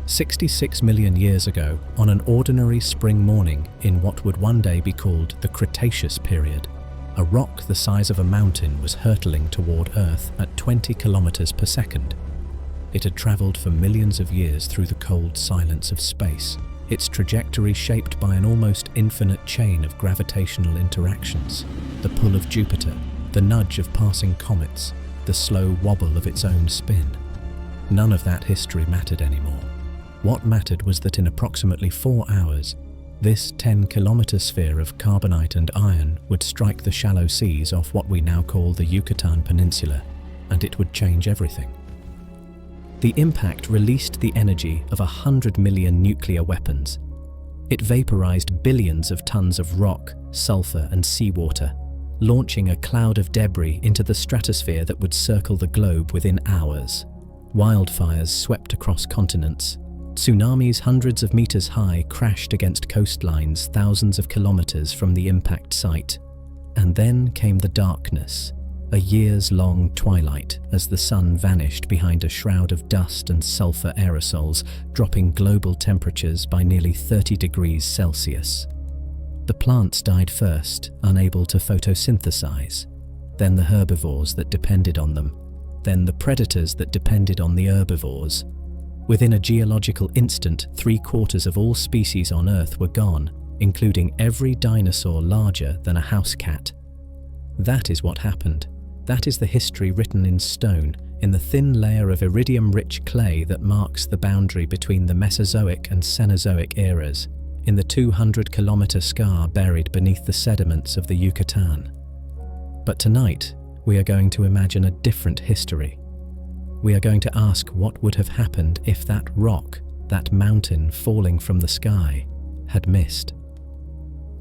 66 million years ago, on an ordinary spring morning in what would one day be called the Cretaceous period, a rock the size of a mountain was hurtling toward Earth at 20 kilometers per second. It had traveled for millions of years through the cold silence of space, its trajectory shaped by an almost infinite chain of gravitational interactions, the pull of Jupiter, the nudge of passing comets, the slow wobble of its own spin. None of that history mattered anymore. What mattered was that in approximately 4 hours, this 10-kilometer sphere of carbonite and iron would strike the shallow seas off what we now call the Yucatan Peninsula, and it would change everything. The impact released the energy of 100 million nuclear weapons. It vaporized billions of tons of rock, sulfur, and seawater, launching a cloud of debris into the stratosphere that would circle the globe within hours. Wildfires swept across continents. Tsunamis hundreds of meters high crashed against coastlines thousands of kilometers from the impact site. And then came the darkness, a years-long twilight as the sun vanished behind a shroud of dust and sulfur aerosols, dropping global temperatures by nearly 30 degrees Celsius. The plants died first, unable to photosynthesize, then the herbivores that depended on them, then the predators that depended on the herbivores. Within a geological instant, 3/4 of all species on Earth were gone, including every dinosaur larger than a house cat. That is what happened. That is the history written in stone, in the thin layer of iridium-rich clay that marks the boundary between the Mesozoic and Cenozoic eras, in the 200-kilometer scar buried beneath the sediments of the Yucatan. But tonight, we are going to imagine a different history. We are going to ask what would have happened if that rock, that mountain falling from the sky, had missed.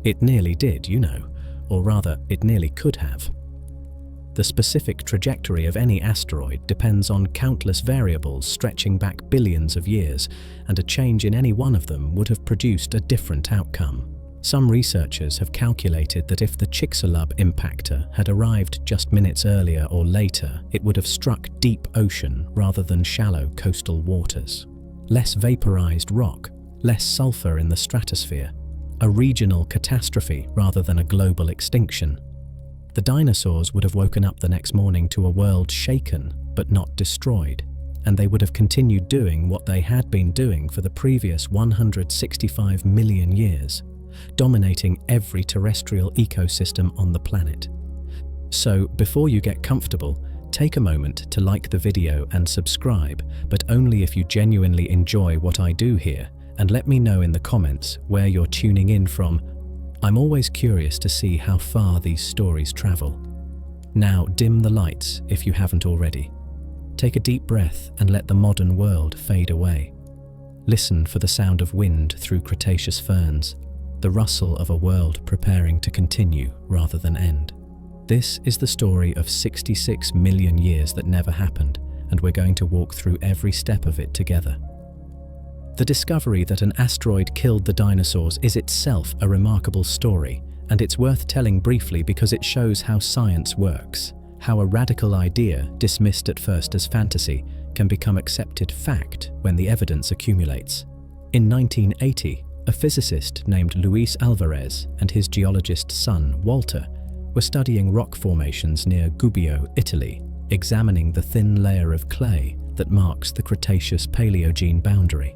It nearly did, you know, or rather, it nearly could have. The specific trajectory of any asteroid depends on countless variables stretching back billions of years, and a change in any one of them would have produced a different outcome. Some researchers have calculated that if the Chicxulub impactor had arrived just minutes earlier or later, it would have struck deep ocean rather than shallow coastal waters. Less vaporized rock, less sulfur in the stratosphere, a regional catastrophe rather than a global extinction. The dinosaurs would have woken up the next morning to a world shaken but not destroyed, and they would have continued doing what they had been doing for the previous 165 million years, dominating every terrestrial ecosystem on the planet. So, before you get comfortable, take a moment to like the video and subscribe, but only if you genuinely enjoy what I do here, and let me know in the comments where you're tuning in from. I'm always curious to see how far these stories travel. Now, dim the lights if you haven't already. Take a deep breath and let the modern world fade away. Listen for the sound of wind through Cretaceous ferns, the rustle of a world preparing to continue rather than end. This is the story of 66 million years that never happened, and we're going to walk through every step of it together. The discovery that an asteroid killed the dinosaurs is itself a remarkable story, and it's worth telling briefly because it shows how science works, how a radical idea, dismissed at first as fantasy, can become accepted fact when the evidence accumulates. In 1980, a physicist named Luis Alvarez and his geologist son, Walter, were studying rock formations near Gubbio, Italy, examining the thin layer of clay that marks the Cretaceous-Paleogene boundary.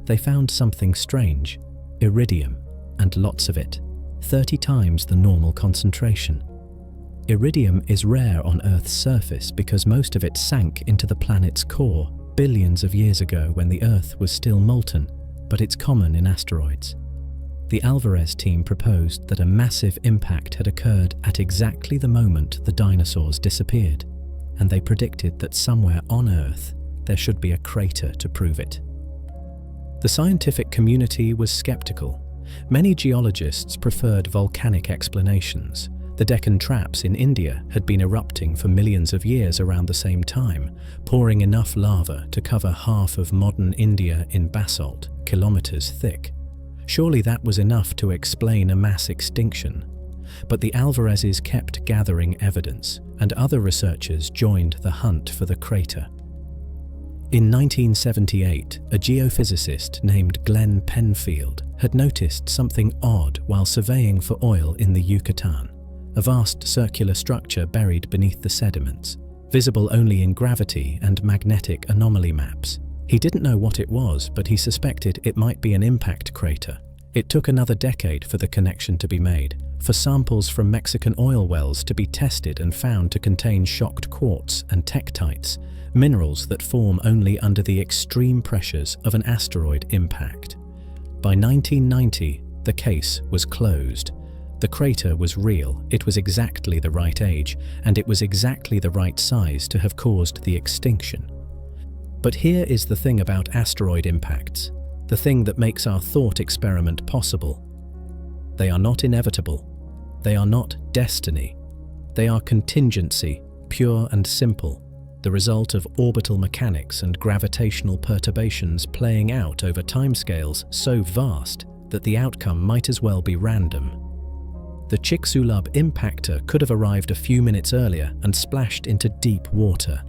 They found something strange, iridium, and lots of it, 30 times the normal concentration. Iridium is rare on Earth's surface because most of it sank into the planet's core billions of years ago when the Earth was still molten, but it's common in asteroids. The Alvarez team proposed that a massive impact had occurred at exactly the moment the dinosaurs disappeared, and they predicted that somewhere on Earth there should be a crater to prove it. The scientific community was skeptical. Many geologists preferred volcanic explanations. The Deccan Traps in India had been erupting for millions of years around the same time, pouring enough lava to cover half of modern India in basalt, kilometers thick. Surely that was enough to explain a mass extinction. But the Alvarezes kept gathering evidence, and other researchers joined the hunt for the crater. In 1978, a geophysicist named Glenn Penfield had noticed something odd while surveying for oil in the Yucatan, a vast circular structure buried beneath the sediments, visible only in gravity and magnetic anomaly maps. He didn't know what it was, but he suspected it might be an impact crater. It took another decade for the connection to be made, for samples from Mexican oil wells to be tested and found to contain shocked quartz and tektites, minerals that form only under the extreme pressures of an asteroid impact. By 1990, the case was closed. The crater was real, it was exactly the right age, and it was exactly the right size to have caused the extinction. But here is the thing about asteroid impacts, the thing that makes our thought experiment possible. They are not inevitable. They are not destiny. They are contingency, pure and simple, the result of orbital mechanics and gravitational perturbations playing out over timescales so vast that the outcome might as well be random. The Chicxulub impactor could have arrived a few minutes earlier and splashed into deep water.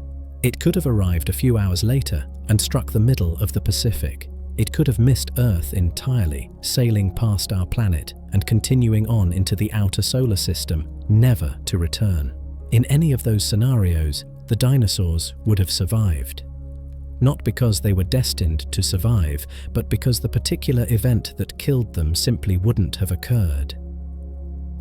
It could have arrived a few hours later and struck the middle of the Pacific. It could have missed Earth entirely, sailing past our planet and continuing on into the outer solar system, never to return. In any of those scenarios, the dinosaurs would have survived. Not because they were destined to survive, but because the particular event that killed them simply wouldn't have occurred.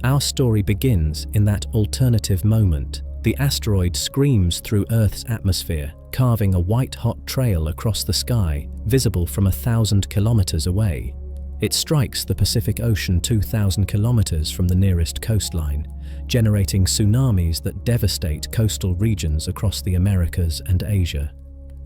Our story begins in that alternative moment. The asteroid screams through Earth's atmosphere, carving a white-hot trail across the sky, visible from 1,000 kilometers away. It strikes the Pacific Ocean 2,000 kilometers from the nearest coastline, generating tsunamis that devastate coastal regions across the Americas and Asia.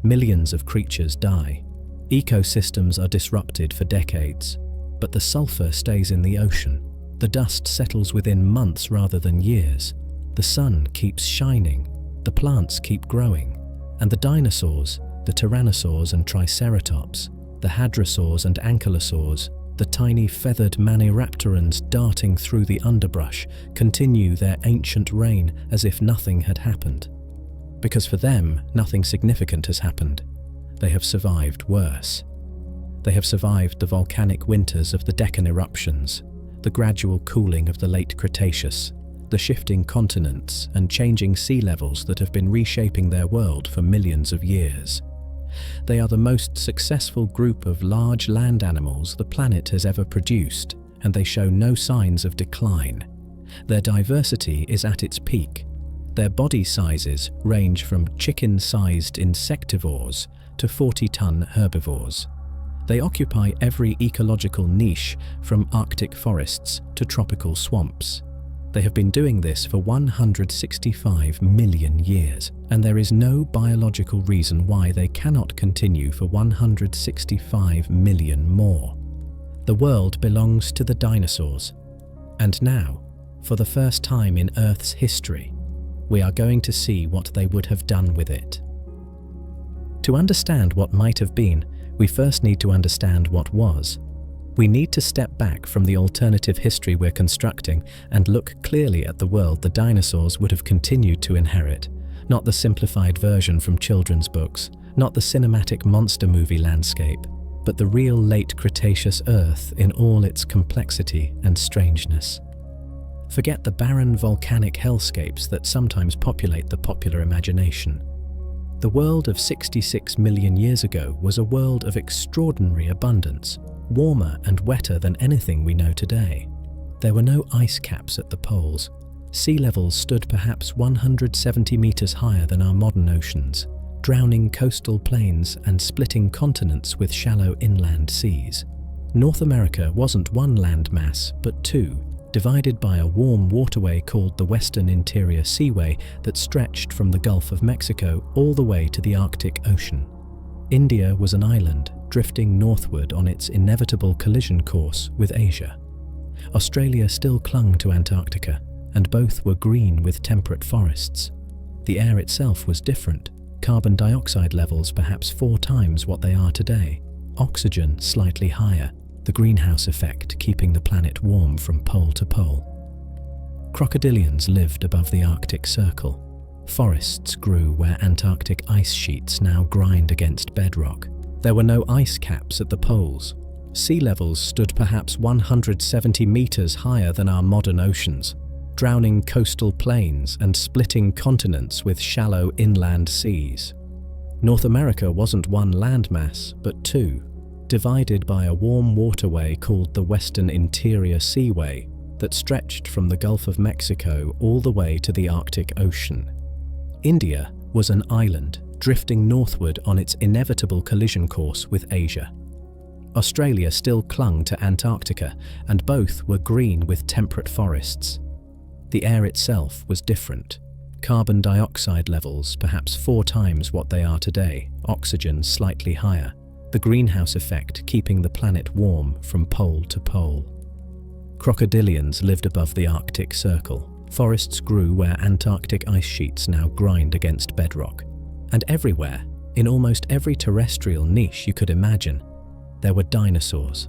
Millions of creatures die. Ecosystems are disrupted for decades, but the sulfur stays in the ocean. The dust settles within months rather than years. The sun keeps shining, the plants keep growing, and the dinosaurs, the tyrannosaurs and triceratops, the hadrosaurs and ankylosaurs, the tiny feathered maniraptorans darting through the underbrush, continue their ancient reign as if nothing had happened. Because for them, nothing significant has happened. They have survived worse. They have survived the volcanic winters of the Deccan eruptions, the gradual cooling of the late Cretaceous, the shifting continents and changing sea levels that have been reshaping their world for millions of years. They are the most successful group of large land animals the planet has ever produced, and they show no signs of decline. Their diversity is at its peak. Their body sizes range from chicken-sized insectivores to 40-ton herbivores. They occupy every ecological niche, from Arctic forests to tropical swamps. They have been doing this for 165 million years, and there is no biological reason why they cannot continue for 165 million more. The world belongs to the dinosaurs. And now, for the first time in Earth's history, we are going to see what they would have done with it. To understand what might have been, we first need to understand what was. We need to step back from the alternative history we're constructing and look clearly at the world the dinosaurs would have continued to inherit, not the simplified version from children's books, not the cinematic monster movie landscape, but the real late Cretaceous Earth in all its complexity and strangeness. Forget the barren volcanic hellscapes that sometimes populate the popular imagination. The world of 66 million years ago was a world of extraordinary abundance, warmer and wetter than anything we know today. There were no ice caps at the poles. Sea levels stood perhaps 170 meters higher than our modern oceans, drowning coastal plains and splitting continents with shallow inland seas. North America wasn't one landmass, but two, divided by a warm waterway called the Western Interior Seaway that stretched from the Gulf of Mexico all the way to the Arctic Ocean. India was an island, drifting northward on its inevitable collision course with Asia. Australia still clung to Antarctica, and both were green with temperate forests. The air itself was different, carbon dioxide levels perhaps 4 times what they are today, oxygen slightly higher, the greenhouse effect keeping the planet warm from pole to pole. Crocodilians lived above the Arctic Circle. Forests grew where Antarctic ice sheets now grind against bedrock. There were no ice caps at the poles. Sea levels stood perhaps 170 meters higher than our modern oceans, drowning coastal plains and splitting continents with shallow inland seas. North America wasn't one landmass, but two, divided by a warm waterway called the Western Interior Seaway that stretched from the Gulf of Mexico all the way to the Arctic Ocean. India was an island drifting northward on its inevitable collision course with Asia. Australia still clung to Antarctica, and both were green with temperate forests. The air itself was different. Carbon dioxide levels perhaps 4 times what they are today, oxygen slightly higher, the greenhouse effect keeping the planet warm from pole to pole. Crocodilians lived above the Arctic Circle. Forests grew where Antarctic ice sheets now grind against bedrock. And everywhere, in almost every terrestrial niche you could imagine, there were dinosaurs.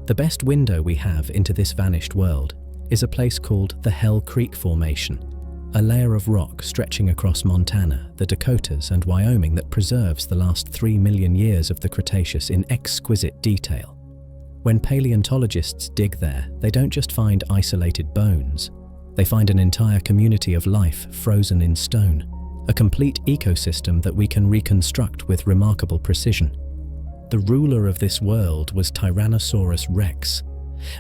The best window we have into this vanished world is a place called the Hell Creek Formation, a layer of rock stretching across Montana, the Dakotas, and Wyoming that preserves the last 3 million years of the Cretaceous in exquisite detail. When paleontologists dig there, they don't just find isolated bones. They find an entire community of life frozen in stone, a complete ecosystem that we can reconstruct with remarkable precision. The ruler of this world was Tyrannosaurus rex,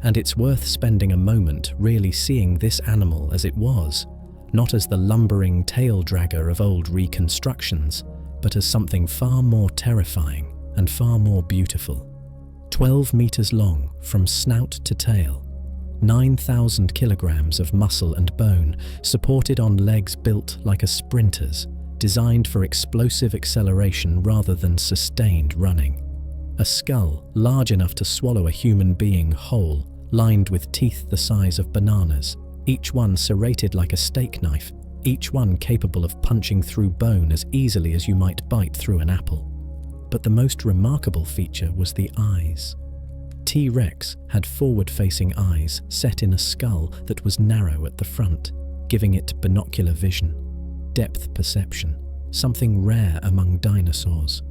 and it's worth spending a moment really seeing this animal as it was, not as the lumbering tail dragger of old reconstructions, but as something far more terrifying and far more beautiful. 12 meters long from snout to tail, 9,000 kilograms of muscle and bone, supported on legs built like a sprinter's, designed for explosive acceleration rather than sustained running. A skull large enough to swallow a human being whole, lined with teeth the size of bananas, each one serrated like a steak knife, each one capable of punching through bone as easily as you might bite through an apple. But the most remarkable feature was the eyes. T-Rex had forward-facing eyes set in a skull that was narrow at the front, giving it binocular vision, depth perception, something rare among dinosaurs.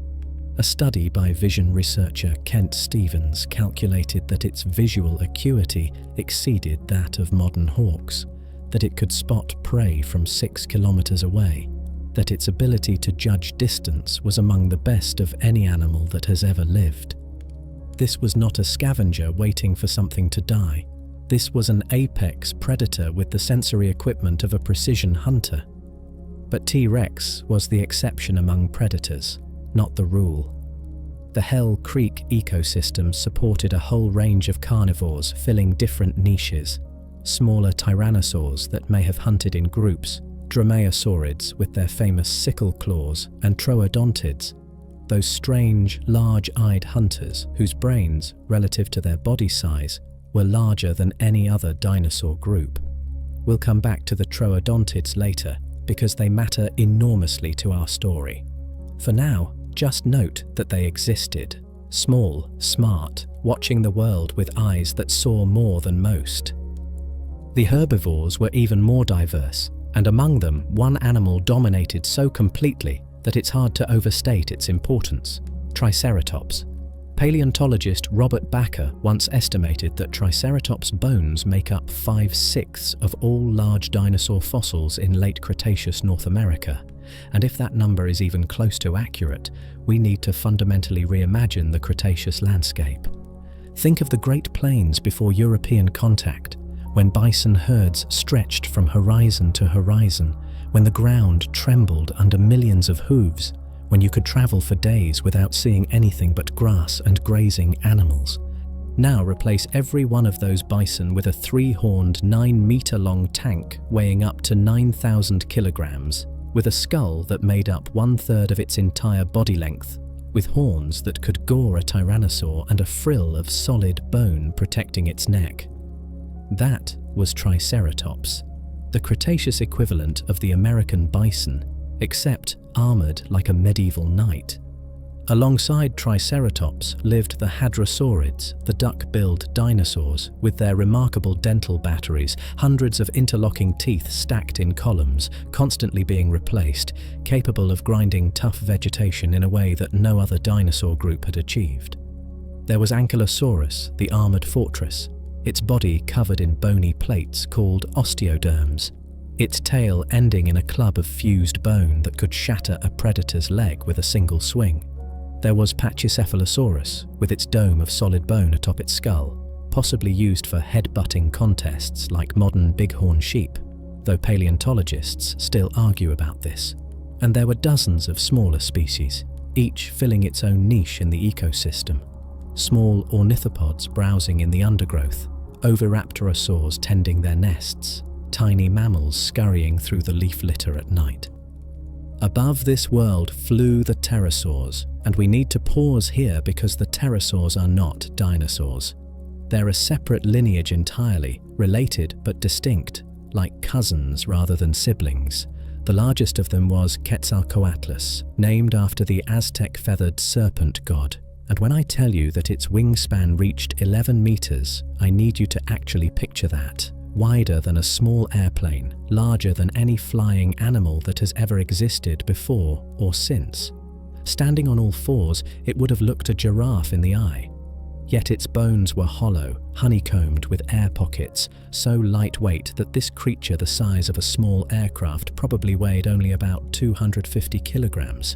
A study by vision researcher Kent Stevens calculated that its visual acuity exceeded that of modern hawks, that it could spot prey from 6 kilometers away, that its ability to judge distance was among the best of any animal that has ever lived. This was not a scavenger waiting for something to die. This was an apex predator with the sensory equipment of a precision hunter. But T-Rex was the exception among predators, not the rule. The Hell Creek ecosystem supported a whole range of carnivores filling different niches. Smaller tyrannosaurs that may have hunted in groups, dromaeosaurids with their famous sickle claws, and troodontids, those strange, large-eyed hunters whose brains, relative to their body size, were larger than any other dinosaur group. We'll come back to the troodontids later because they matter enormously to our story. For now, just note that they existed, small, smart, watching the world with eyes that saw more than most. The herbivores were even more diverse, and among them, one animal dominated so completely that it's hard to overstate its importance: Triceratops. Paleontologist Robert Bakker once estimated that Triceratops bones make up 5/6 of all large dinosaur fossils in late Cretaceous North America, and if that number is even close to accurate, we need to fundamentally reimagine the Cretaceous landscape. Think of the Great Plains before European contact, when bison herds stretched from horizon to horizon, when the ground trembled under millions of hooves, when you could travel for days without seeing anything but grass and grazing animals. Now replace every one of those bison with a 3-horned, 9-meter-long tank weighing up to 9,000 kilograms, with a skull that made up 1/3 of its entire body length, with horns that could gore a tyrannosaur and a frill of solid bone protecting its neck. That was Triceratops, the Cretaceous equivalent of the American bison, except armored like a medieval knight. Alongside Triceratops lived the hadrosaurids, the duck-billed dinosaurs, with their remarkable dental batteries, hundreds of interlocking teeth stacked in columns, constantly being replaced, capable of grinding tough vegetation in a way that no other dinosaur group had achieved. There was Ankylosaurus, the armored fortress, its body covered in bony plates called osteoderms, its tail ending in a club of fused bone that could shatter a predator's leg with a single swing. There was Pachycephalosaurus, with its dome of solid bone atop its skull, possibly used for head-butting contests like modern bighorn sheep, though paleontologists still argue about this. And there were dozens of smaller species, each filling its own niche in the ecosystem. Small ornithopods browsing in the undergrowth, oviraptorosaurs tending their nests, tiny mammals scurrying through the leaf litter at night. Above this world flew the pterosaurs, and we need to pause here because the pterosaurs are not dinosaurs. They're a separate lineage entirely, related but distinct, like cousins rather than siblings. The largest of them was Quetzalcoatlus, named after the Aztec feathered serpent god. And when I tell you that its wingspan reached 11 meters, I need you to actually picture that. Wider than a small airplane, larger than any flying animal that has ever existed before or since. Standing on all fours, it would have looked a giraffe in the eye. Yet its bones were hollow, honeycombed with air pockets, so lightweight that this creature the size of a small aircraft probably weighed only about 250 kilograms,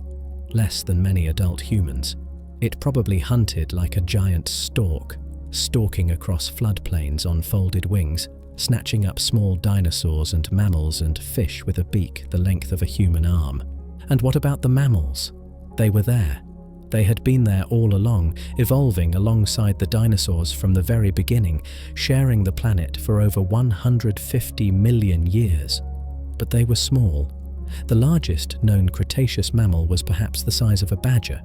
less than many adult humans. It probably hunted like a giant stork, stalking across floodplains on folded wings, snatching up small dinosaurs and mammals and fish with a beak the length of a human arm. And what about the mammals? They were there. They had been there all along, evolving alongside the dinosaurs from the very beginning, sharing the planet for over 150 million years. But they were small. The largest known Cretaceous mammal was perhaps the size of a badger.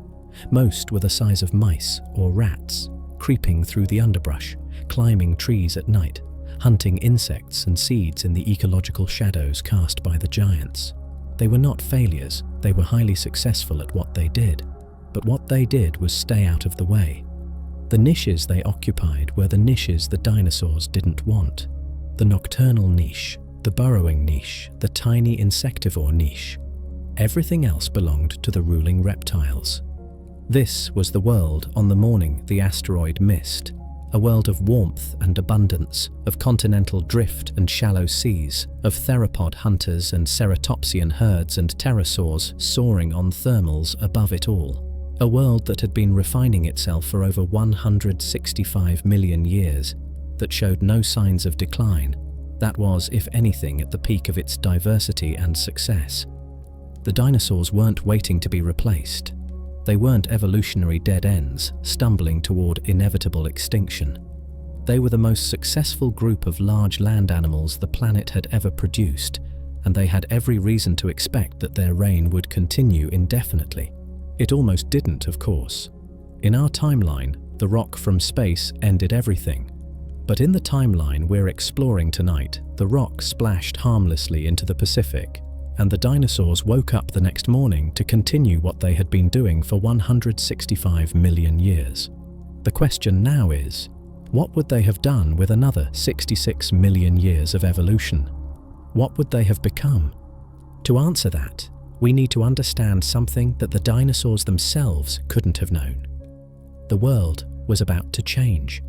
Most were the size of mice or rats, creeping through the underbrush, climbing trees at night, hunting insects and seeds in the ecological shadows cast by the giants. They were not failures, they were highly successful at what they did. But what they did was stay out of the way. The niches they occupied were the niches the dinosaurs didn't want. The nocturnal niche, the burrowing niche, the tiny insectivore niche. Everything else belonged to the ruling reptiles. This was the world on the morning the asteroid missed. A world of warmth and abundance, of continental drift and shallow seas, of theropod hunters and ceratopsian herds and pterosaurs soaring on thermals above it all. A world that had been refining itself for over 165 million years, that showed no signs of decline, that was, if anything, at the peak of its diversity and success. The dinosaurs weren't waiting to be replaced. They weren't evolutionary dead ends, stumbling toward inevitable extinction. They were the most successful group of large land animals the planet had ever produced, and they had every reason to expect that their reign would continue indefinitely. It almost didn't, of course. In our timeline, the rock from space ended everything. But in the timeline we're exploring tonight, the rock splashed harmlessly into the Pacific, and the dinosaurs woke up the next morning to continue what they had been doing for 165 million years. The question now is, what would they have done with another 66 million years of evolution? What would they have become? To answer that, we need to understand something that the dinosaurs themselves couldn't have known. The world was about to change.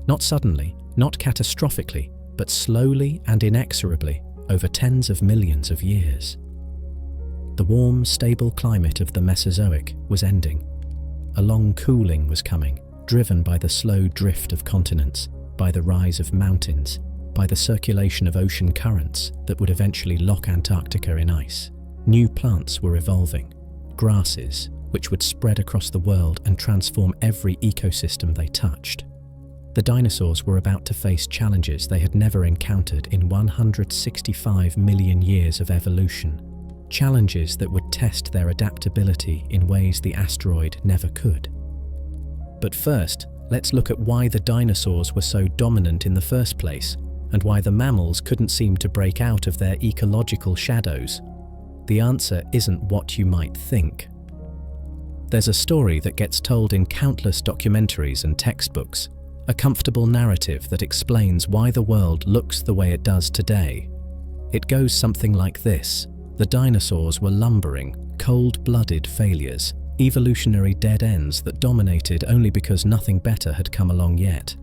Not suddenly, not catastrophically, but slowly and inexorably over tens of millions of years. The warm, stable climate of the Mesozoic was ending. A long cooling was coming, driven by the slow drift of continents, by the rise of mountains, by the circulation of ocean currents that would eventually lock Antarctica in ice. New plants were evolving, grasses, which would spread across the world and transform every ecosystem they touched. The dinosaurs were about to face challenges they had never encountered in 165 million years of evolution. Challenges that would test their adaptability in ways the asteroid never could. But first, let's look at why the dinosaurs were so dominant in the first place, and why the mammals couldn't seem to break out of their ecological shadows. The answer isn't what you might think. There's a story that gets told in countless documentaries and textbooks, a comfortable narrative that explains why the world looks the way it does today. It goes something like this. The dinosaurs were lumbering, cold-blooded failures, evolutionary dead ends that dominated only because nothing better had come along yet.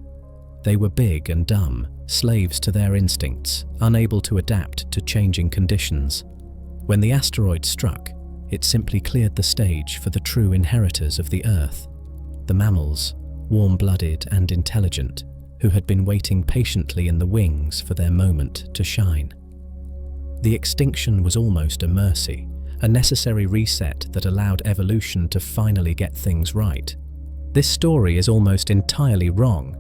They were big and dumb, slaves to their instincts, unable to adapt to changing conditions. When the asteroid struck, it simply cleared the stage for the true inheritors of the Earth, the mammals, warm-blooded and intelligent, who had been waiting patiently in the wings for their moment to shine. The extinction was almost a mercy, a necessary reset that allowed evolution to finally get things right. This story is almost entirely wrong,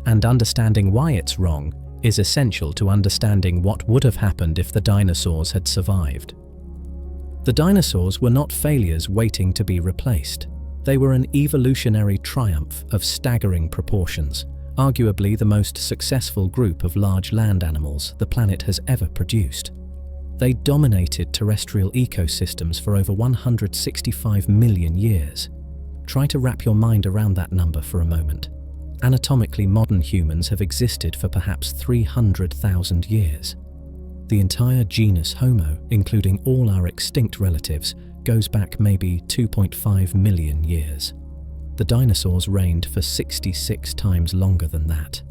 and understanding why it's wrong is essential to understanding what would have happened if the dinosaurs had survived. The dinosaurs were not failures waiting to be replaced. They were an evolutionary triumph of staggering proportions, arguably the most successful group of large land animals the planet has ever produced. They dominated terrestrial ecosystems for over 165 million years. Try to wrap your mind around that number for a moment. Anatomically, modern humans have existed for perhaps 300,000 years. The entire genus Homo, including all our extinct relatives, goes back maybe 2.5 million years. The dinosaurs reigned for 66 times longer than that.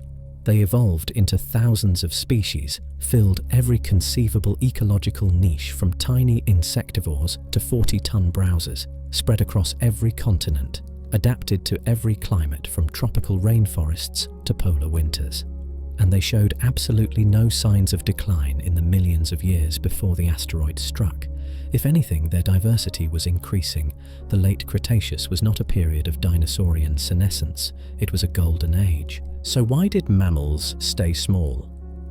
They evolved into thousands of species, filled every conceivable ecological niche from tiny insectivores to 40-ton browsers, spread across every continent, adapted to every climate from tropical rainforests to polar winters. And they showed absolutely no signs of decline in the millions of years before the asteroid struck. If anything, their diversity was increasing. The late Cretaceous was not a period of dinosaurian senescence, it was a golden age. So why did mammals stay small?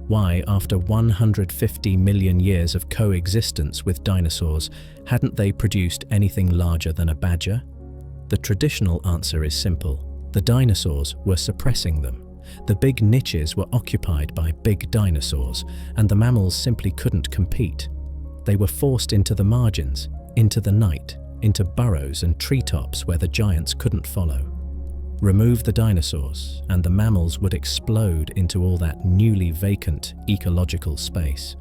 Why, after 150 million years of coexistence with dinosaurs, hadn't they produced anything larger than a badger? The traditional answer is simple. The dinosaurs were suppressing them. The big niches were occupied by big dinosaurs, and the mammals simply couldn't compete. They were forced into the margins, into the night, into burrows and treetops where the giants couldn't follow. Remove the dinosaurs, and the mammals would explode into all that newly vacant ecological space.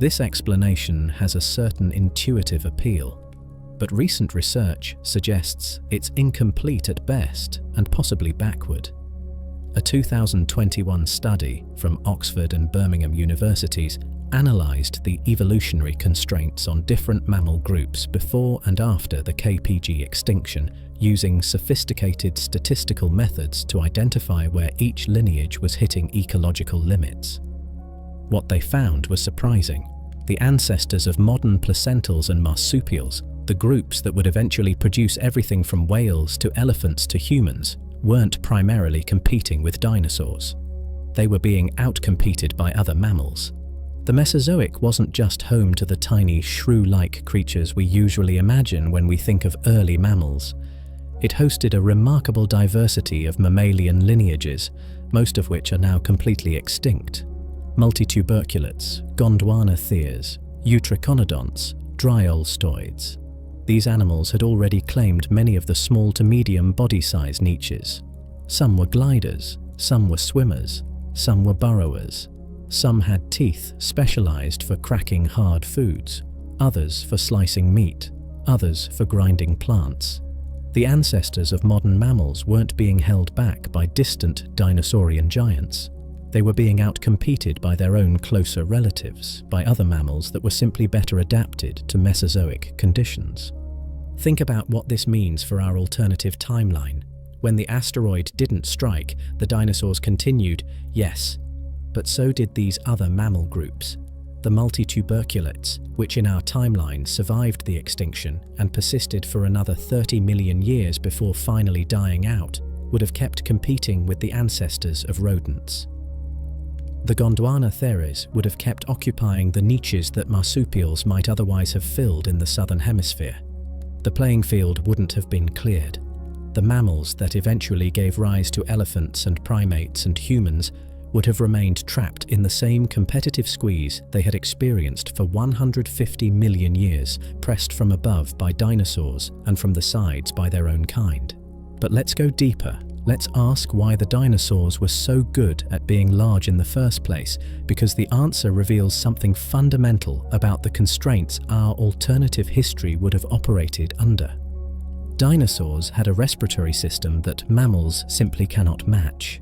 This explanation has a certain intuitive appeal, but recent research suggests it's incomplete at best and possibly backward. A 2021 study from Oxford and Birmingham universities analysed the evolutionary constraints on different mammal groups before and after the KPG extinction, using sophisticated statistical methods to identify where each lineage was hitting ecological limits. What they found was surprising. The ancestors of modern placentals and marsupials, the groups that would eventually produce everything from whales to elephants to humans, weren't primarily competing with dinosaurs. They were being outcompeted by other mammals. The Mesozoic wasn't just home to the tiny shrew-like creatures we usually imagine when we think of early mammals. It hosted a remarkable diversity of mammalian lineages, most of which are now completely extinct. Multituberculates, Gondwanatheres, Eutriconodonts, Dryolstoids. These animals had already claimed many of the small to medium body size niches. Some were gliders, some were swimmers, some were burrowers. Some had teeth specialized for cracking hard foods, others for slicing meat, others for grinding plants. The ancestors of modern mammals weren't being held back by distant dinosaurian giants. They were being outcompeted by their own closer relatives, by other mammals that were simply better adapted to Mesozoic conditions. Think about what this means for our alternative timeline. When the asteroid didn't strike, the dinosaurs continued, yes, but so did these other mammal groups. The multituberculates, which in our timeline survived the extinction and persisted for another 30 million years before finally dying out, would have kept competing with the ancestors of rodents. The Gondwanatheres would have kept occupying the niches that marsupials might otherwise have filled in the southern hemisphere. The playing field wouldn't have been cleared. The mammals that eventually gave rise to elephants and primates and humans would have remained trapped in the same competitive squeeze they had experienced for 150 million years, pressed from above by dinosaurs and from the sides by their own kind. But let's go deeper. Let's ask why the dinosaurs were so good at being large in the first place, because the answer reveals something fundamental about the constraints our alternative history would have operated under. Dinosaurs had a respiratory system that mammals simply cannot match.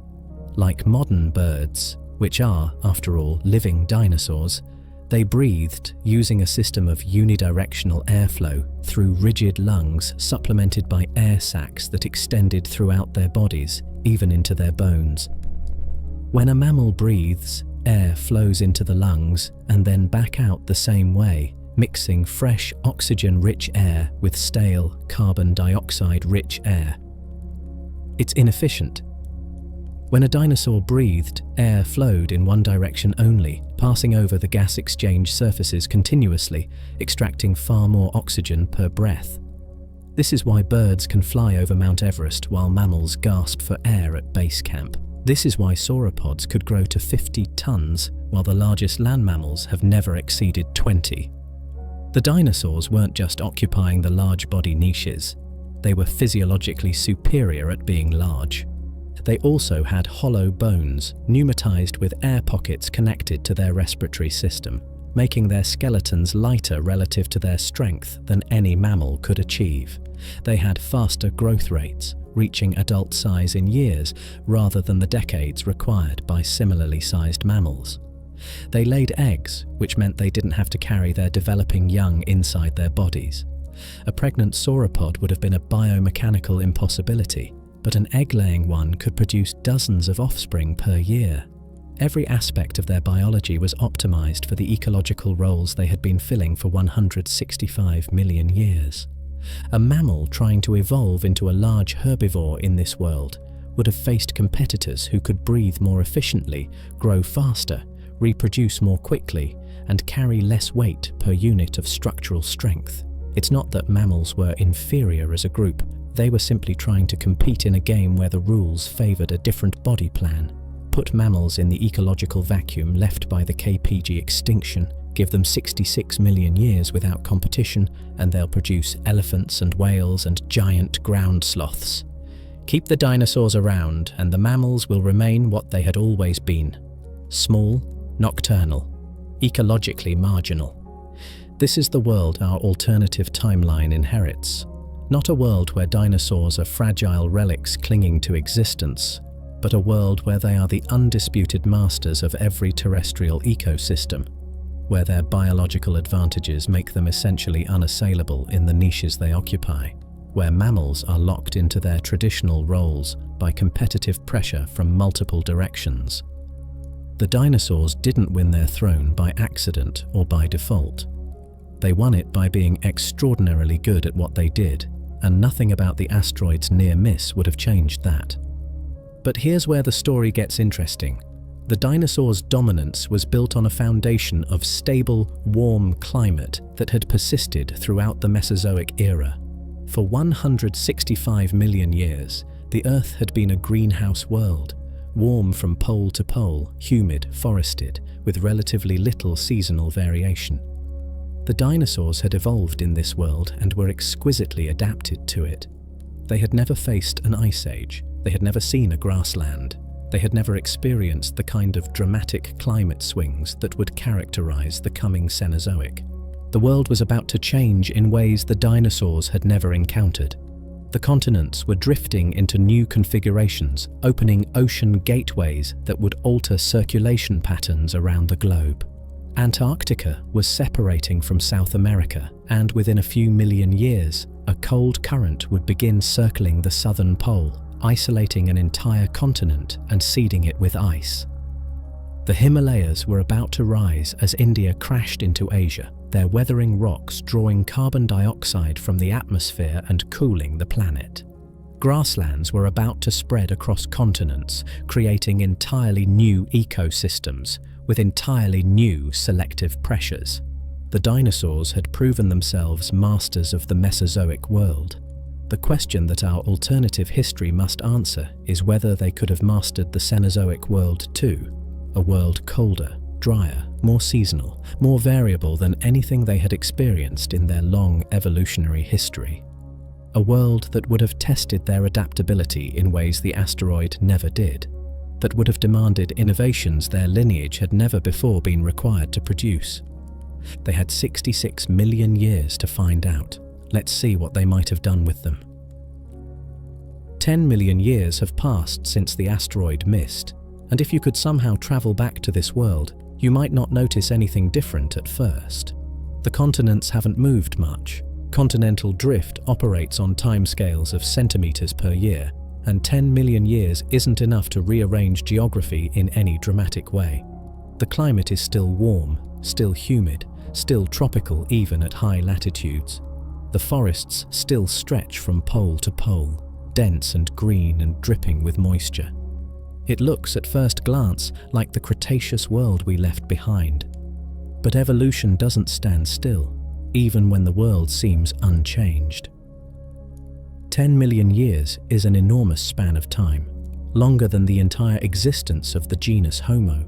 Like modern birds, which are, after all, living dinosaurs, they breathed using a system of unidirectional airflow through rigid lungs supplemented by air sacs that extended throughout their bodies, even into their bones. When a mammal breathes, air flows into the lungs and then back out the same way, mixing fresh oxygen-rich air with stale carbon dioxide-rich air. It's inefficient. When a dinosaur breathed, air flowed in one direction only, passing over the gas exchange surfaces continuously, extracting far more oxygen per breath. This is why birds can fly over Mount Everest while mammals gasp for air at base camp. This is why sauropods could grow to 50 tons, while the largest land mammals have never exceeded 20. The dinosaurs weren't just occupying the large body niches. They were physiologically superior at being large. They also had hollow bones, pneumatized with air pockets connected to their respiratory system, making their skeletons lighter relative to their strength than any mammal could achieve. They had faster growth rates, reaching adult size in years rather than the decades required by similarly sized mammals. They laid eggs, which meant they didn't have to carry their developing young inside their bodies. A pregnant sauropod would have been a biomechanical impossibility, but an egg-laying one could produce dozens of offspring per year. Every aspect of their biology was optimized for the ecological roles they had been filling for 165 million years. A mammal trying to evolve into a large herbivore in this world would have faced competitors who could breathe more efficiently, grow faster, reproduce more quickly, and carry less weight per unit of structural strength. It's not that mammals were inferior as a group. They were simply trying to compete in a game where the rules favored a different body plan. Put mammals in the ecological vacuum left by the KPG extinction, give them 66 million years without competition, and they'll produce elephants and whales and giant ground sloths. Keep the dinosaurs around, and the mammals will remain what they had always been: small, nocturnal, ecologically marginal. This is the world our alternative timeline inherits. Not a world where dinosaurs are fragile relics clinging to existence, but a world where they are the undisputed masters of every terrestrial ecosystem, where their biological advantages make them essentially unassailable in the niches they occupy, where mammals are locked into their traditional roles by competitive pressure from multiple directions. The dinosaurs didn't win their throne by accident or by default. They won it by being extraordinarily good at what they did, and nothing about the asteroid's near miss would have changed that. But here's where the story gets interesting. The dinosaurs' dominance was built on a foundation of stable, warm climate that had persisted throughout the Mesozoic era. For 165 million years, the Earth had been a greenhouse world, warm from pole to pole, humid, forested, with relatively little seasonal variation. The dinosaurs had evolved in this world and were exquisitely adapted to it. They had never faced an ice age. They had never seen a grassland. They had never experienced the kind of dramatic climate swings that would characterize the coming Cenozoic. The world was about to change in ways the dinosaurs had never encountered. The continents were drifting into new configurations, opening ocean gateways that would alter circulation patterns around the globe. Antarctica was separating from South America, and within a few million years, a cold current would begin circling the southern pole, isolating an entire continent and seeding it with ice. The Himalayas were about to rise as India crashed into Asia, their weathering rocks drawing carbon dioxide from the atmosphere and cooling the planet. Grasslands were about to spread across continents, creating entirely new ecosystems with entirely new selective pressures. The dinosaurs had proven themselves masters of the Mesozoic world. The question that our alternative history must answer is whether they could have mastered the Cenozoic world too. A world colder, drier, more seasonal, more variable than anything they had experienced in their long evolutionary history. A world that would have tested their adaptability in ways the asteroid never did, that would have demanded innovations their lineage had never before been required to produce. They had 66 million years to find out. Let's see what they might have done with them. 10 million years have passed since the asteroid missed, and if you could somehow travel back to this world, you might not notice anything different at first. The continents haven't moved much. Continental drift operates on timescales of centimeters per year, and 10 million years isn't enough to rearrange geography in any dramatic way. The climate is still warm, still humid, still tropical even at high latitudes. The forests still stretch from pole to pole, dense and green and dripping with moisture. It looks at first glance like the Cretaceous world we left behind. But evolution doesn't stand still, even when the world seems unchanged. 10 million years is an enormous span of time, longer than the entire existence of the genus Homo,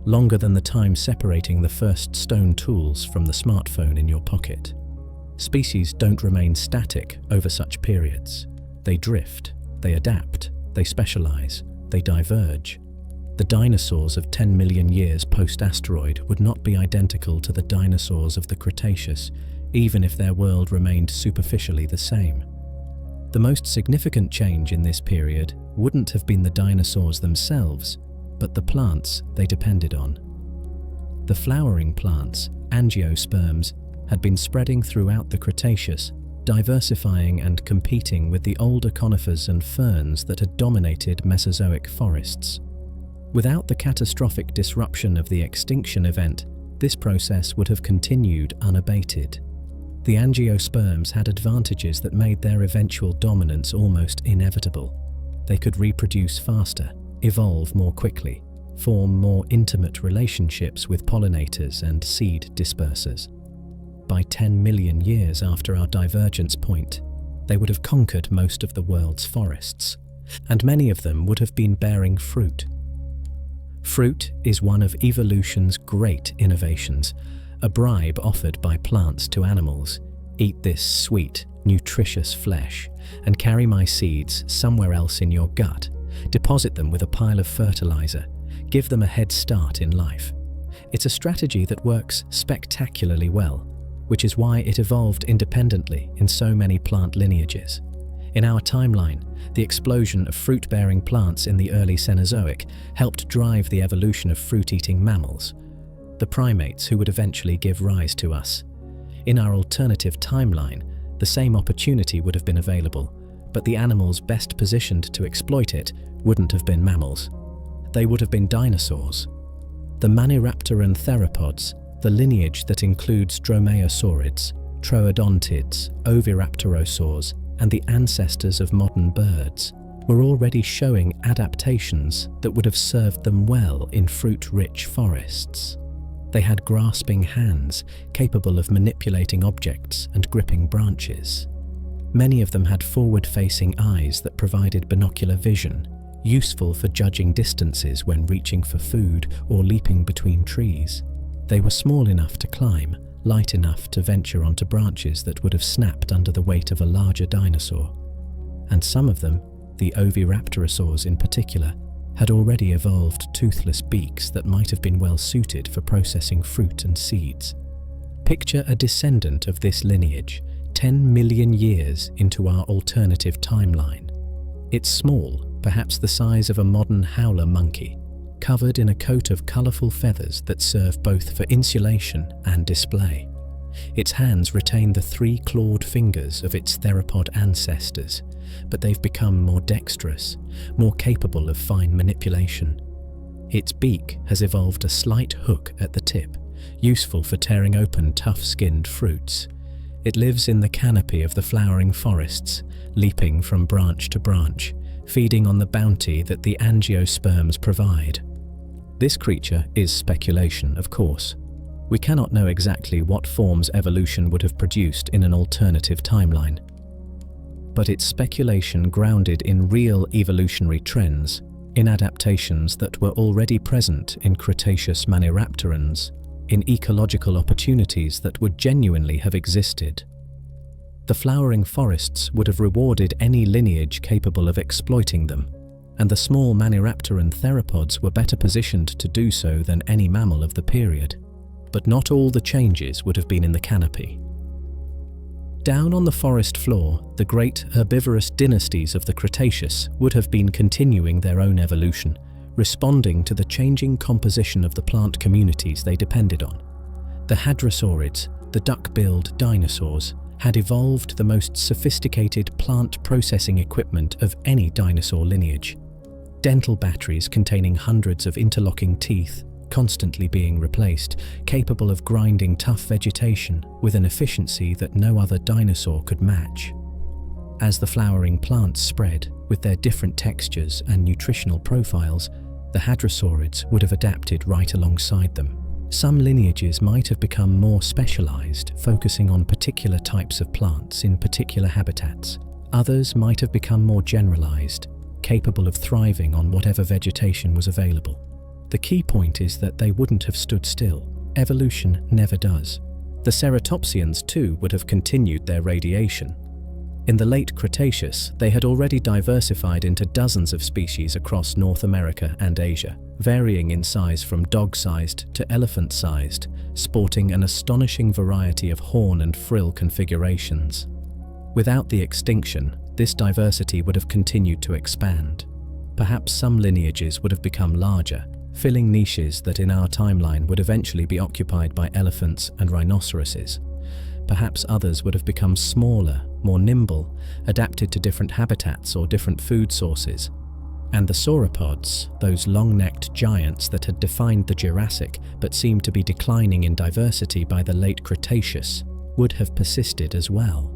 longer than the time separating the first stone tools from the smartphone in your pocket. Species don't remain static over such periods. They drift, they adapt, they specialize, they diverge. The dinosaurs of 10 million years post-asteroid would not be identical to the dinosaurs of the Cretaceous, even if their world remained superficially the same. The most significant change in this period wouldn't have been the dinosaurs themselves, but the plants they depended on. The flowering plants, angiosperms, had been spreading throughout the Cretaceous, diversifying and competing with the older conifers and ferns that had dominated Mesozoic forests. Without the catastrophic disruption of the extinction event, this process would have continued unabated. The angiosperms had advantages that made their eventual dominance almost inevitable. They could reproduce faster, evolve more quickly, form more intimate relationships with pollinators and seed dispersers. By 10 million years after our divergence point, they would have conquered most of the world's forests, and many of them would have been bearing fruit. Fruit is one of evolution's great innovations, a bribe offered by plants to animals. Eat this sweet, nutritious flesh, and carry my seeds somewhere else in your gut. Deposit them with a pile of fertilizer. Give them a head start in life. It's a strategy that works spectacularly well, which is why it evolved independently in so many plant lineages. In our timeline, the explosion of fruit-bearing plants in the early Cenozoic helped drive the evolution of fruit-eating mammals, the primates who would eventually give rise to us. In our alternative timeline, the same opportunity would have been available, but the animals best positioned to exploit it wouldn't have been mammals. They would have been dinosaurs. The Maniraptoran theropods, the lineage that includes dromaeosaurids, troodontids, oviraptorosaurs, and the ancestors of modern birds, were already showing adaptations that would have served them well in fruit-rich forests. They had grasping hands, capable of manipulating objects and gripping branches. Many of them had forward-facing eyes that provided binocular vision, useful for judging distances when reaching for food or leaping between trees. They were small enough to climb, light enough to venture onto branches that would have snapped under the weight of a larger dinosaur. And some of them, the oviraptorosaurs in particular, had already evolved toothless beaks that might have been well suited for processing fruit and seeds. Picture a descendant of this lineage, 10 million years into our alternative timeline. It's small, perhaps the size of a modern howler monkey, covered in a coat of colourful feathers that serve both for insulation and display. Its hands retain the 3 clawed fingers of its theropod ancestors, but they've become more dexterous, more capable of fine manipulation. Its beak has evolved a slight hook at the tip, useful for tearing open tough-skinned fruits. It lives in the canopy of the flowering forests, leaping from branch to branch, feeding on the bounty that the angiosperms provide. This creature is speculation, of course. We cannot know exactly what forms evolution would have produced in an alternative timeline. But it's speculation grounded in real evolutionary trends, in adaptations that were already present in Cretaceous maniraptorans, in ecological opportunities that would genuinely have existed. The flowering forests would have rewarded any lineage capable of exploiting them, and the small maniraptoran theropods were better positioned to do so than any mammal of the period. But not all the changes would have been in the canopy. Down on the forest floor, the great herbivorous dynasties of the Cretaceous would have been continuing their own evolution, responding to the changing composition of the plant communities they depended on. The hadrosaurids, the duck-billed dinosaurs, had evolved the most sophisticated plant processing equipment of any dinosaur lineage. Dental batteries containing hundreds of interlocking teeth, constantly being replaced, capable of grinding tough vegetation with an efficiency that no other dinosaur could match. As the flowering plants spread, with their different textures and nutritional profiles, the hadrosaurids would have adapted right alongside them. Some lineages might have become more specialized, focusing on particular types of plants in particular habitats. Others might have become more generalized, capable of thriving on whatever vegetation was available. The key point is that they wouldn't have stood still. Evolution never does. The ceratopsians too would have continued their radiation. In the late Cretaceous, they had already diversified into dozens of species across North America and Asia, varying in size from dog-sized to elephant-sized, sporting an astonishing variety of horn and frill configurations. Without the extinction, this diversity would have continued to expand. Perhaps some lineages would have become larger, filling niches that in our timeline would eventually be occupied by elephants and rhinoceroses. Perhaps others would have become smaller, more nimble, adapted to different habitats or different food sources. And the sauropods, those long-necked giants that had defined the Jurassic but seemed to be declining in diversity by the late Cretaceous, would have persisted as well.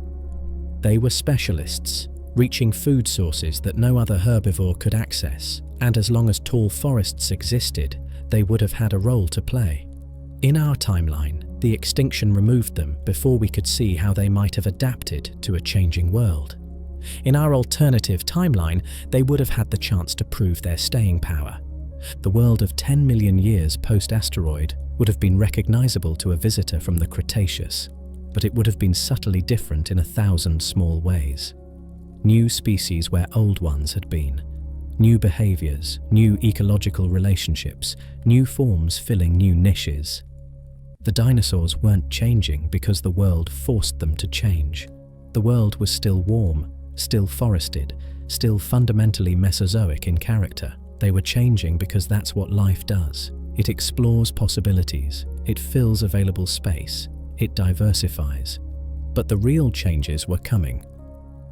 They were specialists, reaching food sources that no other herbivore could access, and as long as tall forests existed, they would have had a role to play. In our timeline, the extinction removed them before we could see how they might have adapted to a changing world. In our alternative timeline, they would have had the chance to prove their staying power. The world of 10 million years post-asteroid would have been recognizable to a visitor from the Cretaceous, but it would have been subtly different in 1,000 small ways. New species where old ones had been. New behaviors, new ecological relationships, new forms filling new niches. The dinosaurs weren't changing because the world forced them to change. The world was still warm, still forested, still fundamentally Mesozoic in character. They were changing because that's what life does. It explores possibilities, it fills available space, it diversifies. But the real changes were coming.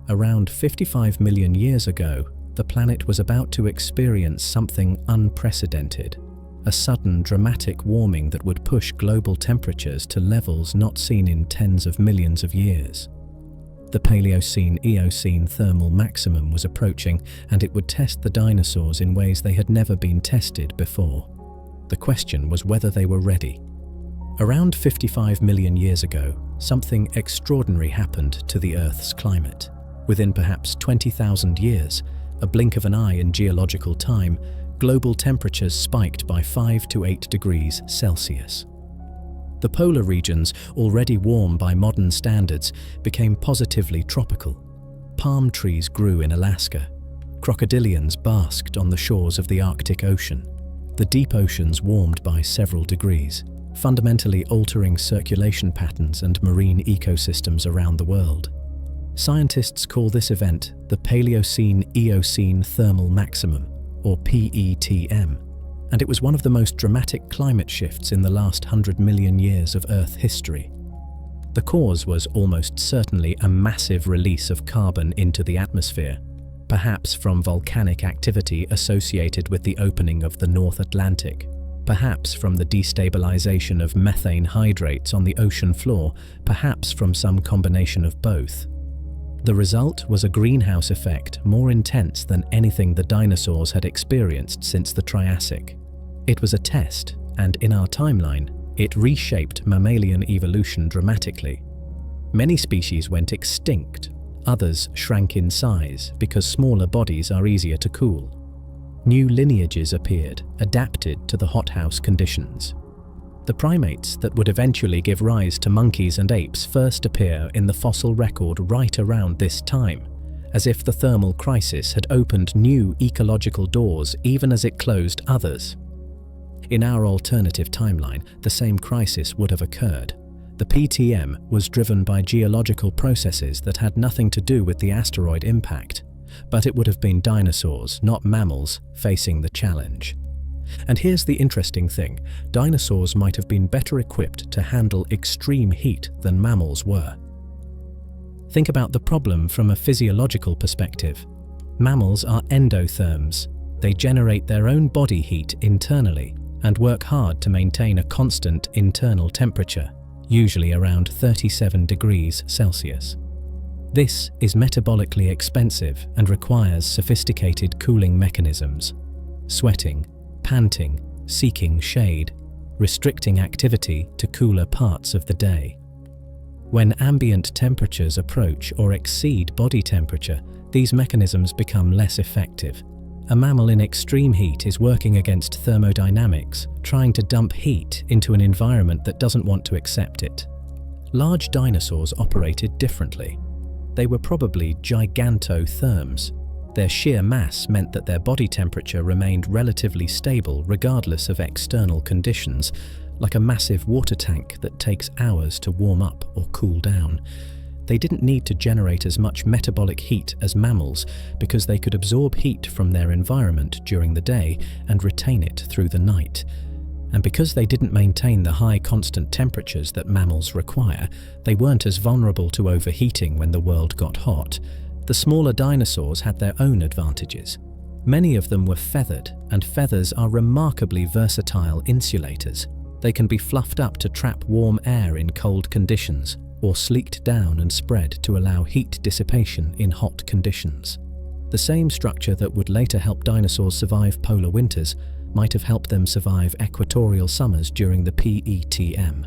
Around 55 million years ago, the planet was about to experience something unprecedented. A sudden, dramatic warming that would push global temperatures to levels not seen in tens of millions of years. The Paleocene-Eocene thermal maximum was approaching, and it would test the dinosaurs in ways they had never been tested before. The question was whether they were ready. Around 55 million years ago, something extraordinary happened to the Earth's climate. Within perhaps 20,000 years, a blink of an eye in geological time, global temperatures spiked by 5 to 8 degrees Celsius. The polar regions, already warm by modern standards, became positively tropical. Palm trees grew in Alaska. Crocodilians basked on the shores of the Arctic Ocean. The deep oceans warmed by several degrees, fundamentally altering circulation patterns and marine ecosystems around the world. Scientists call this event the Paleocene-Eocene thermal maximum, or PETM, and it was one of the most dramatic climate shifts in the last 100 million years of Earth history. The cause was almost certainly a massive release of carbon into the atmosphere, perhaps from volcanic activity associated with the opening of the North Atlantic, perhaps from the destabilization of methane hydrates on the ocean floor, perhaps from some combination of both. The result was a greenhouse effect more intense than anything the dinosaurs had experienced since the Triassic. It was a test, and in our timeline, it reshaped mammalian evolution dramatically. Many species went extinct, others shrank in size because smaller bodies are easier to cool. New lineages appeared, adapted to the hothouse conditions. The primates that would eventually give rise to monkeys and apes first appear in the fossil record right around this time, as if the thermal crisis had opened new ecological doors even as it closed others. In our alternative timeline, the same crisis would have occurred. The PTM was driven by geological processes that had nothing to do with the asteroid impact, but it would have been dinosaurs, not mammals, facing the challenge. And here's the interesting thing: dinosaurs might have been better equipped to handle extreme heat than mammals were. Think about the problem from a physiological perspective. Mammals are endotherms. They generate their own body heat internally and work hard to maintain a constant internal temperature, usually around 37 degrees Celsius. This is metabolically expensive and requires sophisticated cooling mechanisms: sweating, panting, seeking shade, restricting activity to cooler parts of the day. When ambient temperatures approach or exceed body temperature, these mechanisms become less effective. A mammal in extreme heat is working against thermodynamics, trying to dump heat into an environment that doesn't want to accept it. Large dinosaurs operated differently. They were probably gigantotherms. Their sheer mass meant that their body temperature remained relatively stable regardless of external conditions, like a massive water tank that takes hours to warm up or cool down. They didn't need to generate as much metabolic heat as mammals because they could absorb heat from their environment during the day and retain it through the night. And because they didn't maintain the high constant temperatures that mammals require, they weren't as vulnerable to overheating when the world got hot. The smaller dinosaurs had their own advantages. Many of them were feathered, and feathers are remarkably versatile insulators. They can be fluffed up to trap warm air in cold conditions, or sleeked down and spread to allow heat dissipation in hot conditions. The same structure that would later help dinosaurs survive polar winters might have helped them survive equatorial summers during the PETM.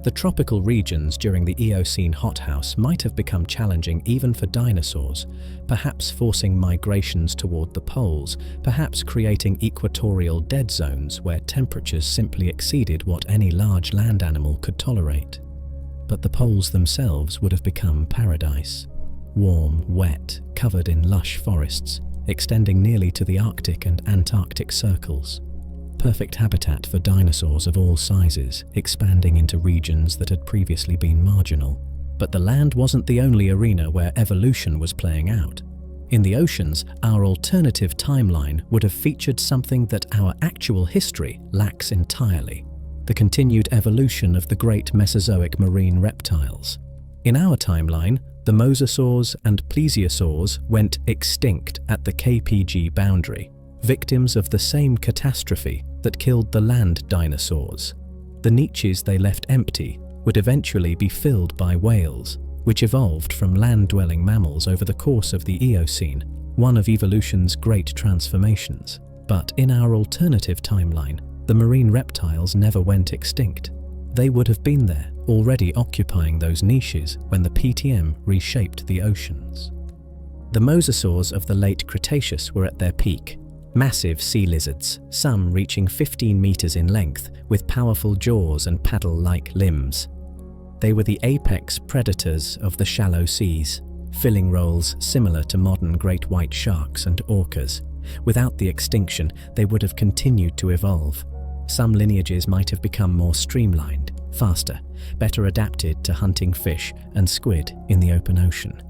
The tropical regions during the Eocene hothouse might have become challenging even for dinosaurs, perhaps forcing migrations toward the poles, perhaps creating equatorial dead zones where temperatures simply exceeded what any large land animal could tolerate. But the poles themselves would have become paradise. Warm, wet, covered in lush forests, extending nearly to the Arctic and Antarctic circles. Perfect habitat for dinosaurs of all sizes, expanding into regions that had previously been marginal. But the land wasn't the only arena where evolution was playing out. In the oceans, our alternative timeline would have featured something that our actual history lacks entirely: the continued evolution of the great Mesozoic marine reptiles. In our timeline, the mosasaurs and plesiosaurs went extinct at the KPG boundary, victims of the same catastrophe that killed the land dinosaurs. The niches they left empty would eventually be filled by whales, which evolved from land-dwelling mammals over the course of the Eocene, one of evolution's great transformations. But in our alternative timeline, the marine reptiles never went extinct. They would have been there, already occupying those niches when the PTM reshaped the oceans. The mosasaurs of the late Cretaceous were at their peak. Massive sea lizards, some reaching 15 meters in length, with powerful jaws and paddle-like limbs. They were the apex predators of the shallow seas, filling roles similar to modern great white sharks and orcas. Without the extinction, they would have continued to evolve. Some lineages might have become more streamlined, faster, better adapted to hunting fish and squid in the open ocean.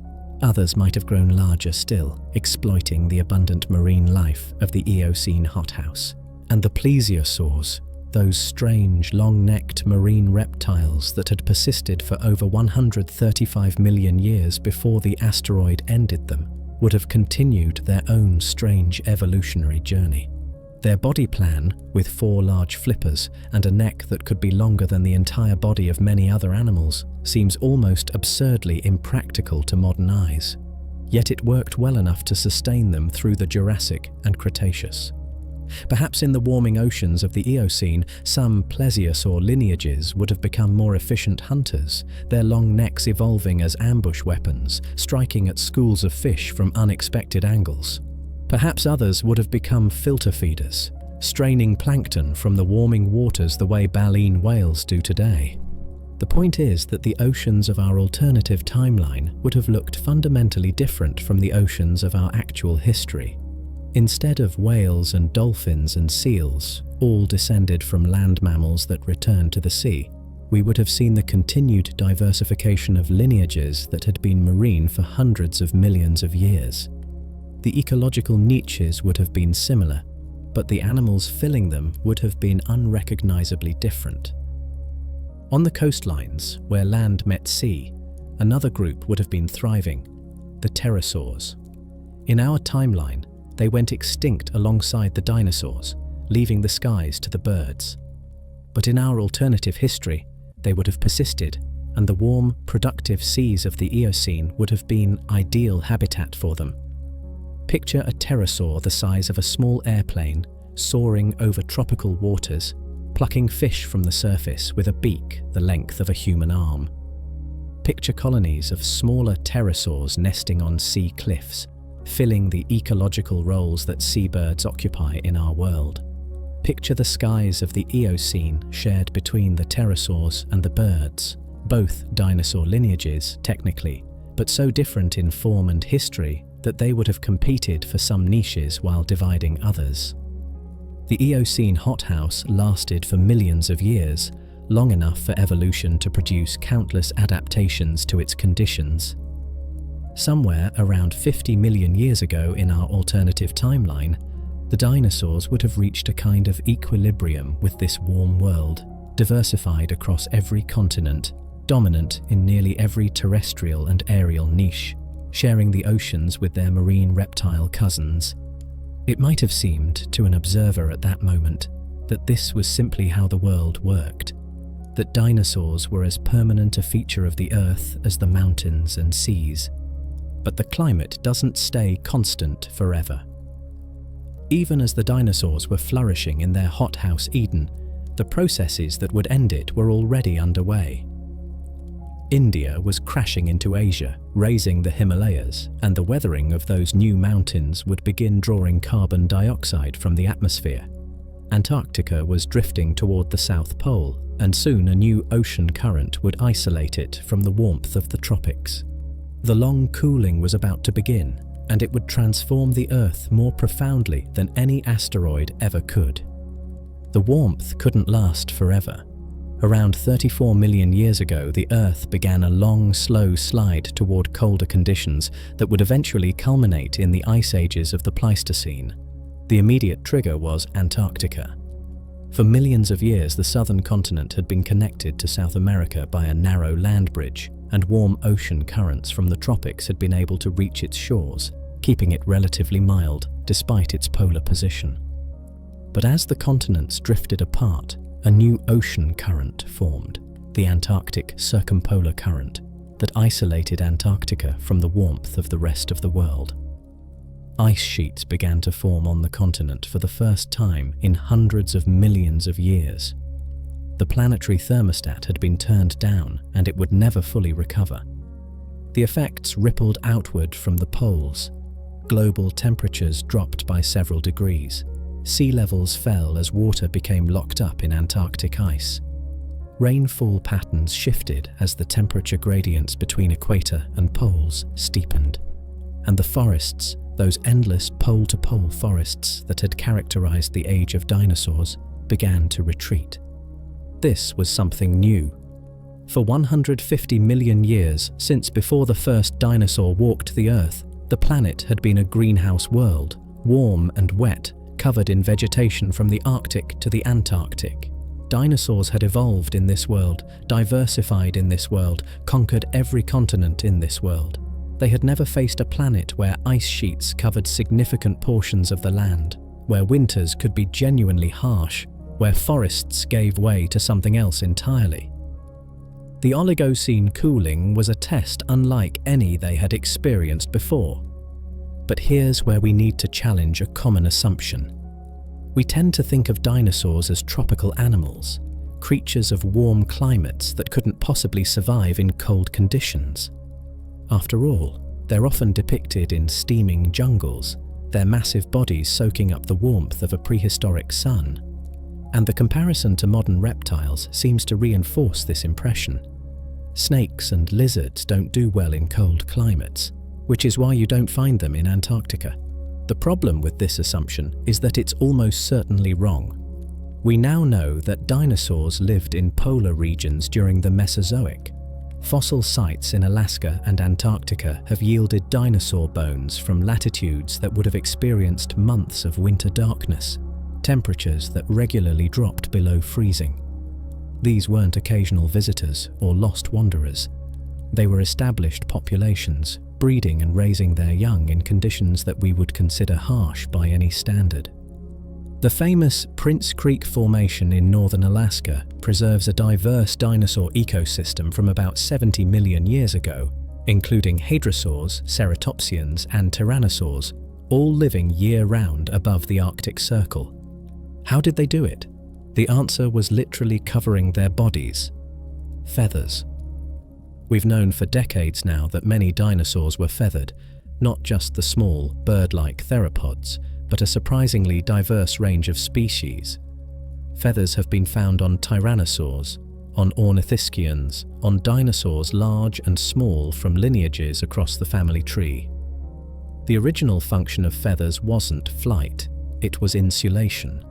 Others might have grown larger still, exploiting the abundant marine life of the Eocene hothouse. And the plesiosaurs, those strange, long-necked marine reptiles that had persisted for over 135 million years before the asteroid ended them, would have continued their own strange evolutionary journey. Their body plan, with 4 large flippers and a neck that could be longer than the entire body of many other animals, seems almost absurdly impractical to modern eyes. Yet it worked well enough to sustain them through the Jurassic and Cretaceous. Perhaps in the warming oceans of the Eocene, some plesiosaur lineages would have become more efficient hunters, their long necks evolving as ambush weapons, striking at schools of fish from unexpected angles. Perhaps others would have become filter feeders, straining plankton from the warming waters the way baleen whales do today. The point is that the oceans of our alternative timeline would have looked fundamentally different from the oceans of our actual history. Instead of whales and dolphins and seals, all descended from land mammals that returned to the sea, we would have seen the continued diversification of lineages that had been marine for hundreds of millions of years. The ecological niches would have been similar, but the animals filling them would have been unrecognizably different. On the coastlines, where land met sea, another group would have been thriving, the pterosaurs. In our timeline, they went extinct alongside the dinosaurs, leaving the skies to the birds. But in our alternative history, they would have persisted, and the warm, productive seas of the Eocene would have been ideal habitat for them. Picture a pterosaur the size of a small airplane, soaring over tropical waters, plucking fish from the surface with a beak the length of a human arm. Picture colonies of smaller pterosaurs nesting on sea cliffs, filling the ecological roles that seabirds occupy in our world. Picture the skies of the Eocene shared between the pterosaurs and the birds, both dinosaur lineages technically, but so different in form and history that they would have competed for some niches while dividing others. The Eocene hothouse lasted for millions of years, long enough for evolution to produce countless adaptations to its conditions. Somewhere around 50 million years ago in our alternative timeline, the dinosaurs would have reached a kind of equilibrium with this warm world, diversified across every continent, dominant in nearly every terrestrial and aerial niche, sharing the oceans with their marine reptile cousins. It might have seemed to an observer at that moment that this was simply how the world worked, that dinosaurs were as permanent a feature of the Earth as the mountains and seas. But the climate doesn't stay constant forever. Even as the dinosaurs were flourishing in their hothouse Eden, the processes that would end it were already underway. India was crashing into Asia, raising the Himalayas, and the weathering of those new mountains would begin drawing carbon dioxide from the atmosphere. Antarctica was drifting toward the South Pole, and soon a new ocean current would isolate it from the warmth of the tropics. The long cooling was about to begin, and it would transform the Earth more profoundly than any asteroid ever could. The warmth couldn't last forever. Around 34 million years ago, the Earth began a long, slow slide toward colder conditions that would eventually culminate in the ice ages of the Pleistocene. The immediate trigger was Antarctica. For millions of years, the southern continent had been connected to South America by a narrow land bridge, and warm ocean currents from the tropics had been able to reach its shores, keeping it relatively mild despite its polar position. But as the continents drifted apart, a new ocean current formed, the Antarctic Circumpolar Current, that isolated Antarctica from the warmth of the rest of the world. Ice sheets began to form on the continent for the first time in hundreds of millions of years. The planetary thermostat had been turned down, and it would never fully recover. The effects rippled outward from the poles. Global temperatures dropped by several degrees. Sea levels fell as water became locked up in Antarctic ice. Rainfall patterns shifted as the temperature gradients between equator and poles steepened. And the forests, those endless pole-to-pole forests that had characterized the age of dinosaurs, began to retreat. This was something new. For 150 million years since before the first dinosaur walked the Earth, the planet had been a greenhouse world, warm and wet, covered in vegetation from the Arctic to the Antarctic. Dinosaurs had evolved in this world, diversified in this world, conquered every continent in this world. They had never faced a planet where ice sheets covered significant portions of the land, where winters could be genuinely harsh, where forests gave way to something else entirely. The Oligocene cooling was a test unlike any they had experienced before. But here's where we need to challenge a common assumption. We tend to think of dinosaurs as tropical animals, creatures of warm climates that couldn't possibly survive in cold conditions. After all, they're often depicted in steaming jungles, their massive bodies soaking up the warmth of a prehistoric sun. And the comparison to modern reptiles seems to reinforce this impression. Snakes and lizards don't do well in cold climates, which is why you don't find them in Antarctica. The problem with this assumption is that it's almost certainly wrong. We now know that dinosaurs lived in polar regions during the Mesozoic. Fossil sites in Alaska and Antarctica have yielded dinosaur bones from latitudes that would have experienced months of winter darkness, temperatures that regularly dropped below freezing. These weren't occasional visitors or lost wanderers. They were established populations, breeding and raising their young in conditions that we would consider harsh by any standard. The famous Prince Creek Formation in northern Alaska preserves a diverse dinosaur ecosystem from about 70 million years ago, including hadrosaurs, ceratopsians, and tyrannosaurs, all living year-round above the Arctic Circle. How did they do it? The answer was literally covering their bodies. Feathers. We've known for decades now that many dinosaurs were feathered, not just the small, bird-like theropods, but a surprisingly diverse range of species. Feathers have been found on tyrannosaurs, on ornithischians, on dinosaurs large and small from lineages across the family tree. The original function of feathers wasn't flight, it was insulation.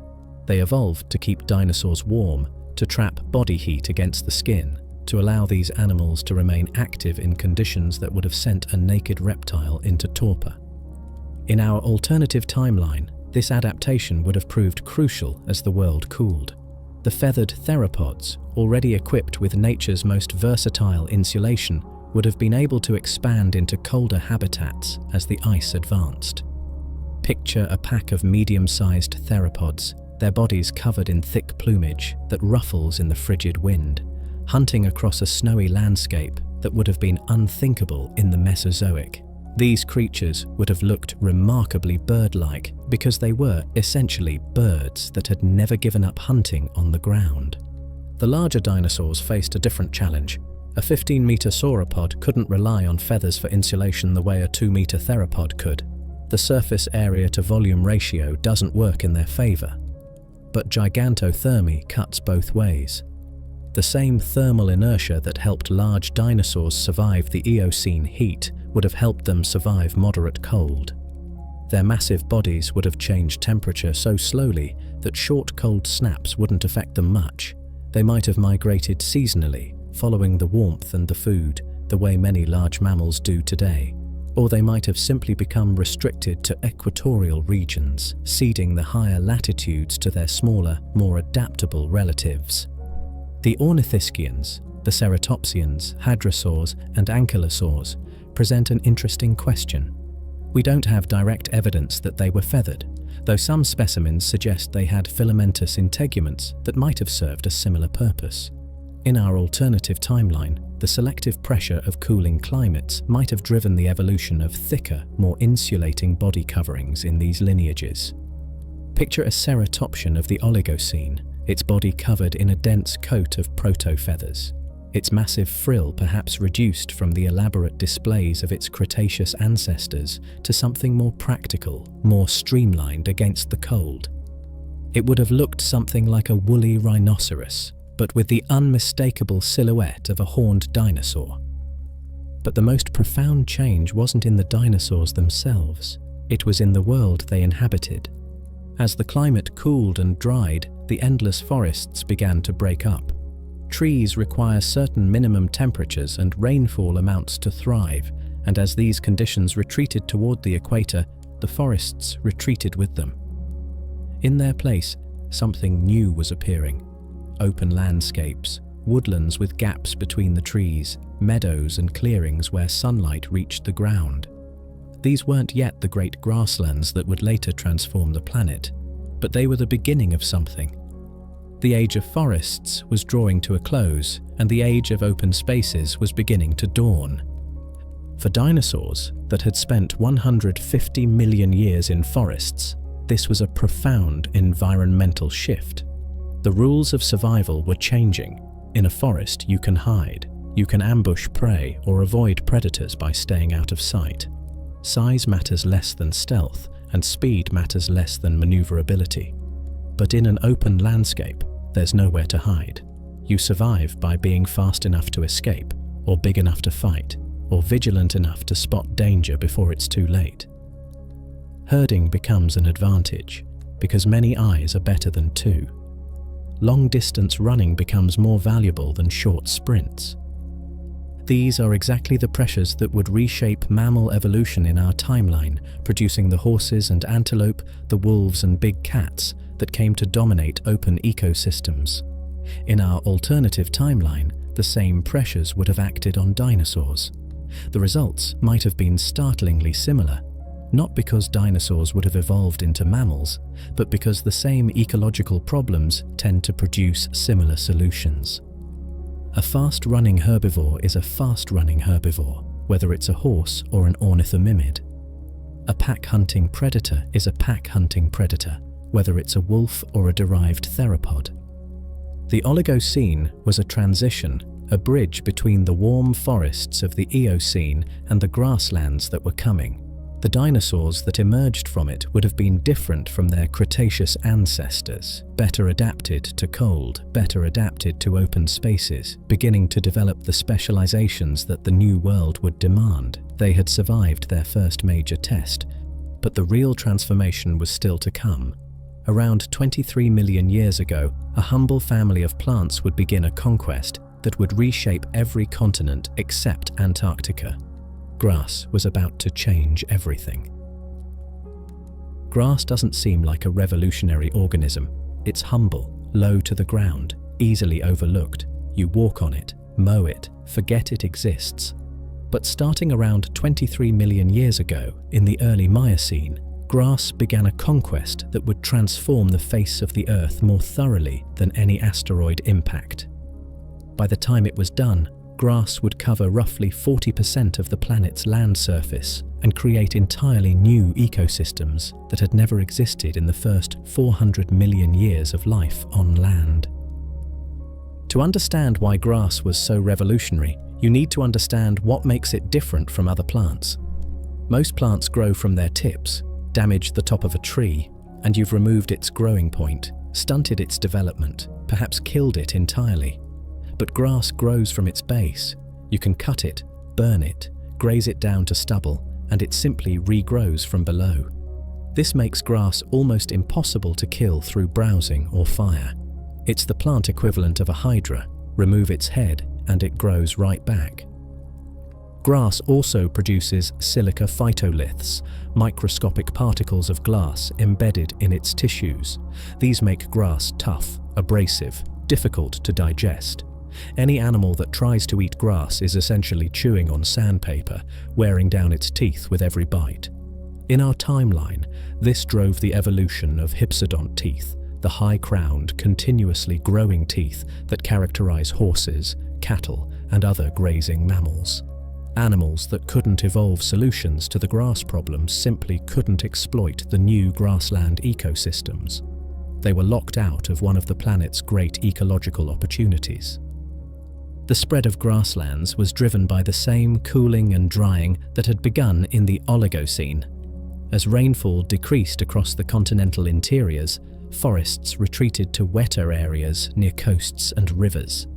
They evolved to keep dinosaurs warm, to trap body heat against the skin, to allow these animals to remain active in conditions that would have sent a naked reptile into torpor. In our alternative timeline, this adaptation would have proved crucial as the world cooled. The feathered theropods, already equipped with nature's most versatile insulation, would have been able to expand into colder habitats as the ice advanced. Picture a pack of medium-sized theropods, their bodies covered in thick plumage that ruffles in the frigid wind, hunting across a snowy landscape that would have been unthinkable in the Mesozoic. These creatures would have looked remarkably bird-like because they were essentially birds that had never given up hunting on the ground. The larger dinosaurs faced a different challenge. A 15-meter sauropod couldn't rely on feathers for insulation the way a 2-meter theropod could. The surface area to volume ratio doesn't work in their favor. But gigantothermy cuts both ways. The same thermal inertia that helped large dinosaurs survive the Eocene heat would have helped them survive moderate cold. Their massive bodies would have changed temperature so slowly that short cold snaps wouldn't affect them much. They might have migrated seasonally, following the warmth and the food, the way many large mammals do today. Or they might have simply become restricted to equatorial regions, ceding the higher latitudes to their smaller, more adaptable relatives. The ornithischians, the ceratopsians, hadrosaurs, and ankylosaurs present an interesting question. We don't have direct evidence that they were feathered, though some specimens suggest they had filamentous integuments that might have served a similar purpose. In our alternative timeline, the selective pressure of cooling climates might have driven the evolution of thicker, more insulating body coverings in these lineages. Picture a ceratopsian of the Oligocene, its body covered in a dense coat of proto-feathers, its massive frill perhaps reduced from the elaborate displays of its Cretaceous ancestors to something more practical, more streamlined against the cold. It would have looked something like a woolly rhinoceros, but with the unmistakable silhouette of a horned dinosaur. But the most profound change wasn't in the dinosaurs themselves, it was in the world they inhabited. As the climate cooled and dried, the endless forests began to break up. Trees require certain minimum temperatures and rainfall amounts to thrive, and as these conditions retreated toward the equator, the forests retreated with them. In their place, something new was appearing. Open landscapes, woodlands with gaps between the trees, meadows and clearings where sunlight reached the ground. These weren't yet the great grasslands that would later transform the planet, but they were the beginning of something. The age of forests was drawing to a close, and the age of open spaces was beginning to dawn. For dinosaurs that had spent 150 million years in forests, this was a profound environmental shift. The rules of survival were changing. In a forest, you can hide, you can ambush prey or avoid predators by staying out of sight. Size matters less than stealth, and speed matters less than maneuverability. But in an open landscape, there's nowhere to hide. You survive by being fast enough to escape, or big enough to fight, or vigilant enough to spot danger before it's too late. Herding becomes an advantage, because many eyes are better than two. Long-distance running becomes more valuable than short sprints. These are exactly the pressures that would reshape mammal evolution in our timeline, producing the horses and antelope, the wolves and big cats that came to dominate open ecosystems. In our alternative timeline, the same pressures would have acted on dinosaurs. The results might have been startlingly similar, not because dinosaurs would have evolved into mammals, but because the same ecological problems tend to produce similar solutions. A fast-running herbivore is a fast-running herbivore, whether it's a horse or an ornithomimid. A pack-hunting predator is a pack-hunting predator, whether it's a wolf or a derived theropod. The Oligocene was a transition, a bridge between the warm forests of the Eocene and the grasslands that were coming. The dinosaurs that emerged from it would have been different from their Cretaceous ancestors, better adapted to cold, better adapted to open spaces, beginning to develop the specializations that the New World would demand. They had survived their first major test, but the real transformation was still to come. Around 23 million years ago, a humble family of plants would begin a conquest that would reshape every continent except Antarctica. Grass was about to change everything. Grass doesn't seem like a revolutionary organism. It's humble, low to the ground, easily overlooked. You walk on it, mow it, forget it exists. But starting around 23 million years ago, in the early Miocene, grass began a conquest that would transform the face of the Earth more thoroughly than any asteroid impact. By the time it was done, grass would cover roughly 40% of the planet's land surface and create entirely new ecosystems that had never existed in the first 400 million years of life on land. To understand why grass was so revolutionary, you need to understand what makes it different from other plants. Most plants grow from their tips, damage the top of a tree, and you've removed its growing point, stunted its development, perhaps killed it entirely. But grass grows from its base. You can cut it, burn it, graze it down to stubble, and it simply regrows from below. This makes grass almost impossible to kill through browsing or fire. It's the plant equivalent of a hydra. Remove its head, and it grows right back. Grass also produces silica phytoliths, microscopic particles of glass embedded in its tissues. These make grass tough, abrasive, difficult to digest. Any animal that tries to eat grass is essentially chewing on sandpaper, wearing down its teeth with every bite. In our timeline, this drove the evolution of hypsodont teeth, the high-crowned, continuously growing teeth that characterize horses, cattle, and other grazing mammals. Animals that couldn't evolve solutions to the grass problem simply couldn't exploit the new grassland ecosystems. They were locked out of one of the planet's great ecological opportunities. The spread of grasslands was driven by the same cooling and drying that had begun in the Oligocene. As rainfall decreased across the continental interiors, forests retreated to wetter areas near coasts and rivers.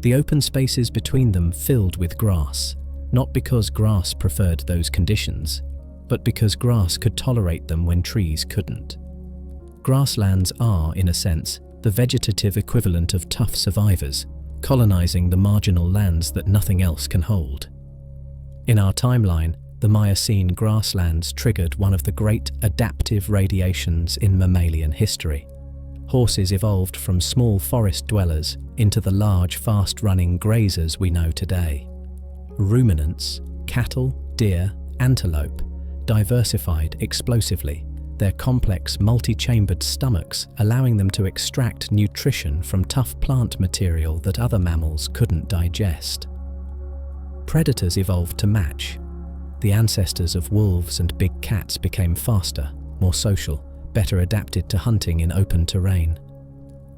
The open spaces between them filled with grass, not because grass preferred those conditions, but because grass could tolerate them when trees couldn't. Grasslands are, in a sense, the vegetative equivalent of tough survivors, colonizing the marginal lands that nothing else can hold. In our timeline, the Miocene grasslands triggered one of the great adaptive radiations in mammalian history. Horses evolved from small forest dwellers into the large, fast-running grazers we know today. Ruminants, cattle, deer, antelope, diversified explosively, their complex multi-chambered stomachs allowing them to extract nutrition from tough plant material that other mammals couldn't digest. Predators evolved to match. The ancestors of wolves and big cats became faster, more social, better adapted to hunting in open terrain.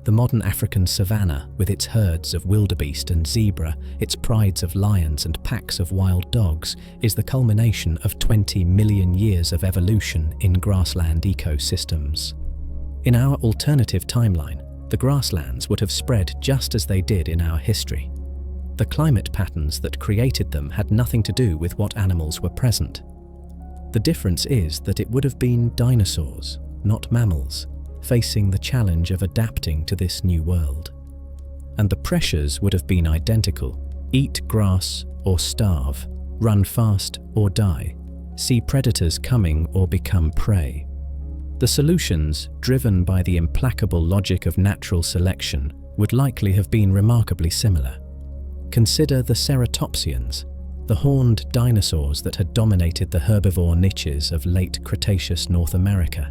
The modern African savanna, with its herds of wildebeest and zebra, its prides of lions and packs of wild dogs, is the culmination of 20 million years of evolution in grassland ecosystems. In our alternative timeline, the grasslands would have spread just as they did in our history. The climate patterns that created them had nothing to do with what animals were present. The difference is that it would have been dinosaurs, not mammals, facing the challenge of adapting to this new world. And the pressures would have been identical: eat grass or starve, run fast or die, see predators coming or become prey. The solutions, driven by the implacable logic of natural selection, would likely have been remarkably similar. Consider the ceratopsians, the horned dinosaurs that had dominated the herbivore niches of late Cretaceous North America.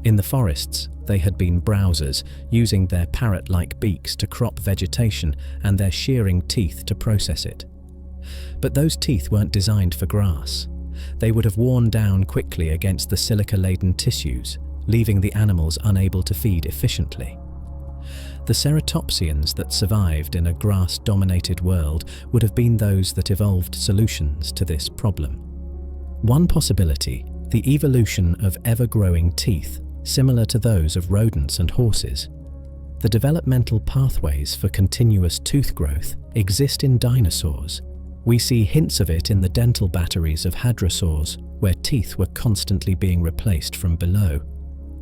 In the forests, they had been browsers, using their parrot-like beaks to crop vegetation and their shearing teeth to process it. But those teeth weren't designed for grass. They would have worn down quickly against the silica-laden tissues, leaving the animals unable to feed efficiently. The ceratopsians that survived in a grass-dominated world would have been those that evolved solutions to this problem. One possibility: the evolution of ever-growing teeth, similar to those of rodents and horses. The developmental pathways for continuous tooth growth exist in dinosaurs. We see hints of it in the dental batteries of hadrosaurs, where teeth were constantly being replaced from below.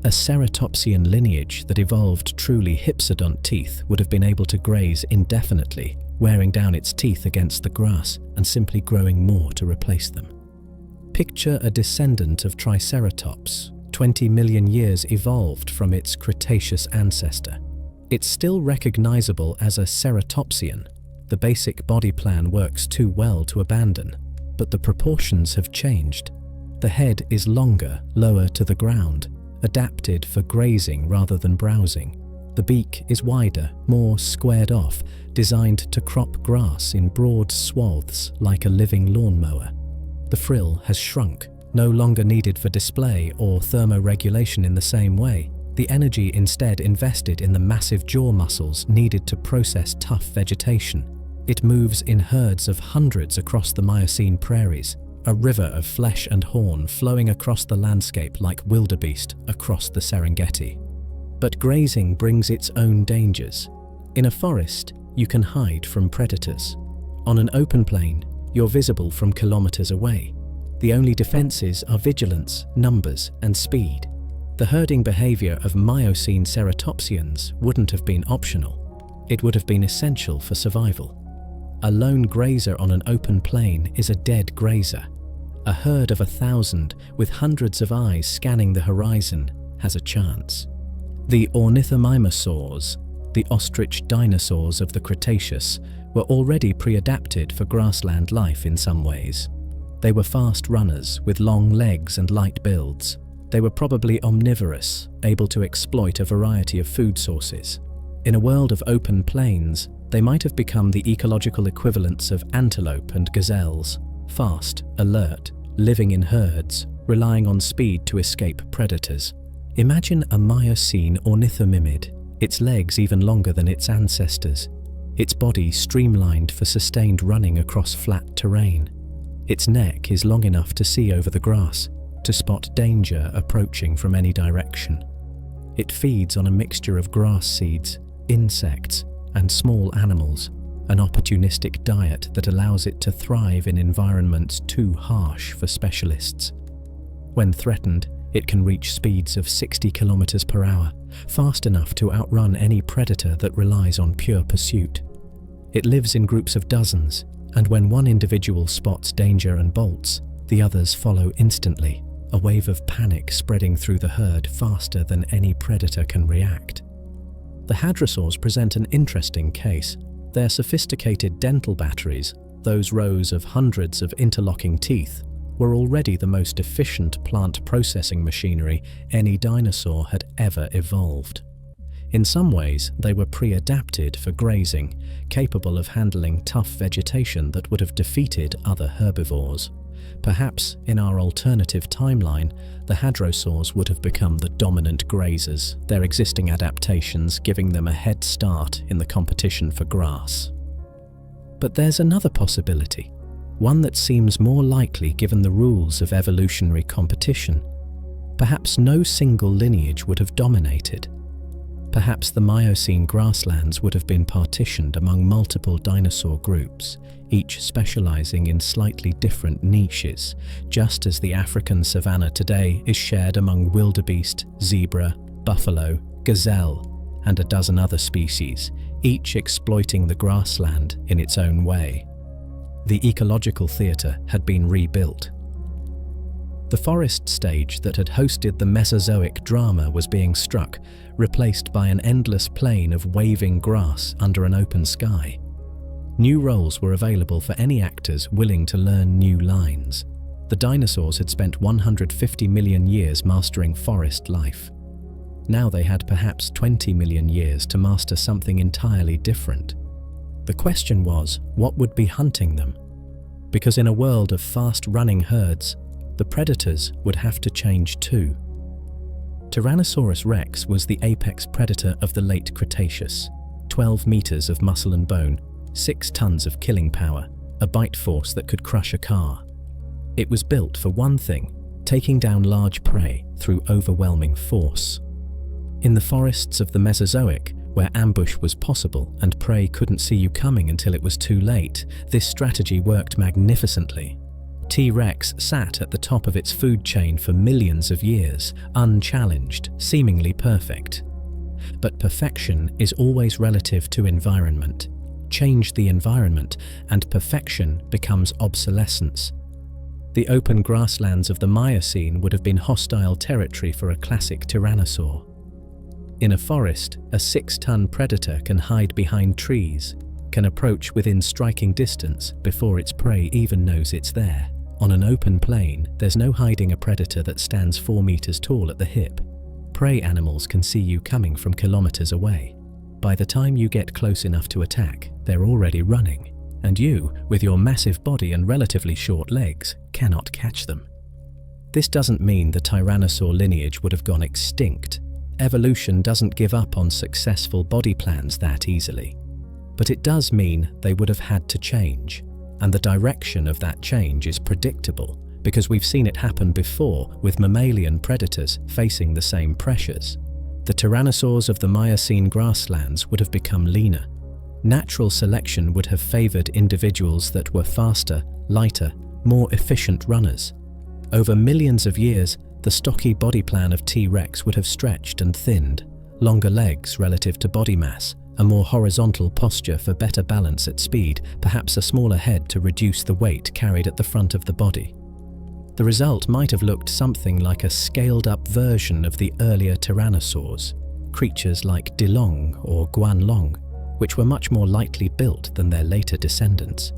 A ceratopsian lineage that evolved truly hypsodont teeth would have been able to graze indefinitely, wearing down its teeth against the grass and simply growing more to replace them. Picture a descendant of Triceratops, 20 million years evolved from its Cretaceous ancestor. It's still recognizable as a ceratopsian. The basic body plan works too well to abandon, but the proportions have changed. The head is longer, lower to the ground, adapted for grazing rather than browsing. The beak is wider, more squared off, designed to crop grass in broad swaths like a living lawnmower. The frill has shrunk, no longer needed for display or thermoregulation in the same way. The energy instead invested in the massive jaw muscles needed to process tough vegetation. It moves in herds of hundreds across the Miocene prairies, a river of flesh and horn flowing across the landscape like wildebeest across the Serengeti. But grazing brings its own dangers. In a forest, you can hide from predators. On an open plain, you're visible from kilometers away. The only defenses are vigilance, numbers, and speed. The herding behavior of Miocene ceratopsians wouldn't have been optional. It would have been essential for survival. A lone grazer on an open plain is a dead grazer. A herd of 1,000, with hundreds of eyes scanning the horizon, has a chance. The ornithomimosaurs, the ostrich dinosaurs of the Cretaceous, were already pre-adapted for grassland life in some ways. They were fast runners with long legs and light builds. They were probably omnivorous, able to exploit a variety of food sources. In a world of open plains, they might have become the ecological equivalents of antelope and gazelles, fast, alert, living in herds, relying on speed to escape predators. Imagine a Miocene ornithomimid, its legs even longer than its ancestors, its body streamlined for sustained running across flat terrain. Its neck is long enough to see over the grass, to spot danger approaching from any direction. It feeds on a mixture of grass seeds, insects, and small animals, an opportunistic diet that allows it to thrive in environments too harsh for specialists. When threatened, it can reach speeds of 60 kilometers per hour, fast enough to outrun any predator that relies on pure pursuit. It lives in groups of dozens, and when one individual spots danger and bolts, the others follow instantly, a wave of panic spreading through the herd faster than any predator can react. The hadrosaurs present an interesting case. Their sophisticated dental batteries, those rows of hundreds of interlocking teeth, were already the most efficient plant processing machinery any dinosaur had ever evolved. In some ways, they were pre-adapted for grazing, capable of handling tough vegetation that would have defeated other herbivores. Perhaps, in our alternative timeline, the hadrosaurs would have become the dominant grazers, their existing adaptations giving them a head start in the competition for grass. But there's another possibility, one that seems more likely given the rules of evolutionary competition. Perhaps no single lineage would have dominated. Perhaps the Miocene grasslands would have been partitioned among multiple dinosaur groups, each specializing in slightly different niches, just as the African savanna today is shared among wildebeest, zebra, buffalo, gazelle, and a dozen other species, each exploiting the grassland in its own way. The ecological theatre had been rebuilt. The forest stage that had hosted the Mesozoic drama was being struck, replaced by an endless plain of waving grass under an open sky. New roles were available for any actors willing to learn new lines. The dinosaurs had spent 150 million years mastering forest life. Now they had perhaps 20 million years to master something entirely different. The question was, what would be hunting them? Because in a world of fast-running herds, the predators would have to change too. Tyrannosaurus rex was the apex predator of the late Cretaceous. 12 meters of muscle and bone, 6 tons of killing power, a bite force that could crush a car. It was built for one thing, taking down large prey through overwhelming force. In the forests of the Mesozoic, where ambush was possible and prey couldn't see you coming until it was too late, this strategy worked magnificently. T-Rex sat at the top of its food chain for millions of years, unchallenged, seemingly perfect. But perfection is always relative to environment. Change the environment, and perfection becomes obsolescence. The open grasslands of the Miocene would have been hostile territory for a classic tyrannosaur. In a forest, a 6-ton predator can hide behind trees, can approach within striking distance before its prey even knows it's there. On an open plain, there's no hiding a predator that stands 4 meters tall at the hip. Prey animals can see you coming from kilometers away. By the time you get close enough to attack, they're already running, and you, with your massive body and relatively short legs, cannot catch them. This doesn't mean the tyrannosaur lineage would have gone extinct. Evolution doesn't give up on successful body plans that easily. But it does mean they would have had to change. And the direction of that change is predictable, because we've seen it happen before with mammalian predators facing the same pressures. The tyrannosaurs of the Miocene grasslands would have become leaner. Natural selection would have favored individuals that were faster, lighter, more efficient runners. Over millions of years, the stocky body plan of T-Rex would have stretched and thinned, longer legs relative to body mass, a more horizontal posture for better balance at speed, perhaps a smaller head to reduce the weight carried at the front of the body. The result might have looked something like a scaled-up version of the earlier tyrannosaurs, creatures like Dilong or Guanlong, which were much more lightly built than their later descendants.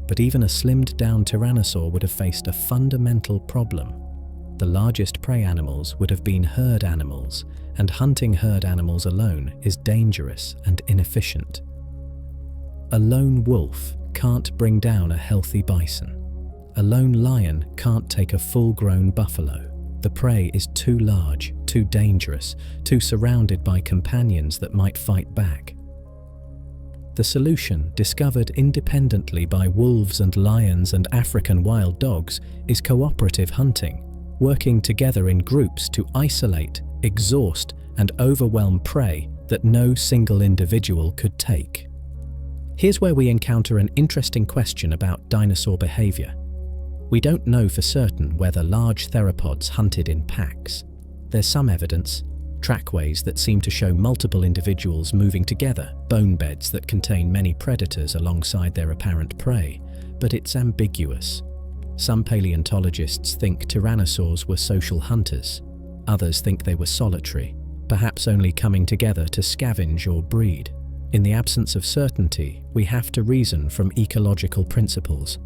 But even a slimmed-down tyrannosaur would have faced a fundamental problem. The largest prey animals would have been herd animals, and hunting herd animals alone is dangerous and inefficient. A lone wolf can't bring down a healthy bison. A lone lion can't take a full-grown buffalo. The prey is too large, too dangerous, too surrounded by companions that might fight back. The solution, discovered independently by wolves and lions and African wild dogs, is cooperative hunting, working together in groups to isolate, exhaust, and overwhelm prey that no single individual could take. Here's where we encounter an interesting question about dinosaur behavior. We don't know for certain whether large theropods hunted in packs. There's some evidence, trackways that seem to show multiple individuals moving together, bone beds that contain many predators alongside their apparent prey, but it's ambiguous. Some paleontologists think tyrannosaurs were social hunters. Others think they were solitary, perhaps only coming together to scavenge or breed. In the absence of certainty, we have to reason from ecological principles.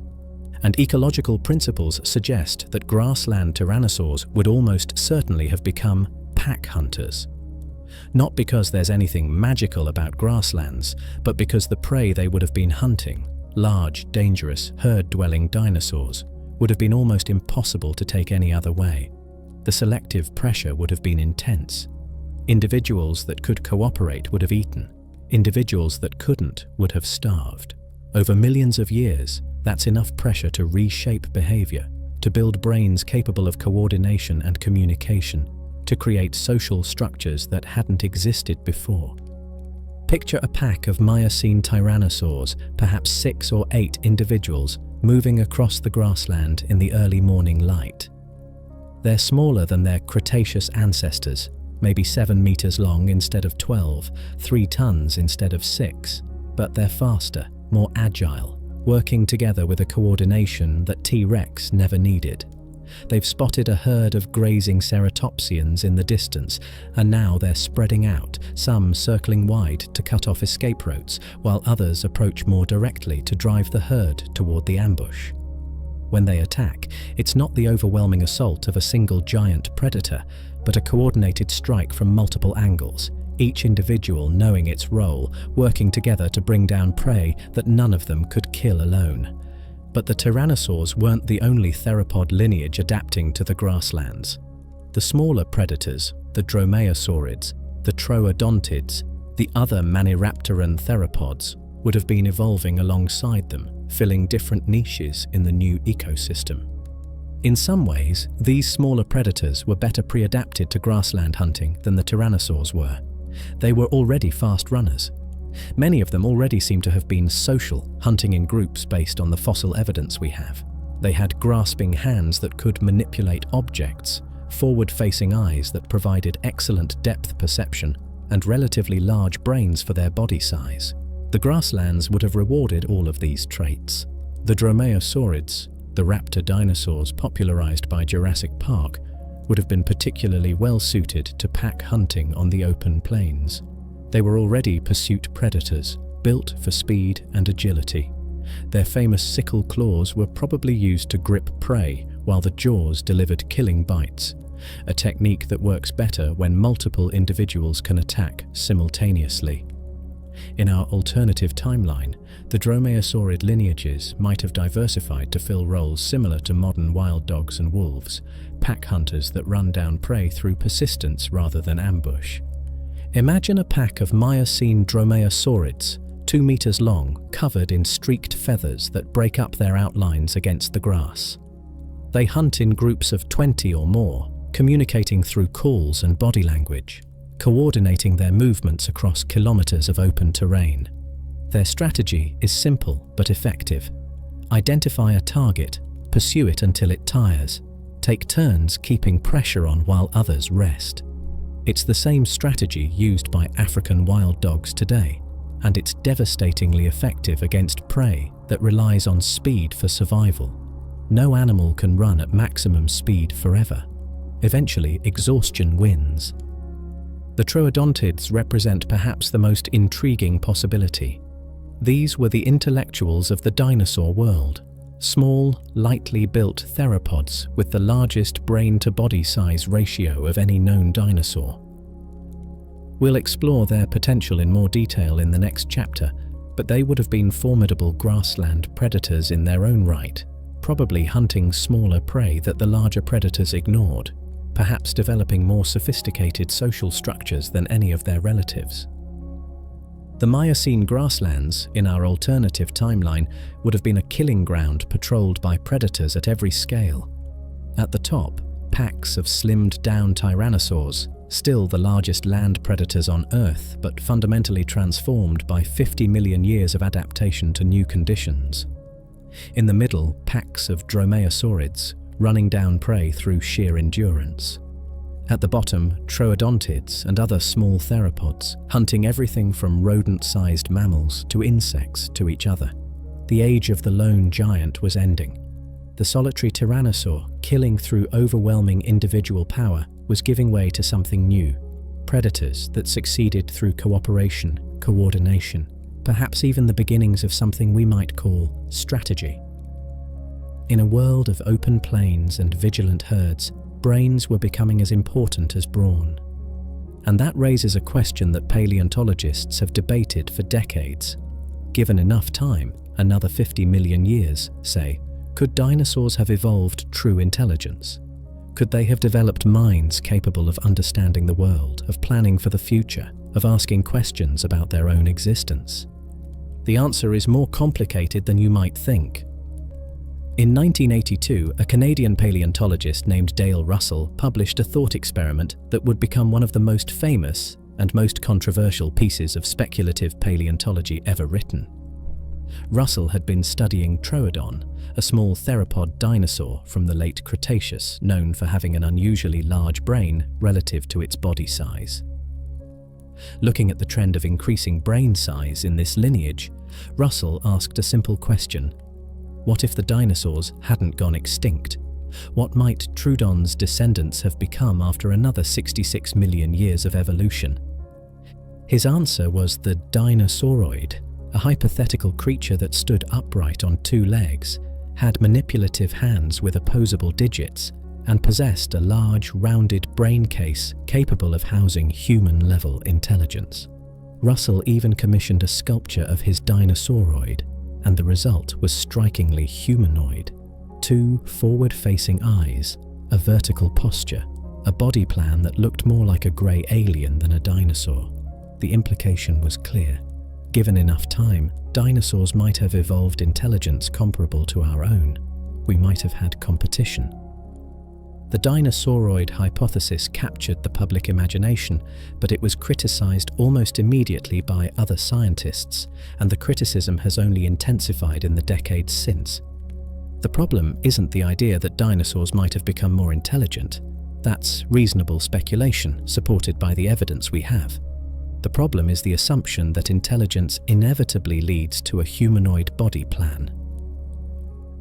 And ecological principles suggest that grassland tyrannosaurs would almost certainly have become pack hunters. Not because there's anything magical about grasslands, but because the prey they would have been hunting, large, dangerous, herd-dwelling dinosaurs, would have been almost impossible to take any other way. The selective pressure would have been intense. Individuals that could cooperate would have eaten. Individuals that couldn't would have starved. Over millions of years, that's enough pressure to reshape behavior, to build brains capable of coordination and communication, to create social structures that hadn't existed before. Picture a pack of Miocene tyrannosaurs, perhaps 6 or 8 individuals, moving across the grassland in the early morning light. They're smaller than their Cretaceous ancestors, maybe 7 meters long instead of 12, 3 tons instead of 6, but they're faster, more agile, working together with a coordination that T-Rex never needed. They've spotted a herd of grazing ceratopsians in the distance, and now they're spreading out, some circling wide to cut off escape routes, while others approach more directly to drive the herd toward the ambush. When they attack, it's not the overwhelming assault of a single giant predator, but a coordinated strike from multiple angles, each individual knowing its role, working together to bring down prey that none of them could kill alone. But the tyrannosaurs weren't the only theropod lineage adapting to the grasslands. The smaller predators, the dromaeosaurids, the troodontids, the other maniraptoran theropods, would have been evolving alongside them, filling different niches in the new ecosystem. In some ways, these smaller predators were better pre-adapted to grassland hunting than the tyrannosaurs were. They were already fast runners. Many of them already seem to have been social, hunting in groups based on the fossil evidence we have. They had grasping hands that could manipulate objects, forward-facing eyes that provided excellent depth perception, and relatively large brains for their body size. The grasslands would have rewarded all of these traits. The dromaeosaurids, the raptor dinosaurs popularized by Jurassic Park, would have been particularly well suited to pack hunting on the open plains. They were already pursuit predators, built for speed and agility. Their famous sickle claws were probably used to grip prey, while the jaws delivered killing bites, a technique that works better when multiple individuals can attack simultaneously. In our alternative timeline, the dromaeosaurid lineages might have diversified to fill roles similar to modern wild dogs and wolves, pack hunters that run down prey through persistence rather than ambush. Imagine a pack of Miocene dromaeosaurids, 2 meters long, covered in streaked feathers that break up their outlines against the grass. They hunt in groups of 20 or more, communicating through calls and body language, coordinating their movements across kilometers of open terrain. Their strategy is simple but effective. Identify a target, pursue it until it tires, take turns keeping pressure on while others rest. It's the same strategy used by African wild dogs today, and it's devastatingly effective against prey that relies on speed for survival. No animal can run at maximum speed forever. Eventually, exhaustion wins. The troodontids represent perhaps the most intriguing possibility. These were the intellectuals of the dinosaur world. Small, lightly built theropods with the largest brain-to-body size ratio of any known dinosaur. We'll explore their potential in more detail in the next chapter, but they would have been formidable grassland predators in their own right, probably hunting smaller prey that the larger predators ignored, perhaps developing more sophisticated social structures than any of their relatives. The Miocene grasslands, in our alternative timeline, would have been a killing ground patrolled by predators at every scale. At the top, packs of slimmed-down tyrannosaurs, still the largest land predators on Earth, but fundamentally transformed by 50 million years of adaptation to new conditions. In the middle, packs of dromaeosaurids, running down prey through sheer endurance. At the bottom, troodontids and other small theropods, hunting everything from rodent-sized mammals to insects to each other. The age of the lone giant was ending. The solitary tyrannosaur, killing through overwhelming individual power, was giving way to something new. Predators that succeeded through cooperation, coordination, perhaps even the beginnings of something we might call strategy. In a world of open plains and vigilant herds, brains were becoming as important as brawn. And that raises a question that paleontologists have debated for decades. Given enough time, another 50 million years, say, Could dinosaurs have evolved true intelligence? Could they have developed minds capable of understanding the world, of planning for the future, of asking questions about their own existence? The answer is more complicated than you might think. In 1982, a Canadian paleontologist named Dale Russell published a thought experiment that would become one of the most famous and most controversial pieces of speculative paleontology ever written. Russell had been studying Troodon, a small theropod dinosaur from the late Cretaceous, known for having an unusually large brain relative to its body size. Looking at the trend of increasing brain size in this lineage, Russell asked a simple question: what if the dinosaurs hadn't gone extinct? What might Troodon's descendants have become after another 66 million years of evolution? His answer was the Dinosauroid, a hypothetical creature that stood upright on two legs, had manipulative hands with opposable digits, and possessed a large, rounded brain case capable of housing human-level intelligence. Russell even commissioned a sculpture of his Dinosauroid, and the result was strikingly humanoid. Two forward-facing eyes, a vertical posture, a body plan that looked more like a grey alien than a dinosaur. The implication was clear. Given enough time, dinosaurs might have evolved intelligence comparable to our own. We might have had competition. The Dinosauroid hypothesis captured the public imagination, but it was criticized almost immediately by other scientists, and the criticism has only intensified in the decades since. The problem isn't the idea that dinosaurs might have become more intelligent. That's reasonable speculation, supported by the evidence we have. The problem is the assumption that intelligence inevitably leads to a humanoid body plan.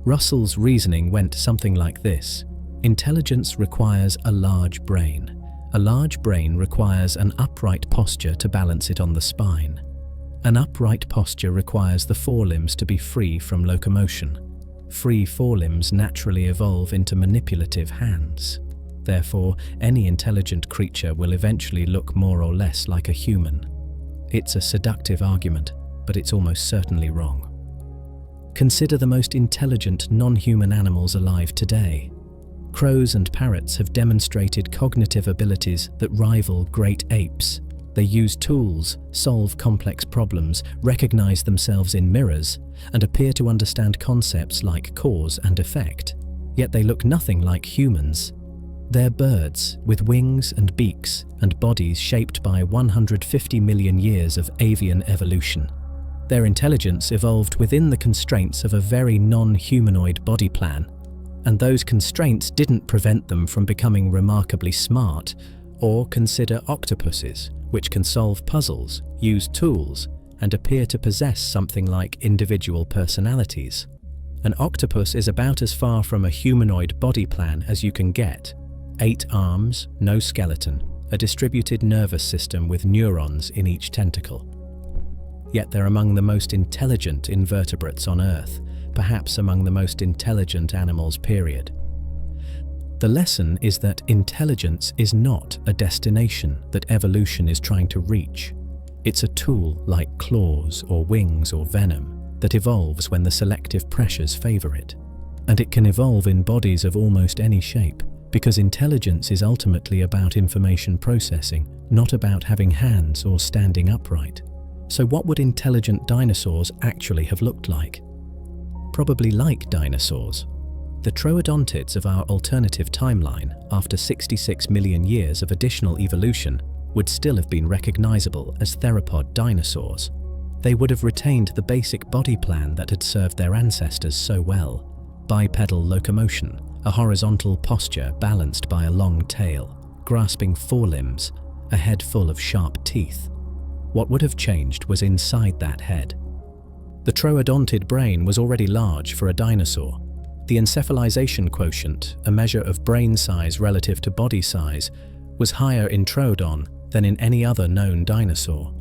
Russell's reasoning went something like this: intelligence requires a large brain. A large brain requires an upright posture to balance it on the spine. An upright posture requires the forelimbs to be free from locomotion. Free forelimbs naturally evolve into manipulative hands. Therefore, any intelligent creature will eventually look more or less like a human. It's a seductive argument, but it's almost certainly wrong. Consider the most intelligent non-human animals alive today. Crows and parrots have demonstrated cognitive abilities that rival great apes. They use tools, solve complex problems, recognize themselves in mirrors, and appear to understand concepts like cause and effect. Yet they look nothing like humans. They're birds with wings and beaks and bodies shaped by 150 million years of avian evolution. Their intelligence evolved within the constraints of a very non-humanoid body plan, and those constraints didn't prevent them from becoming remarkably smart. Or consider octopuses, which can solve puzzles, use tools, and appear to possess something like individual personalities. An octopus is about as far from a humanoid body plan as you can get. 8 arms, no skeleton, a distributed nervous system with neurons in each tentacle. Yet they're among the most intelligent invertebrates on Earth, perhaps among the most intelligent animals, period. The lesson is that intelligence is not a destination that evolution is trying to reach. It's a tool like claws or wings or venom that evolves when the selective pressures favor it. And it can evolve in bodies of almost any shape, because intelligence is ultimately about information processing, not about having hands or standing upright. So what would intelligent dinosaurs actually have looked like? Probably like dinosaurs. The troodontids of our alternative timeline, after 66 million years of additional evolution, would still have been recognizable as theropod dinosaurs. They would have retained the basic body plan that had served their ancestors so well: bipedal locomotion, a horizontal posture balanced by a long tail, grasping forelimbs, a head full of sharp teeth. What would have changed was inside that head. The troodontid brain was already large for a dinosaur. The encephalization quotient, a measure of brain size relative to body size, was higher in Troodon than in any other known dinosaur.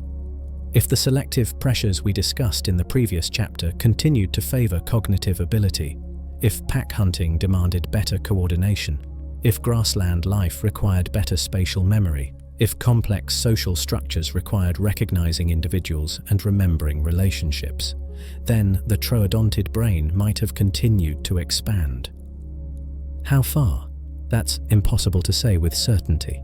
If the selective pressures we discussed in the previous chapter continued to favor cognitive ability, if pack hunting demanded better coordination, if grassland life required better spatial memory, if complex social structures required recognizing individuals and remembering relationships, then the troodontid brain might have continued to expand. How far? That's impossible to say with certainty.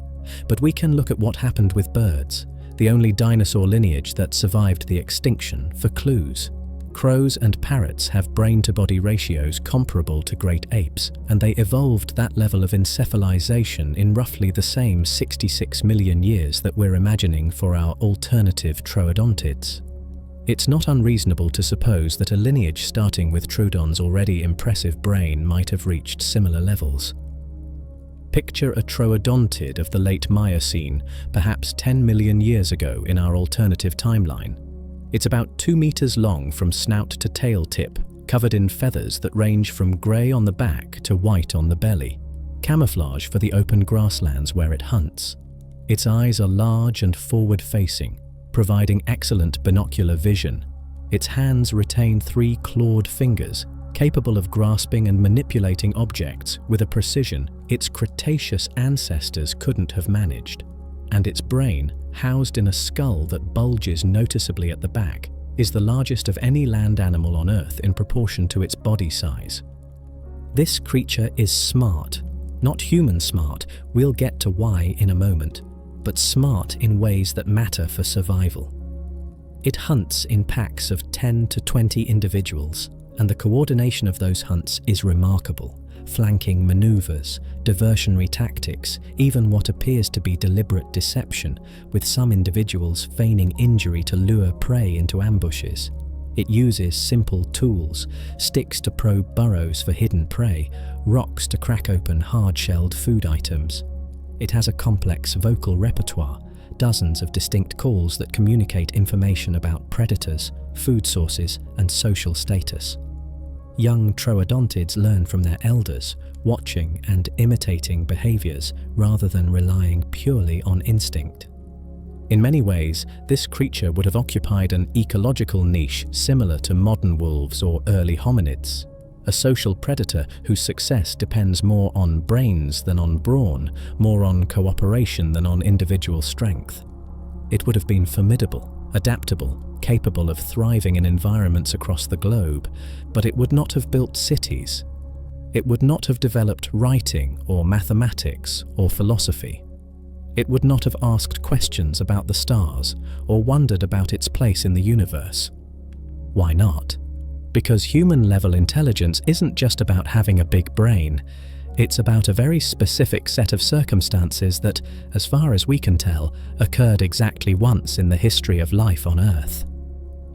But we can look at what happened with birds, the only dinosaur lineage that survived the extinction, for clues. Crows and parrots have brain-to-body ratios comparable to great apes, and they evolved that level of encephalization in roughly the same 66 million years that we're imagining for our alternative troodontids. It's not unreasonable to suppose that a lineage starting with Troodon's already impressive brain might have reached similar levels. Picture a troodontid of the late Miocene, perhaps 10 million years ago in our alternative timeline. It's about 2 meters long from snout to tail tip, covered in feathers that range from grey on the back to white on the belly, camouflage for the open grasslands where it hunts. Its eyes are large and forward-facing, providing excellent binocular vision. Its hands retain 3 clawed fingers, capable of grasping and manipulating objects with a precision its Cretaceous ancestors couldn't have managed. And its brain, housed in a skull that bulges noticeably at the back, is the largest of any land animal on Earth in proportion to its body size. This creature is smart, not human smart, we'll get to why in a moment, but smart in ways that matter for survival. It hunts in packs of 10 to 20 individuals, and the coordination of those hunts is remarkable. Flanking maneuvers, diversionary tactics, even what appears to be deliberate deception, with some individuals feigning injury to lure prey into ambushes. It uses simple tools, sticks to probe burrows for hidden prey, rocks to crack open hard-shelled food items. It has a complex vocal repertoire, dozens of distinct calls that communicate information about predators, food sources, and social status. Young troodontids learn from their elders, watching and imitating behaviors rather than relying purely on instinct. In many ways, this creature would have occupied an ecological niche similar to modern wolves or early hominids, a social predator whose success depends more on brains than on brawn, more on cooperation than on individual strength. It would have been formidable, adaptable, capable of thriving in environments across the globe, but it would not have built cities. It would not have developed writing or mathematics or philosophy. It would not have asked questions about the stars or wondered about its place in the universe. Why not? Because human-level intelligence isn't just about having a big brain. It's about a very specific set of circumstances that, as far as we can tell, occurred exactly once in the history of life on Earth.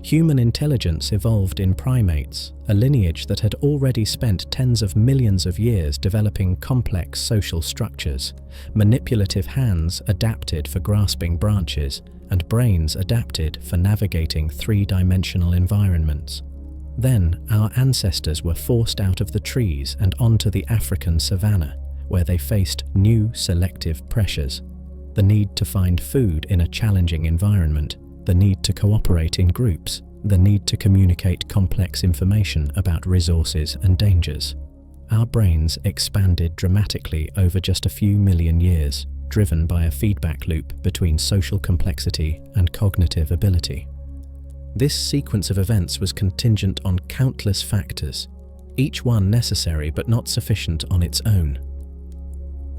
Human intelligence evolved in primates, a lineage that had already spent tens of millions of years developing complex social structures, manipulative hands adapted for grasping branches, and brains adapted for navigating three-dimensional environments. Then, our ancestors were forced out of the trees and onto the African savanna, where they faced new selective pressures: the need to find food in a challenging environment, the need to cooperate in groups, the need to communicate complex information about resources and dangers. Our brains expanded dramatically over just a few million years, driven by a feedback loop between social complexity and cognitive ability. This sequence of events was contingent on countless factors, each one necessary but not sufficient on its own.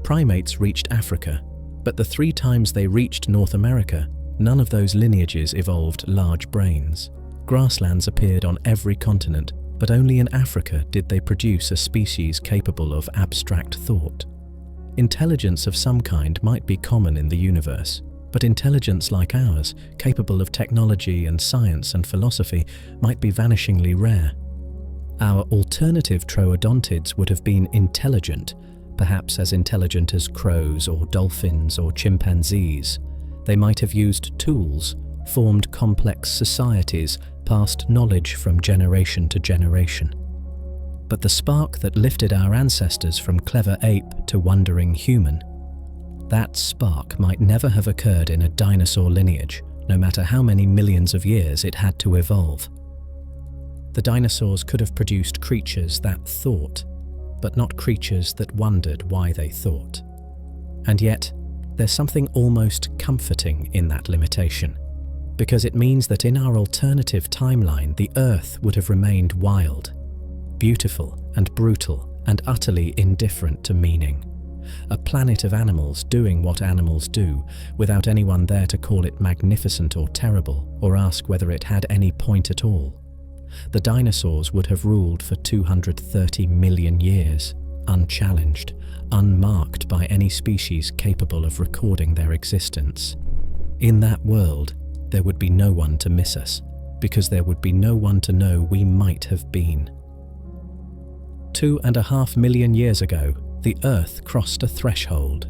Primates reached Africa, but the 3 times they reached North America, none of those lineages evolved large brains. Grasslands appeared on every continent, but only in Africa did they produce a species capable of abstract thought. Intelligence of some kind might be common in the universe, but intelligence like ours, capable of technology and science and philosophy, might be vanishingly rare. Our alternative troodontids would have been intelligent, perhaps as intelligent as crows or dolphins or chimpanzees. They might have used tools, formed complex societies, passed knowledge from generation to generation. But the spark that lifted our ancestors from clever ape to wondering human, that spark might never have occurred in a dinosaur lineage, no matter how many millions of years it had to evolve. The dinosaurs could have produced creatures that thought, but not creatures that wondered why they thought. And yet, there's something almost comforting in that limitation. because it means that in our alternative timeline, the Earth would have remained wild, beautiful and brutal, and utterly indifferent to meaning. A planet of animals doing what animals do, without anyone there to call it magnificent or terrible, or ask whether it had any point at all. The dinosaurs would have ruled for 230 million years, unchallenged, unmarked by any species capable of recording their existence. In that world, there would be no one to miss us, because there would be no one to know we might have been. 2.5 million years ago, the Earth crossed a threshold.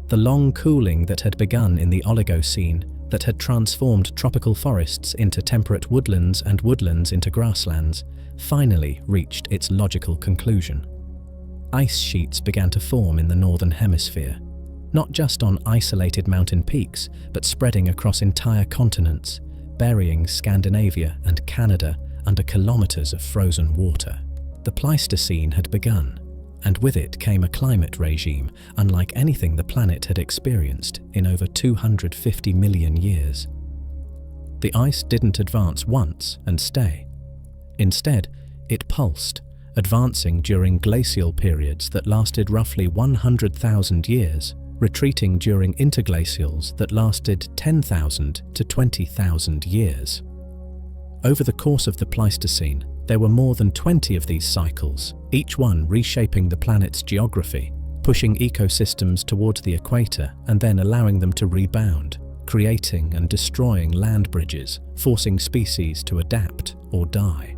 The long cooling that had begun in the Oligocene, that had transformed tropical forests into temperate woodlands and woodlands into grasslands, finally reached its logical conclusion. Ice sheets began to form in the northern hemisphere, not just on isolated mountain peaks, but spreading across entire continents, burying Scandinavia and Canada under kilometers of frozen water. The Pleistocene had begun, and with it came a climate regime unlike anything the planet had experienced in over 250 million years. The ice didn't advance once and stay. Instead, it pulsed, advancing during glacial periods that lasted roughly 100,000 years, retreating during interglacials that lasted 10,000 to 20,000 years. Over the course of the Pleistocene, there were more than 20 of these cycles, each one reshaping the planet's geography, pushing ecosystems towards the equator and then allowing them to rebound, creating and destroying land bridges, forcing species to adapt or die.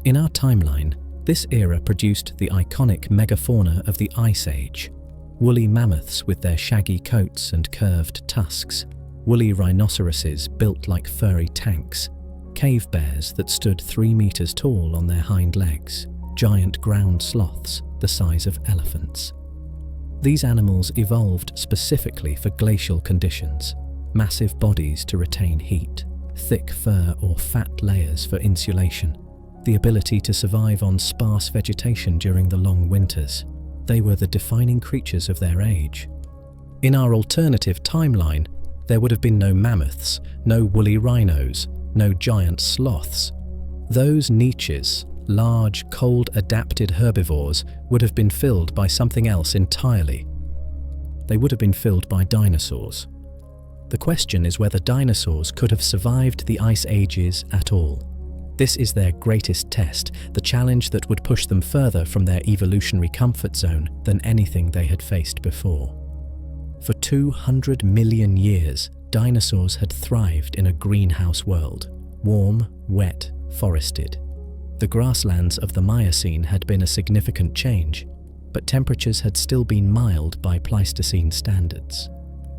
In our timeline, this era produced the iconic megafauna of the Ice Age: woolly mammoths with their shaggy coats and curved tusks, woolly rhinoceroses built like furry tanks, cave bears that stood 3 meters tall on their hind legs, giant ground sloths the size of elephants. These animals evolved specifically for glacial conditions: massive bodies to retain heat, thick fur or fat layers for insulation, the ability to survive on sparse vegetation during the long winters. They were the defining creatures of their age. In our alternative timeline, there would have been no mammoths, no woolly rhinos, no giant sloths. Those niches, large, cold-adapted herbivores, would have been filled by something else entirely. They would have been filled by dinosaurs. The question is whether dinosaurs could have survived the ice ages at all. This is their greatest test, the challenge that would push them further from their evolutionary comfort zone than anything they had faced before. For 200 million years, dinosaurs had thrived in a greenhouse world, warm, wet, forested. The grasslands of the Miocene had been a significant change, but temperatures had still been mild by Pleistocene standards.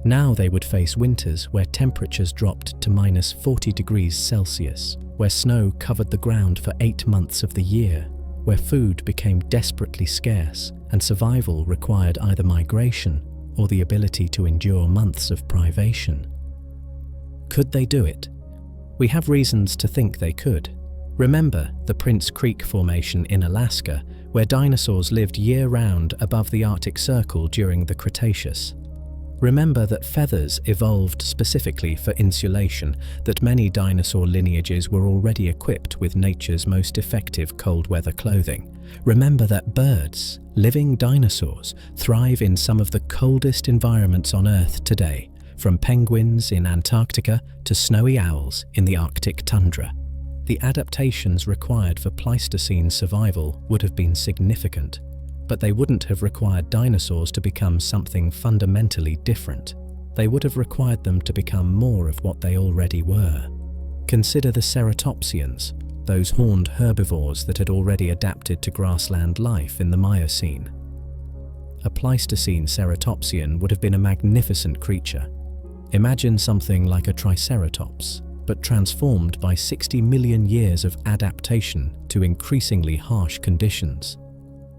Now they would face winters where temperatures dropped to minus 40 degrees Celsius, where snow covered the ground for 8 months of the year, where food became desperately scarce and survival required either migration or the ability to endure months of privation. Could they do it? We have reasons to think they could. Remember the Prince Creek Formation in Alaska, where dinosaurs lived year-round above the Arctic Circle during the Cretaceous. Remember that feathers evolved specifically for insulation, that many dinosaur lineages were already equipped with nature's most effective cold-weather clothing. Remember that birds, living dinosaurs, thrive in some of the coldest environments on Earth today, from penguins in Antarctica to snowy owls in the Arctic tundra. The adaptations required for Pleistocene survival would have been significant, but they wouldn't have required dinosaurs to become something fundamentally different. They would have required them to become more of what they already were. Consider the ceratopsians, those horned herbivores that had already adapted to grassland life in the Miocene. A Pleistocene ceratopsian would have been a magnificent creature. Imagine something like a triceratops, but transformed by 60 million years of adaptation to increasingly harsh conditions.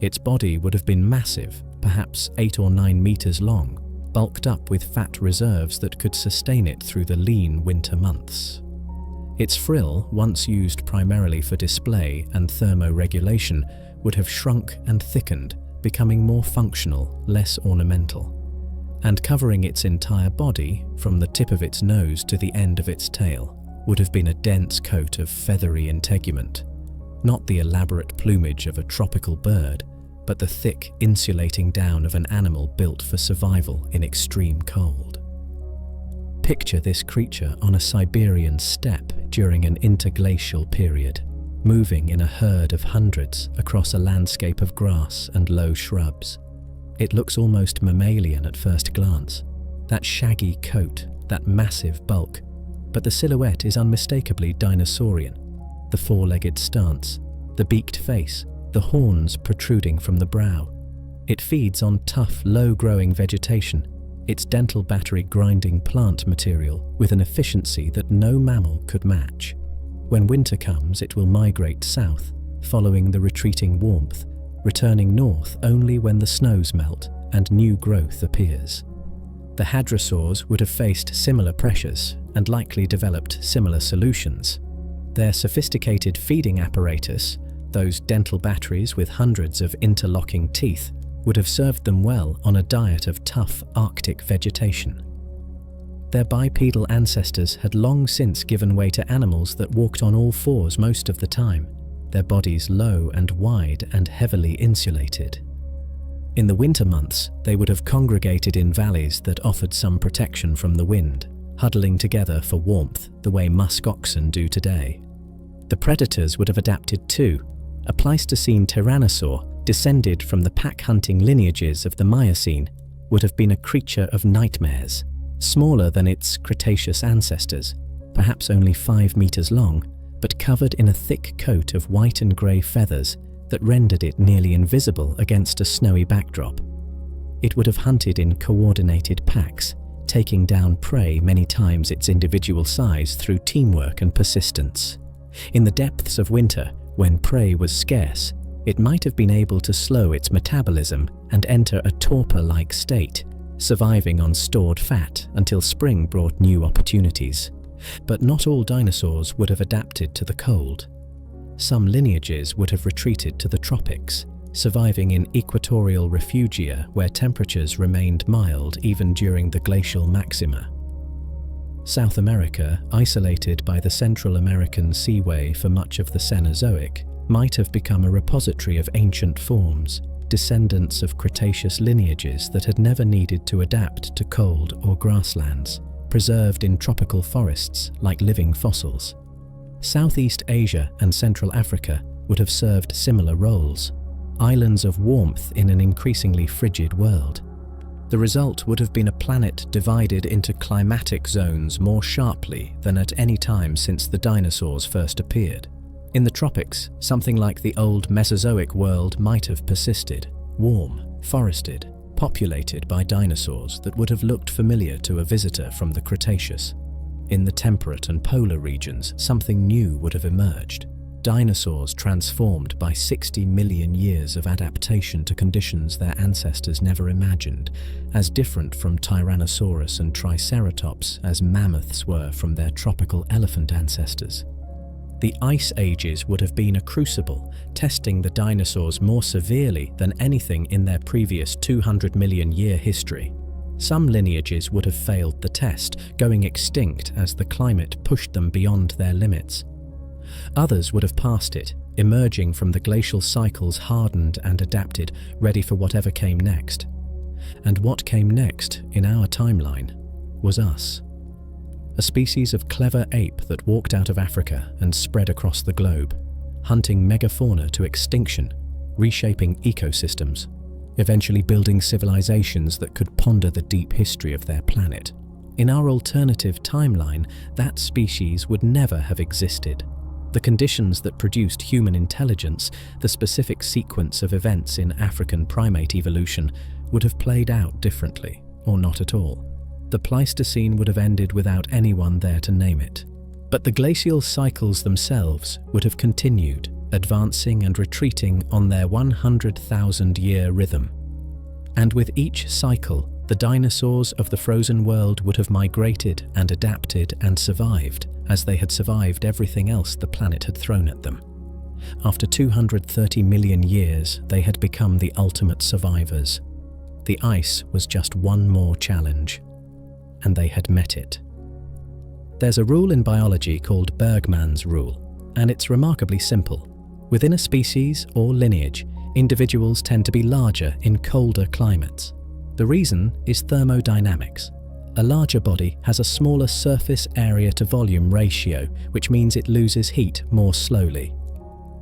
Its body would have been massive, perhaps 8 or 9 meters long, bulked up with fat reserves that could sustain it through the lean winter months. Its frill, once used primarily for display and thermoregulation, would have shrunk and thickened, becoming more functional, less ornamental. and covering its entire body, from the tip of its nose to the end of its tail, would have been a dense coat of feathery integument, not the elaborate plumage of a tropical bird, but the thick, insulating down of an animal built for survival in extreme cold. Picture this creature on a Siberian steppe during an interglacial period, moving in a herd of hundreds across a landscape of grass and low shrubs. It looks almost mammalian at first glance, that shaggy coat, that massive bulk, but the silhouette is unmistakably dinosaurian. The four-legged stance, the beaked face, the horns protruding from the brow. It feeds on tough, low-growing vegetation, its dental battery grinding plant material with an efficiency that no mammal could match. When winter comes, it will migrate south, following the retreating warmth, returning north only when the snows melt and new growth appears. The hadrosaurs would have faced similar pressures and likely developed similar solutions. Their sophisticated feeding apparatus, those dental batteries with hundreds of interlocking teeth, would have served them well on a diet of tough Arctic vegetation. Their bipedal ancestors had long since given way to animals that walked on all fours most of the time, their bodies low and wide and heavily insulated. In the winter months, they would have congregated in valleys that offered some protection from the wind, huddling together for warmth the way musk oxen do today. The predators would have adapted too. A Pleistocene tyrannosaur, descended from the pack-hunting lineages of the Miocene, would have been a creature of nightmares, smaller than its Cretaceous ancestors, perhaps only 5 meters long, but covered in a thick coat of white and grey feathers that rendered it nearly invisible against a snowy backdrop. It would have hunted in coordinated packs, taking down prey many times its individual size through teamwork and persistence. In the depths of winter, when prey was scarce, it might have been able to slow its metabolism and enter a torpor-like state, surviving on stored fat until spring brought new opportunities. But not all dinosaurs would have adapted to the cold. Some lineages would have retreated to the tropics, surviving in equatorial refugia where temperatures remained mild even during the glacial maxima. South America, isolated by the Central American Seaway for much of the Cenozoic, might have become a repository of ancient forms, descendants of Cretaceous lineages that had never needed to adapt to cold or grasslands, preserved in tropical forests like living fossils. Southeast Asia and Central Africa would have served similar roles, islands of warmth in an increasingly frigid world. The result would have been a planet divided into climatic zones more sharply than at any time since the dinosaurs first appeared. In the tropics, something like the old Mesozoic world might have persisted, warm, forested, populated by dinosaurs that would have looked familiar to a visitor from the Cretaceous. In the temperate and polar regions, something new would have emerged. Dinosaurs transformed by 60 million years of adaptation to conditions their ancestors never imagined, as different from Tyrannosaurus and Triceratops as mammoths were from their tropical elephant ancestors. The Ice Ages would have been a crucible, testing the dinosaurs more severely than anything in their previous 200 million year history. Some lineages would have failed the test, going extinct as the climate pushed them beyond their limits. Others would have passed it, emerging from the glacial cycles hardened and adapted, ready for whatever came next. And what came next, in our timeline, was us. A species of clever ape that walked out of Africa and spread across the globe, hunting megafauna to extinction, reshaping ecosystems, eventually building civilizations that could ponder the deep history of their planet. In our alternative timeline, that species would never have existed. The conditions that produced human intelligence, the specific sequence of events in African primate evolution, would have played out differently, or not at all. The Pleistocene would have ended without anyone there to name it. But the glacial cycles themselves would have continued, advancing and retreating on their 100,000-year rhythm. And with each cycle, the dinosaurs of the frozen world would have migrated and adapted and survived, as they had survived everything else the planet had thrown at them. After 230 million years, they had become the ultimate survivors. The ice was just one more challenge, and they had met it. There's a rule in biology called Bergmann's rule, and it's remarkably simple. Within a species or lineage, individuals tend to be larger in colder climates. The reason is thermodynamics. A larger body has a smaller surface area to volume ratio, which means it loses heat more slowly.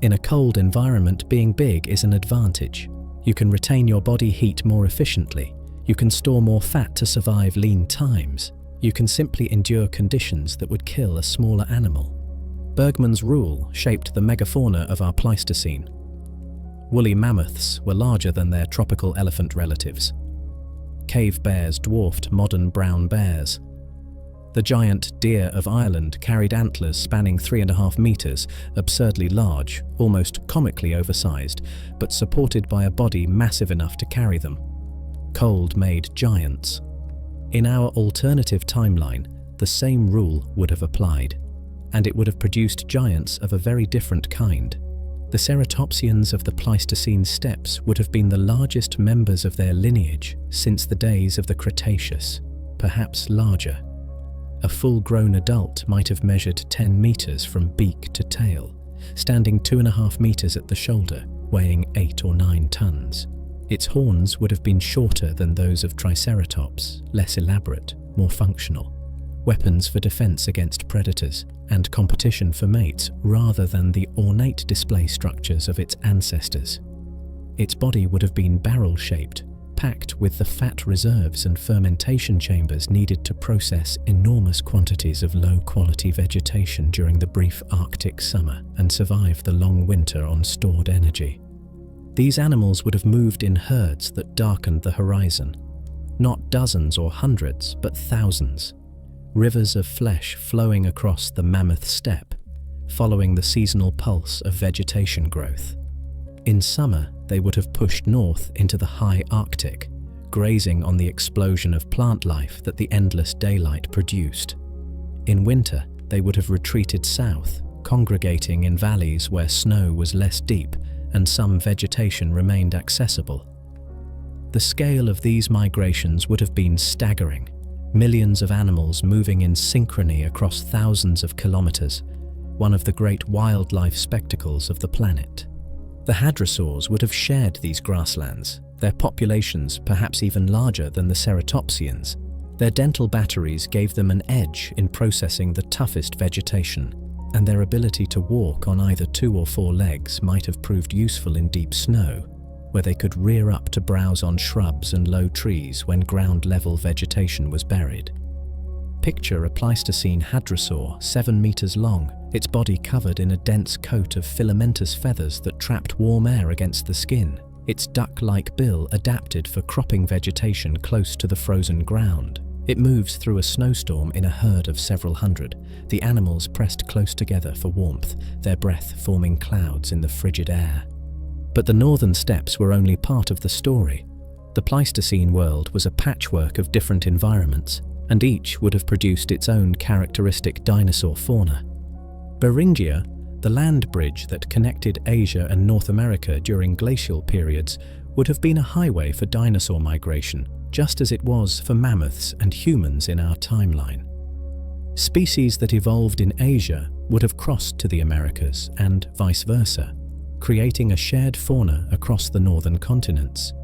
In a cold environment, being big is an advantage. You can retain your body heat more efficiently. You can store more fat to survive lean times. You can simply endure conditions that would kill a smaller animal. Bergmann's rule shaped the megafauna of our Pleistocene. Woolly mammoths were larger than their tropical elephant relatives. Cave bears dwarfed modern brown bears. The giant deer of Ireland carried antlers spanning 3.5 meters, absurdly large, almost comically oversized, but supported by a body massive enough to carry them. Cold made giants. In our alternative timeline, the same rule would have applied, and it would have produced giants of a very different kind. The ceratopsians of the Pleistocene steppes would have been the largest members of their lineage since the days of the Cretaceous, perhaps larger. A full-grown adult might have measured 10 meters from beak to tail, standing 2.5 meters at the shoulder, weighing 8 or 9 tons. Its horns would have been shorter than those of Triceratops, less elaborate, more functional. Weapons for defense against predators, and competition for mates rather than the ornate display structures of its ancestors. Its body would have been barrel-shaped, packed with the fat reserves and fermentation chambers needed to process enormous quantities of low-quality vegetation during the brief Arctic summer and survive the long winter on stored energy. These animals would have moved in herds that darkened the horizon. Not dozens or hundreds, but thousands. Rivers of flesh flowing across the mammoth steppe, following the seasonal pulse of vegetation growth. In summer, they would have pushed north into the high Arctic, grazing on the explosion of plant life that the endless daylight produced. In winter, they would have retreated south, congregating in valleys where snow was less deep and some vegetation remained accessible. The scale of these migrations would have been staggering. Millions of animals moving in synchrony across thousands of kilometers, one of the great wildlife spectacles of the planet. The hadrosaurs would have shared these grasslands, their populations perhaps even larger than the ceratopsians. Their dental batteries gave them an edge in processing the toughest vegetation, and their ability to walk on either 2 or 4 legs might have proved useful in deep snow, where they could rear up to browse on shrubs and low trees when ground-level vegetation was buried. Picture a Pleistocene hadrosaur 7 meters long, its body covered in a dense coat of filamentous feathers that trapped warm air against the skin, its duck-like bill adapted for cropping vegetation close to the frozen ground. It moves through a snowstorm in a herd of several hundred, the animals pressed close together for warmth, their breath forming clouds in the frigid air. But the northern steppes were only part of the story. The Pleistocene world was a patchwork of different environments, and each would have produced its own characteristic dinosaur fauna. Beringia, the land bridge that connected Asia and North America during glacial periods, would have been a highway for dinosaur migration, just as it was for mammoths and humans in our timeline. Species that evolved in Asia would have crossed to the Americas and vice versa, creating a shared fauna across the northern continents.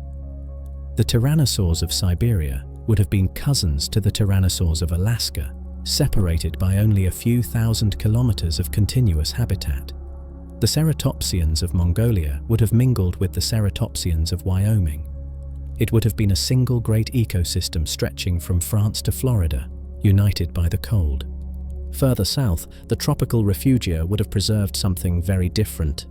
The tyrannosaurs of Siberia would have been cousins to the tyrannosaurs of Alaska, separated by only a few thousand kilometers of continuous habitat. The ceratopsians of Mongolia would have mingled with the ceratopsians of Wyoming. It would have been a single great ecosystem stretching from France to Florida, united by the cold. Further south, the tropical refugia would have preserved something very different.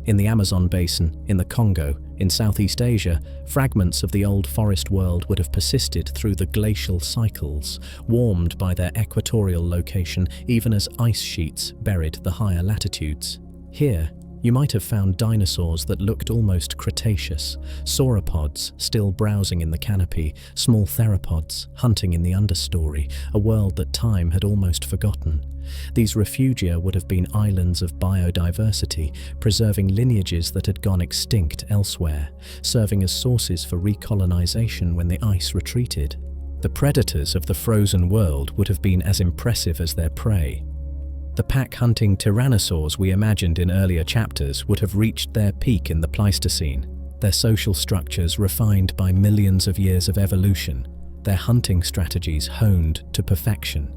In the Amazon basin, in the Congo, in Southeast Asia, fragments of the old forest world would have persisted through the glacial cycles, warmed by their equatorial location even as ice sheets buried the higher latitudes. Here, You might have found dinosaurs that looked almost Cretaceous, sauropods still browsing in the canopy, small theropods hunting in the understory, a world that time had almost forgotten. These refugia would have been islands of biodiversity, preserving lineages that had gone extinct elsewhere, serving as sources for recolonization when the ice retreated. The predators of the frozen world would have been as impressive as their prey. The pack-hunting tyrannosaurs we imagined in earlier chapters would have reached their peak in the Pleistocene, their social structures refined by millions of years of evolution, their hunting strategies honed to perfection.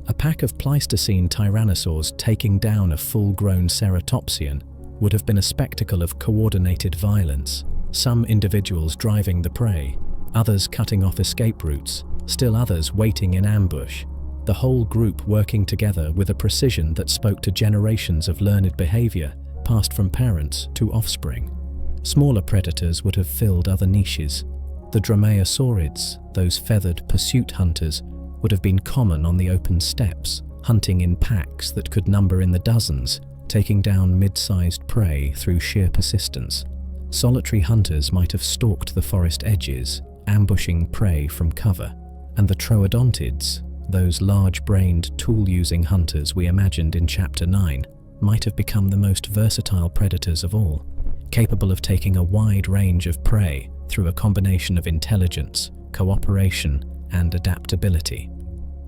A pack of Pleistocene tyrannosaurs taking down a full-grown ceratopsian would have been a spectacle of coordinated violence, some individuals driving the prey, others cutting off escape routes, still others waiting in ambush. The whole group working together with a precision that spoke to generations of learned behavior, passed from parents to offspring. Smaller predators would have filled other niches. The dromaeosaurids, those feathered pursuit hunters, would have been common on the open steppes, hunting in packs that could number in the dozens, taking down mid-sized prey through sheer persistence. Solitary hunters might have stalked the forest edges, ambushing prey from cover, and the troodontids, those large-brained, tool-using hunters we imagined in Chapter 9, might have become the most versatile predators of all, capable of taking a wide range of prey through a combination of intelligence, cooperation, and adaptability.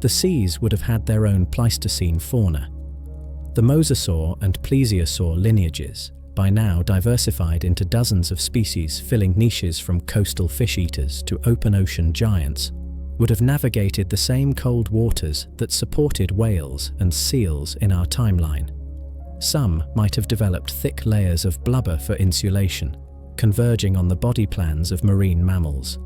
The seas would have had their own Pleistocene fauna. The mosasaur and plesiosaur lineages, by now diversified into dozens of species filling niches from coastal fish-eaters to open-ocean giants, would have navigated the same cold waters that supported whales and seals in our timeline. Some might have developed thick layers of blubber for insulation, converging on the body plans of marine mammals.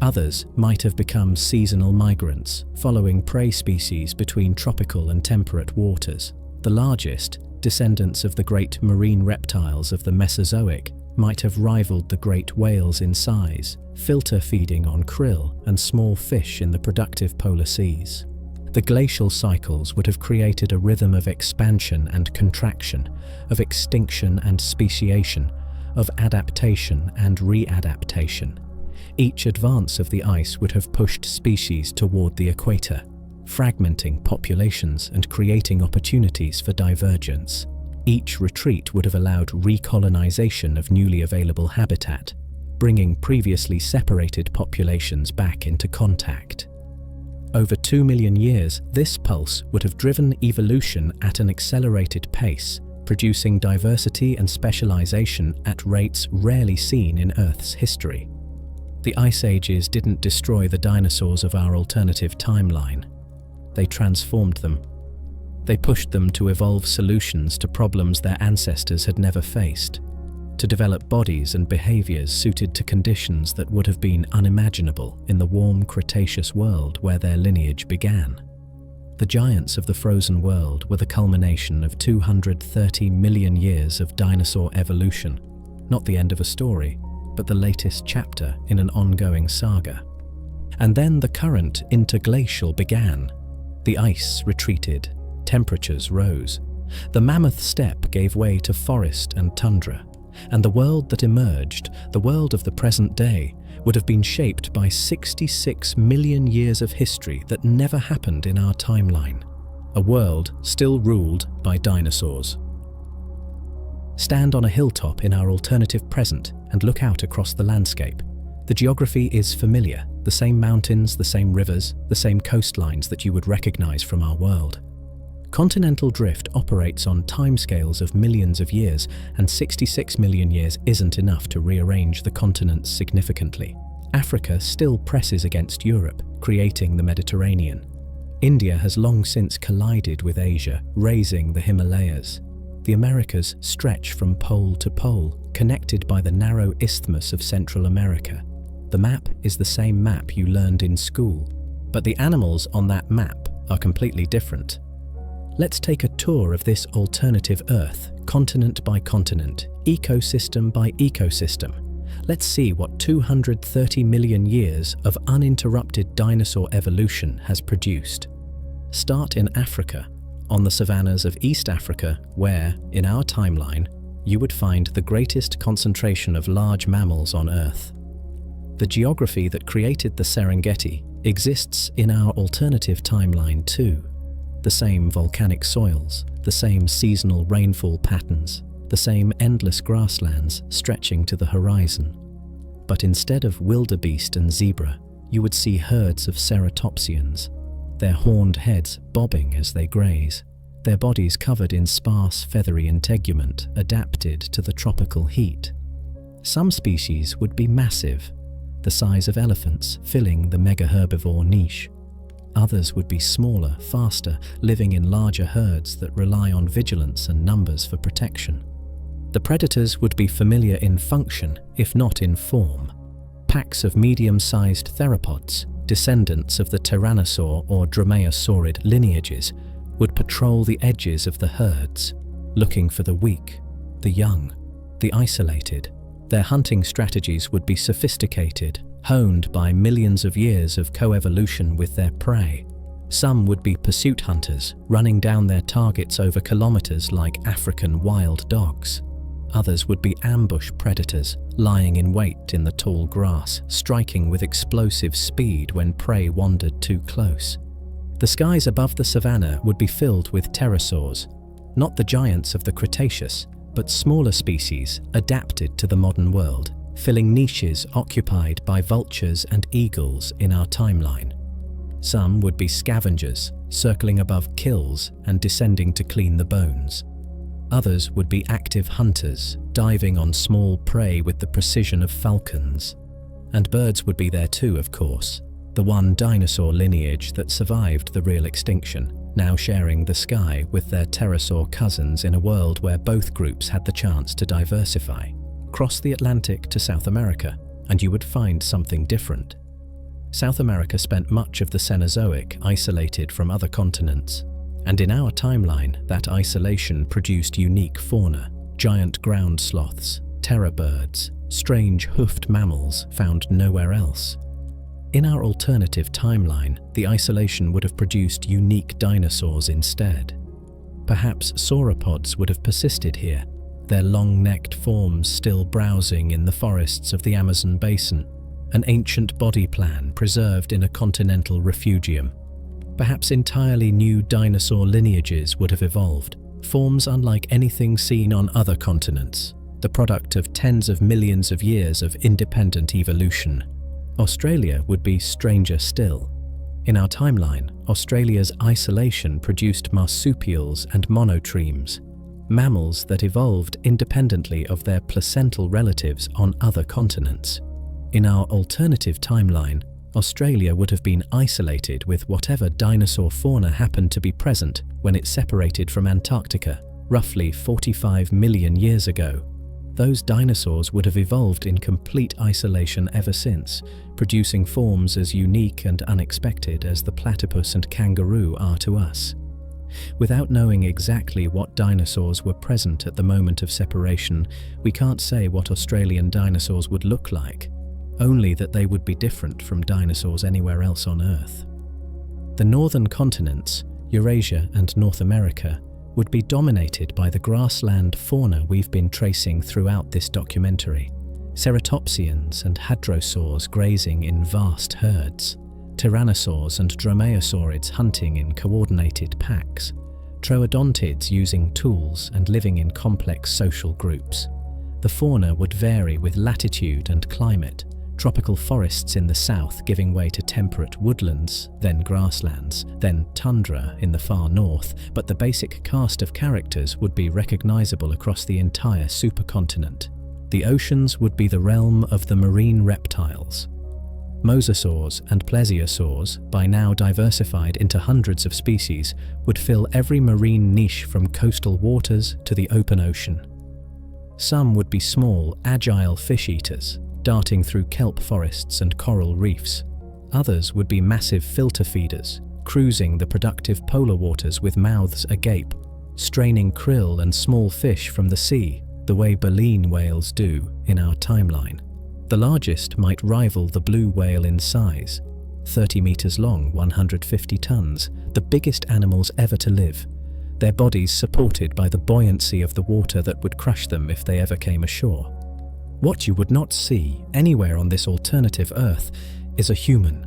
Others might have become seasonal migrants, following prey species between tropical and temperate waters. The largest, descendants of the great marine reptiles of the Mesozoic, might have rivaled the great whales in size, filter feeding on krill and small fish in the productive polar seas. The glacial cycles would have created a rhythm of expansion and contraction, of extinction and speciation, of adaptation and readaptation. Each advance of the ice would have pushed species toward the equator, fragmenting populations and creating opportunities for divergence. Each retreat would have allowed recolonization of newly available habitat, bringing previously separated populations back into contact. Over 2 million years, this pulse would have driven evolution at an accelerated pace, producing diversity and specialization at rates rarely seen in Earth's history. The ice ages didn't destroy the dinosaurs of our alternative timeline. They transformed them. They pushed them to evolve solutions to problems their ancestors had never faced, to develop bodies and behaviors suited to conditions that would have been unimaginable in the warm Cretaceous world where their lineage began. The giants of the frozen world were the culmination of 230 million years of dinosaur evolution, not the end of a story, but the latest chapter in an ongoing saga. And then the current interglacial began. The ice retreated, temperatures rose. The mammoth steppe gave way to forest and tundra, and the world that emerged, the world of the present day, would have been shaped by 66 million years of history that never happened in our timeline. A world still ruled by dinosaurs. Stand on a hilltop in our alternative present and look out across the landscape. The geography is familiar, the same mountains, the same rivers, the same coastlines that you would recognize from our world. Continental drift operates on timescales of millions of years, and 66 million years isn't enough to rearrange the continents significantly. Africa still presses against Europe, creating the Mediterranean. India has long since collided with Asia, raising the Himalayas. The Americas stretch from pole to pole, connected by the narrow isthmus of Central America. The map is the same map you learned in school, but the animals on that map are completely different. Let's take a tour of this alternative Earth, continent by continent, ecosystem by ecosystem. Let's see what 230 million years of uninterrupted dinosaur evolution has produced. Start in Africa, on the savannas of East Africa, where, in our timeline, you would find the greatest concentration of large mammals on Earth. The geography that created the Serengeti exists in our alternative timeline too. The same volcanic soils, the same seasonal rainfall patterns, the same endless grasslands stretching to the horizon. But instead of wildebeest and zebra, you would see herds of ceratopsians, their horned heads bobbing as they graze, their bodies covered in sparse feathery integument adapted to the tropical heat. Some species would be massive, the size of elephants, filling the megaherbivore niche. Others would be smaller, faster, living in larger herds that rely on vigilance and numbers for protection. The predators would be familiar in function, if not in form. Packs of medium-sized theropods, descendants of the tyrannosaur or dromaeosaurid lineages, would patrol the edges of the herds, looking for the weak, the young, the isolated. Their hunting strategies would be sophisticated, honed by millions of years of coevolution with their prey. Some would be pursuit hunters, running down their targets over kilometers like African wild dogs. Others would be ambush predators, lying in wait in the tall grass, striking with explosive speed when prey wandered too close. The skies above the savanna would be filled with pterosaurs, not the giants of the Cretaceous, but smaller species adapted to the modern world, filling niches occupied by vultures and eagles in our timeline. Some would be scavengers, circling above kills and descending to clean the bones. Others would be active hunters, diving on small prey with the precision of falcons. And birds would be there too, of course, the one dinosaur lineage that survived the real extinction, now sharing the sky with their pterosaur cousins in a world where both groups had the chance to diversify. Cross the Atlantic to South America, and you would find something different. South America spent much of the Cenozoic isolated from other continents, and in our timeline, that isolation produced unique fauna, giant ground sloths, terror birds, strange hoofed mammals found nowhere else. In our alternative timeline, the isolation would have produced unique dinosaurs instead. Perhaps sauropods would have persisted here, their long-necked forms still browsing in the forests of the Amazon basin, an ancient body plan preserved in a continental refugium. Perhaps entirely new dinosaur lineages would have evolved, forms unlike anything seen on other continents, the product of tens of millions of years of independent evolution. Australia would be stranger still. In our timeline, Australia's isolation produced marsupials and monotremes, mammals that evolved independently of their placental relatives on other continents. In our alternative timeline, Australia would have been isolated with whatever dinosaur fauna happened to be present when it separated from Antarctica, roughly 45 million years ago. Those dinosaurs would have evolved in complete isolation ever since, producing forms as unique and unexpected as the platypus and kangaroo are to us. Without knowing exactly what dinosaurs were present at the moment of separation, we can't say what Australian dinosaurs would look like, only that they would be different from dinosaurs anywhere else on Earth. The northern continents, Eurasia and North America, would be dominated by the grassland fauna we've been tracing throughout this documentary. Ceratopsians and hadrosaurs grazing in vast herds, tyrannosaurs and dromaeosaurids hunting in coordinated packs, troodontids using tools and living in complex social groups. The fauna would vary with latitude and climate, tropical forests in the south giving way to temperate woodlands, then grasslands, then tundra in the far north, but the basic cast of characters would be recognizable across the entire supercontinent. The oceans would be the realm of the marine reptiles. Mosasaurs and plesiosaurs, by now diversified into hundreds of species, would fill every marine niche from coastal waters to the open ocean. Some would be small, agile fish eaters, darting through kelp forests and coral reefs. Others would be massive filter feeders, cruising the productive polar waters with mouths agape, straining krill and small fish from the sea, the way baleen whales do in our timeline. The largest might rival the blue whale in size, 30 meters long, 150 tons, the biggest animals ever to live. their bodies supported by the buoyancy of the water that would crush them if they ever came ashore. What you would not see anywhere on this alternative Earth is a human.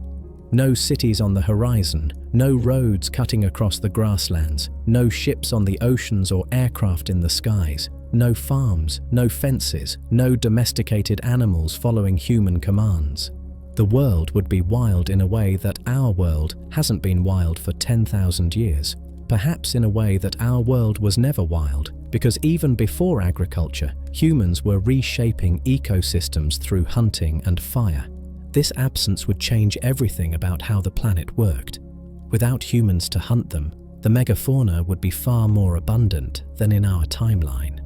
No cities on the horizon, no roads cutting across the grasslands, no ships on the oceans or aircraft in the skies, no farms, no fences, no domesticated animals following human commands. The world would be wild in a way that our world hasn't been wild for 10,000 years. Perhaps in a way that our world was never wild, because even before agriculture, humans were reshaping ecosystems through hunting and fire. This absence would change everything about how the planet worked. Without humans to hunt them, the megafauna would be far more abundant than in our timeline.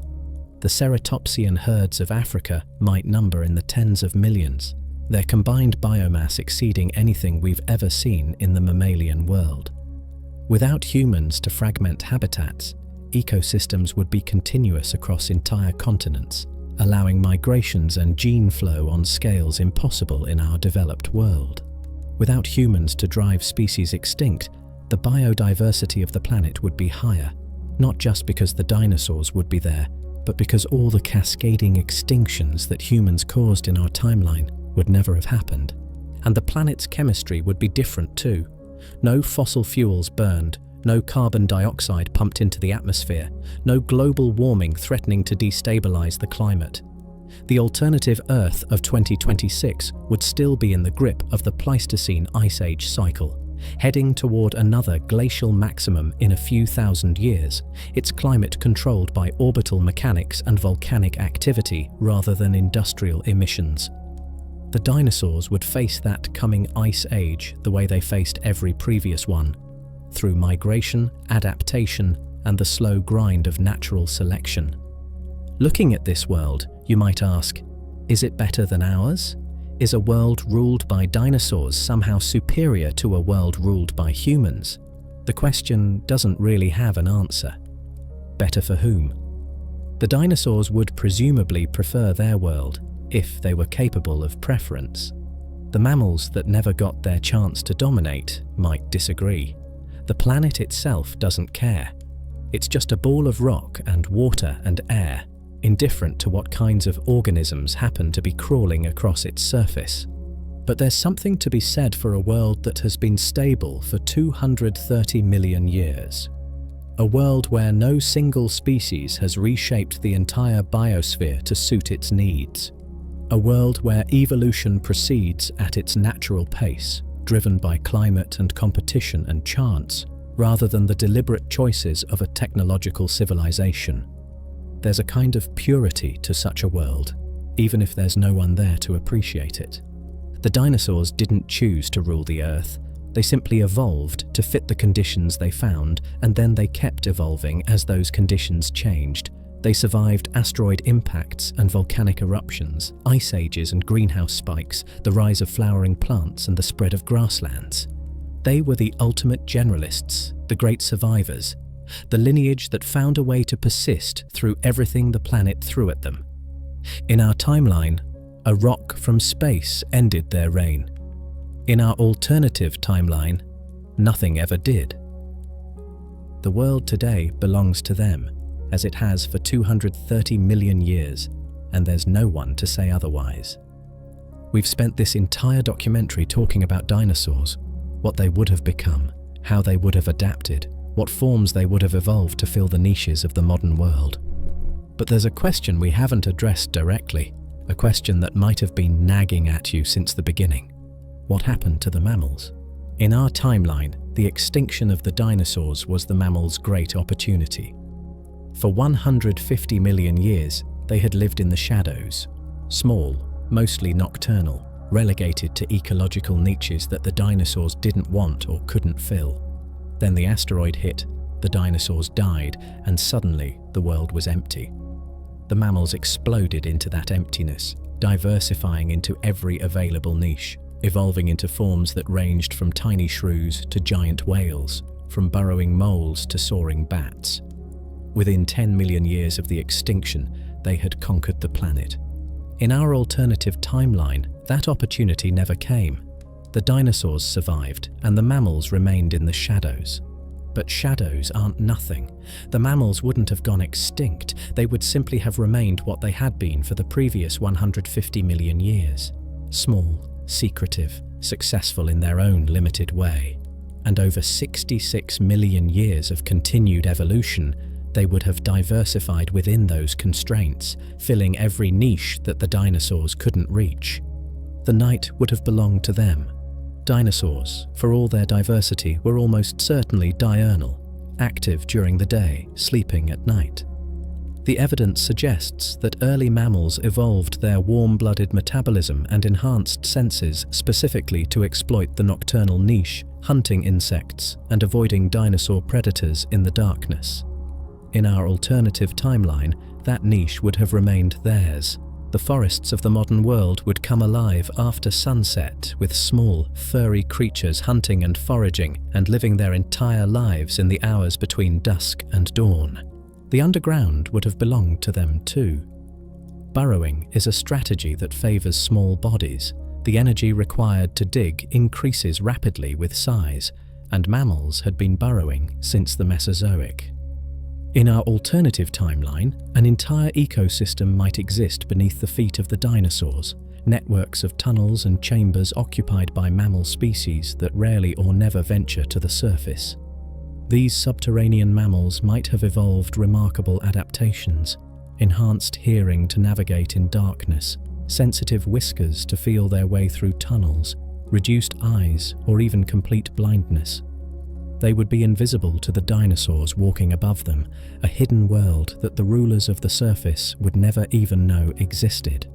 The ceratopsian herds of Africa might number in the tens of millions, their combined biomass exceeding anything we've ever seen in the mammalian world. Without humans to fragment habitats, ecosystems would be continuous across entire continents, allowing migrations and gene flow on scales impossible in our developed world. Without humans to drive species extinct, the biodiversity of the planet would be higher, not just because the dinosaurs would be there, but because all the cascading extinctions that humans caused in our timeline would never have happened. And the planet's chemistry would be different too. No fossil fuels burned, no carbon dioxide pumped into the atmosphere, no global warming threatening to destabilize the climate. The alternative Earth of 2026 would still be in the grip of the Pleistocene Ice Age cycle, heading toward another glacial maximum in a few thousand years, its climate controlled by orbital mechanics and volcanic activity rather than industrial emissions. The dinosaurs would face that coming ice age the way they faced every previous one, through migration, adaptation, and the slow grind of natural selection. Looking at this world, you might ask, is it better than ours? Is a world ruled by dinosaurs somehow superior to a world ruled by humans? The question doesn't really have an answer. Better for whom? The dinosaurs would presumably prefer their world, if they were capable of preference. The mammals that never got their chance to dominate might disagree. The planet itself doesn't care. It's just a ball of rock and water and air, indifferent to what kinds of organisms happen to be crawling across its surface. But there's something to be said for a world that has been stable for 230 million years. A world where no single species has reshaped the entire biosphere to suit its needs. A world where evolution proceeds at its natural pace, driven by climate and competition and chance, rather than the deliberate choices of a technological civilization. There's a kind of purity to such a world, even if there's no one there to appreciate it. The dinosaurs didn't choose to rule the Earth. They simply evolved to fit the conditions they found, and then they kept evolving as those conditions changed. They survived asteroid impacts and volcanic eruptions, ice ages and greenhouse spikes, the rise of flowering plants and the spread of grasslands. They were the ultimate generalists, the great survivors, the lineage that found a way to persist through everything the planet threw at them. In our timeline, a rock from space ended their reign. In our alternative timeline, nothing ever did. The world today belongs to them, as it has for 230 million years, and there's no one to say otherwise. We've spent this entire documentary talking about dinosaurs, what they would have become, how they would have adapted, what forms they would have evolved to fill the niches of the modern world. But there's a question we haven't addressed directly, a question that might have been nagging at you since the beginning. What happened to the mammals? In our timeline, the extinction of the dinosaurs was the mammals' great opportunity. For 150 million years, they had lived in the shadows, small, mostly nocturnal, relegated to ecological niches that the dinosaurs didn't want or couldn't fill. Then the asteroid hit, the dinosaurs died, and suddenly the world was empty. The mammals exploded into that emptiness, diversifying into every available niche, evolving into forms that ranged from tiny shrews to giant whales, from burrowing moles to soaring bats. Within 10 million years of the extinction, they had conquered the planet. In our alternative timeline, that opportunity never came. The dinosaurs survived, and the mammals remained in the shadows. But shadows aren't nothing. The mammals wouldn't have gone extinct, they would simply have remained what they had been for the previous 150 million years. Small, secretive, successful in their own limited way. And over 66 million years of continued evolution, they would have diversified within those constraints, filling every niche that the dinosaurs couldn't reach. The night would have belonged to them. Dinosaurs, for all their diversity, were almost certainly diurnal, active during the day, sleeping at night. The evidence suggests that early mammals evolved their warm-blooded metabolism and enhanced senses specifically to exploit the nocturnal niche, hunting insects and avoiding dinosaur predators in the darkness. In our alternative timeline, that niche would have remained theirs. The forests of the modern world would come alive after sunset with small, furry creatures hunting and foraging and living their entire lives in the hours between dusk and dawn. The underground would have belonged to them too. Burrowing is a strategy that favors small bodies. The energy required to dig increases rapidly with size, and mammals had been burrowing since the Mesozoic. In our alternative timeline, an entire ecosystem might exist beneath the feet of the dinosaurs, networks of tunnels and chambers occupied by mammal species that rarely or never venture to the surface. These subterranean mammals might have evolved remarkable adaptations: enhanced hearing to navigate in darkness, sensitive whiskers to feel their way through tunnels, reduced eyes, or even complete blindness. They would be invisible to the dinosaurs walking above them, a hidden world that the rulers of the surface would never even know existed.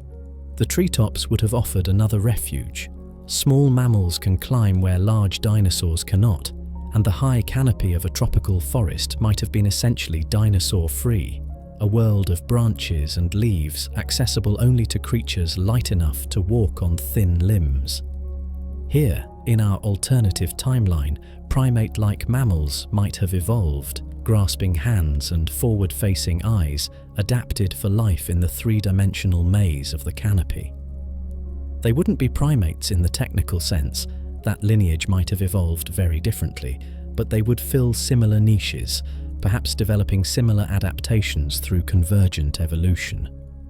The treetops would have offered another refuge. Small mammals can climb where large dinosaurs cannot, and the high canopy of a tropical forest might have been essentially dinosaur-free, a world of branches and leaves accessible only to creatures light enough to walk on thin limbs. Here, in our alternative timeline, primate-like mammals might have evolved, grasping hands and forward-facing eyes, adapted for life in the three-dimensional maze of the canopy. They wouldn't be primates in the technical sense. That lineage might have evolved very differently, but they would fill similar niches, perhaps developing similar adaptations through convergent evolution.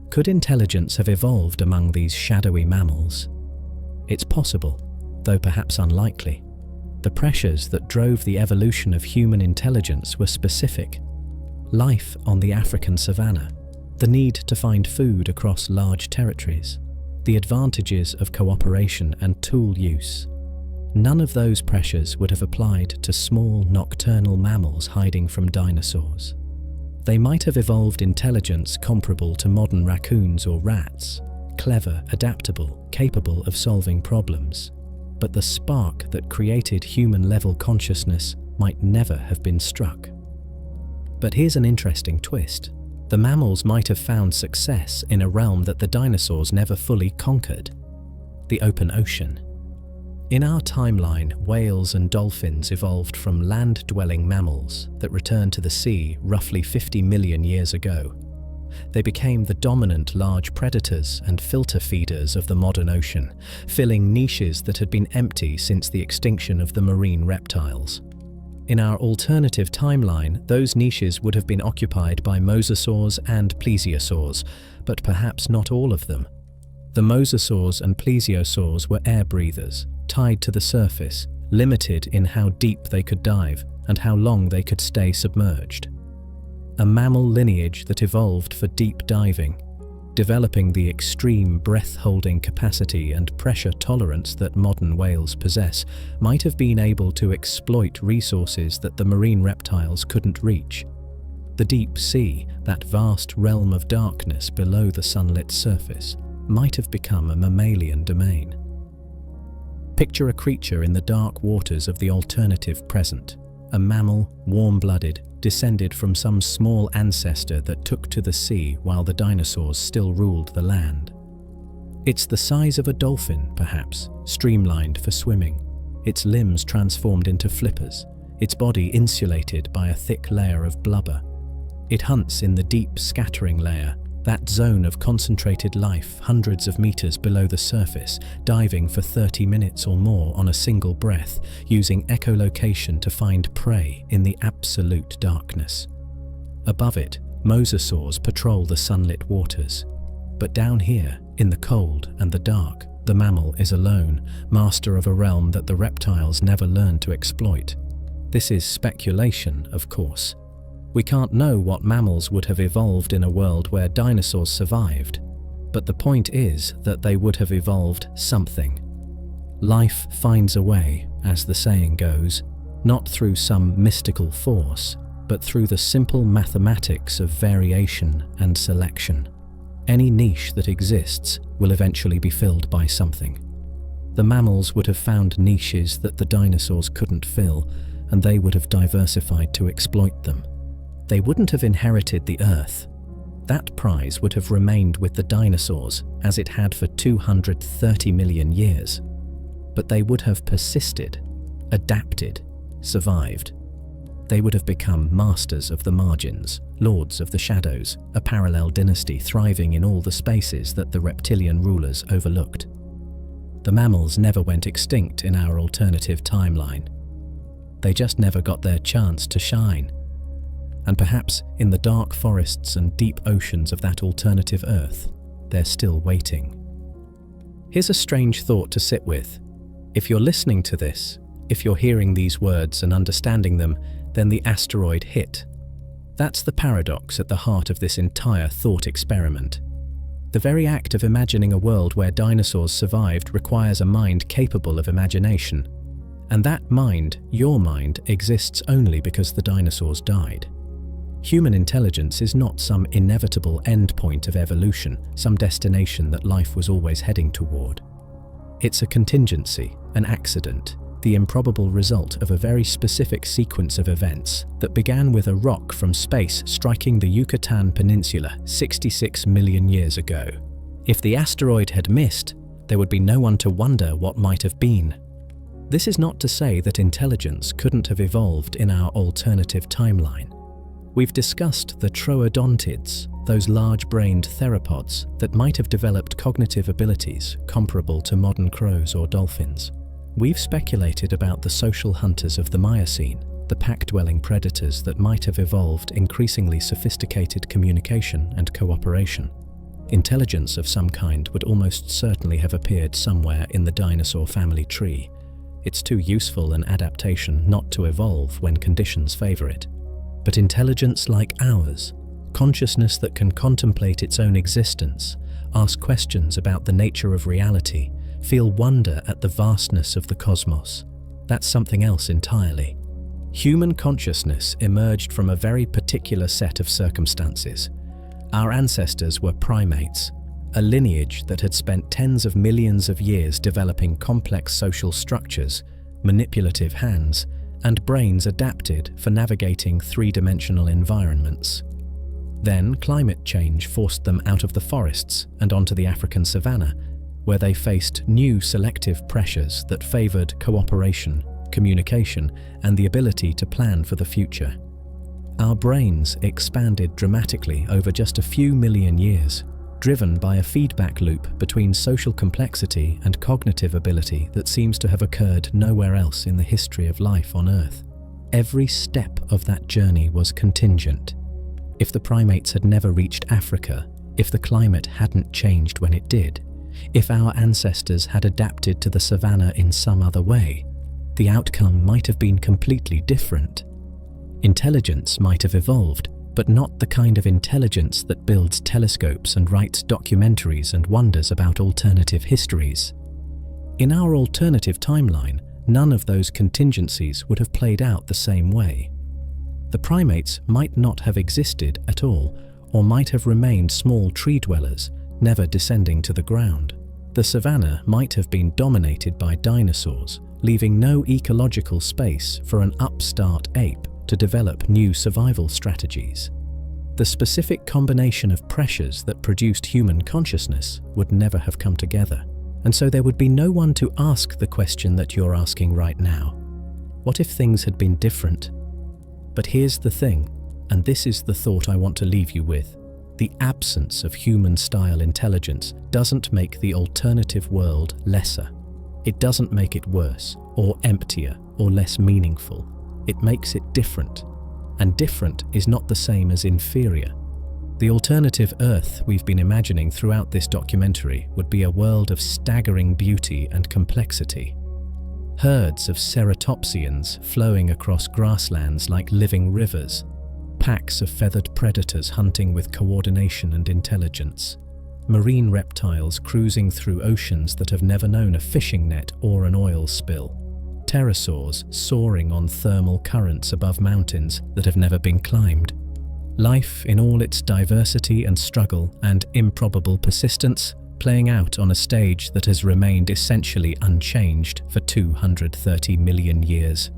Could intelligence have evolved among these shadowy mammals? It's possible, though perhaps unlikely. The pressures that drove the evolution of human intelligence were specific. Life on the African savanna, the need to find food across large territories, the advantages of cooperation and tool use. None of those pressures would have applied to small nocturnal mammals hiding from dinosaurs. They might have evolved intelligence comparable to modern raccoons or rats, clever, adaptable, capable of solving problems. But the spark that created human-level consciousness might never have been struck. But here's an interesting twist. The mammals might have found success in a realm that the dinosaurs never fully conquered: the open ocean. In our timeline, whales and dolphins evolved from land-dwelling mammals that returned to the sea roughly 50 million years ago. They became the dominant large predators and filter feeders of the modern ocean, filling niches that had been empty since the extinction of the marine reptiles. In our alternative timeline, those niches would have been occupied by mosasaurs and plesiosaurs, but perhaps not all of them. The mosasaurs and plesiosaurs were air breathers, tied to the surface, limited in how deep they could dive and how long they could stay submerged. A mammal lineage that evolved for deep diving, developing the extreme breath-holding capacity and pressure tolerance that modern whales possess, might have been able to exploit resources that the marine reptiles couldn't reach. The deep sea, that vast realm of darkness below the sunlit surface, might have become a mammalian domain. Picture a creature in the dark waters of the alternative present, a mammal, warm-blooded, descended from some small ancestor that took to the sea while the dinosaurs still ruled the land. It's the size of a dolphin, perhaps, streamlined for swimming, its limbs transformed into flippers, its body insulated by a thick layer of blubber. It hunts in the deep scattering layer, That zone of concentrated life hundreds of meters below the surface, diving for 30 minutes or more on a single breath, using echolocation to find prey in the absolute darkness. Above it, mosasaurs patrol the sunlit waters. But down here, in the cold and the dark, the mammal is alone, master of a realm that the reptiles never learned to exploit. This is speculation, of course. We can't know what mammals would have evolved in a world where dinosaurs survived, but the point is that they would have evolved something. Life finds a way, as the saying goes, not through some mystical force, but through the simple mathematics of variation and selection. Any niche that exists will eventually be filled by something. The mammals would have found niches that the dinosaurs couldn't fill, and they would have diversified to exploit them. They wouldn't have inherited the Earth. That prize would have remained with the dinosaurs as it had for 230 million years. But they would have persisted, adapted, survived. They would have become masters of the margins, lords of the shadows, a parallel dynasty thriving in all the spaces that the reptilian rulers overlooked. The mammals never went extinct in our alternative timeline. They just never got their chance to shine. And perhaps in the dark forests and deep oceans of that alternative Earth, they're still waiting. Here's a strange thought to sit with. If you're listening to this, if you're hearing these words and understanding them, then the asteroid hit. That's the paradox at the heart of this entire thought experiment. The very act of imagining a world where dinosaurs survived requires a mind capable of imagination. And that mind, your mind, exists only because the dinosaurs died. Human intelligence is not some inevitable endpoint of evolution, some destination that life was always heading toward. It's a contingency, an accident, the improbable result of a very specific sequence of events that began with a rock from space striking the Yucatan Peninsula 66 million years ago. If the asteroid had missed, there would be no one to wonder what might have been. This is not to say that intelligence couldn't have evolved in our alternative timeline. We've discussed the troodontids, those large-brained theropods that might have developed cognitive abilities comparable to modern crows or dolphins. We've speculated about the social hunters of the Miocene, the pack-dwelling predators that might have evolved increasingly sophisticated communication and cooperation. Intelligence of some kind would almost certainly have appeared somewhere in the dinosaur family tree. It's too useful an adaptation not to evolve when conditions favor it. But intelligence like ours, consciousness that can contemplate its own existence, ask questions about the nature of reality, feel wonder at the vastness of the cosmos, that's something else entirely. Human consciousness emerged from a very particular set of circumstances. Our ancestors were primates, a lineage that had spent tens of millions of years developing complex social structures, manipulative hands, and brains adapted for navigating three-dimensional environments. Then climate change forced them out of the forests and onto the African savanna, where they faced new selective pressures that favored cooperation, communication, and the ability to plan for the future. Our brains expanded dramatically over just a few million years, driven by a feedback loop between social complexity and cognitive ability that seems to have occurred nowhere else in the history of life on Earth. Every step of that journey was contingent. If the primates had never reached Africa, if the climate hadn't changed when it did, if our ancestors had adapted to the savanna in some other way, the outcome might have been completely different. Intelligence might have evolved, but not the kind of intelligence that builds telescopes and writes documentaries and wonders about alternative histories. In our alternative timeline, none of those contingencies would have played out the same way. The primates might not have existed at all, or might have remained small tree dwellers, never descending to the ground. The savanna might have been dominated by dinosaurs, leaving no ecological space for an upstart ape to develop new survival strategies. The specific combination of pressures that produced human consciousness would never have come together, and so there would be no one to ask the question that you're asking right now. What if things had been different? But here's the thing, and this is the thought I want to leave you with. The absence of human-style intelligence doesn't make the alternative world lesser. It doesn't make it worse, or emptier, or less meaningful. It makes it different. And different is not the same as inferior. The alternative Earth we've been imagining throughout this documentary would be a world of staggering beauty and complexity. Herds of ceratopsians flowing across grasslands like living rivers. Packs of feathered predators hunting with coordination and intelligence. Marine reptiles cruising through oceans that have never known a fishing net or an oil spill. Pterosaurs soaring on thermal currents above mountains that have never been climbed. Life in all its diversity and struggle and improbable persistence, playing out on a stage that has remained essentially unchanged for 230 million years.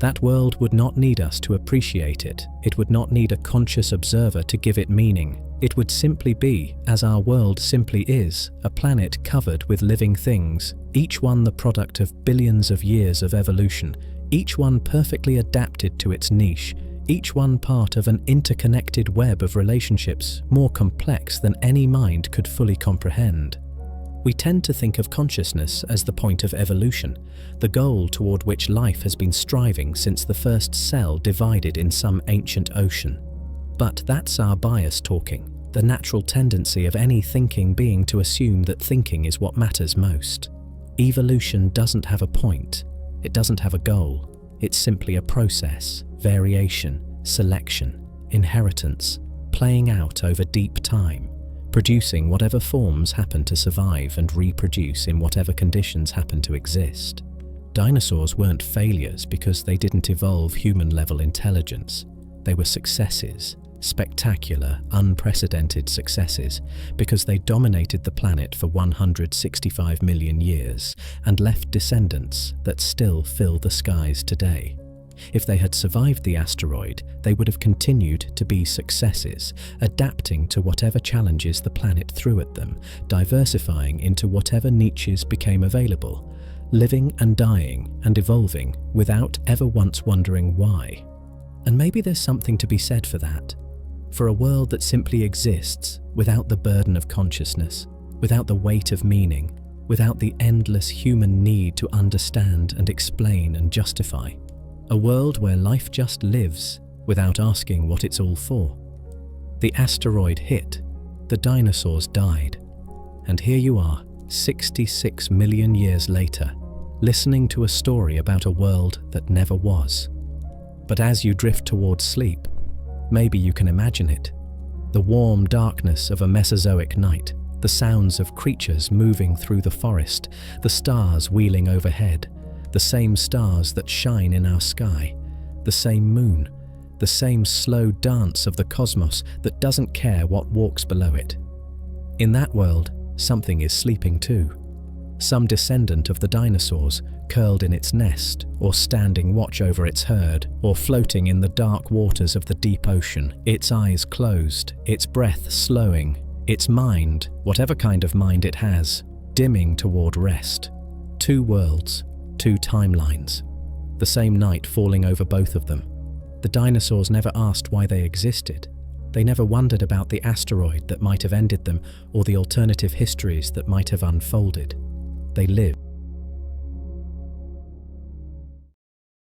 That world would not need us to appreciate it. It would not need a conscious observer to give it meaning. It would simply be, as our world simply is, a planet covered with living things, each one the product of billions of years of evolution, each one perfectly adapted to its niche, each one part of an interconnected web of relationships more complex than any mind could fully comprehend. We tend to think of consciousness as the point of evolution, the goal toward which life has been striving since the first cell divided in some ancient ocean. But that's our bias talking, the natural tendency of any thinking being to assume that thinking is what matters most. Evolution doesn't have a point, it doesn't have a goal, it's simply a process, variation, selection, inheritance, playing out over deep time, producing whatever forms happen to survive and reproduce in whatever conditions happen to exist. Dinosaurs weren't failures because they didn't evolve human-level intelligence. They were successes, spectacular, unprecedented successes, because they dominated the planet for 165 million years and left descendants that still fill the skies today. If they had survived the asteroid, they would have continued to be successes, adapting to whatever challenges the planet threw at them, diversifying into whatever niches became available, living and dying and evolving without ever once wondering why. And maybe there's something to be said for that. For a world that simply exists without the burden of consciousness, without the weight of meaning, without the endless human need to understand and explain and justify. A world where life just lives without asking what it's all for. The asteroid hit, the dinosaurs died, and here you are, 66 million years later, listening to a story about a world that never was. But as you drift towards sleep, maybe you can imagine it. The warm darkness of a Mesozoic night, the sounds of creatures moving through the forest, the stars wheeling overhead, the same stars that shine in our sky, the same moon, the same slow dance of the cosmos that doesn't care what walks below it. In that world, something is sleeping too. Some descendant of the dinosaurs, curled in its nest, or standing watch over its herd, or floating in the dark waters of the deep ocean, its eyes closed, its breath slowing, its mind, whatever kind of mind it has, dimming toward rest. Two worlds, two timelines. The same night falling over both of them. The dinosaurs never asked why they existed. They never wondered about the asteroid that might have ended them or the alternative histories that might have unfolded. They lived.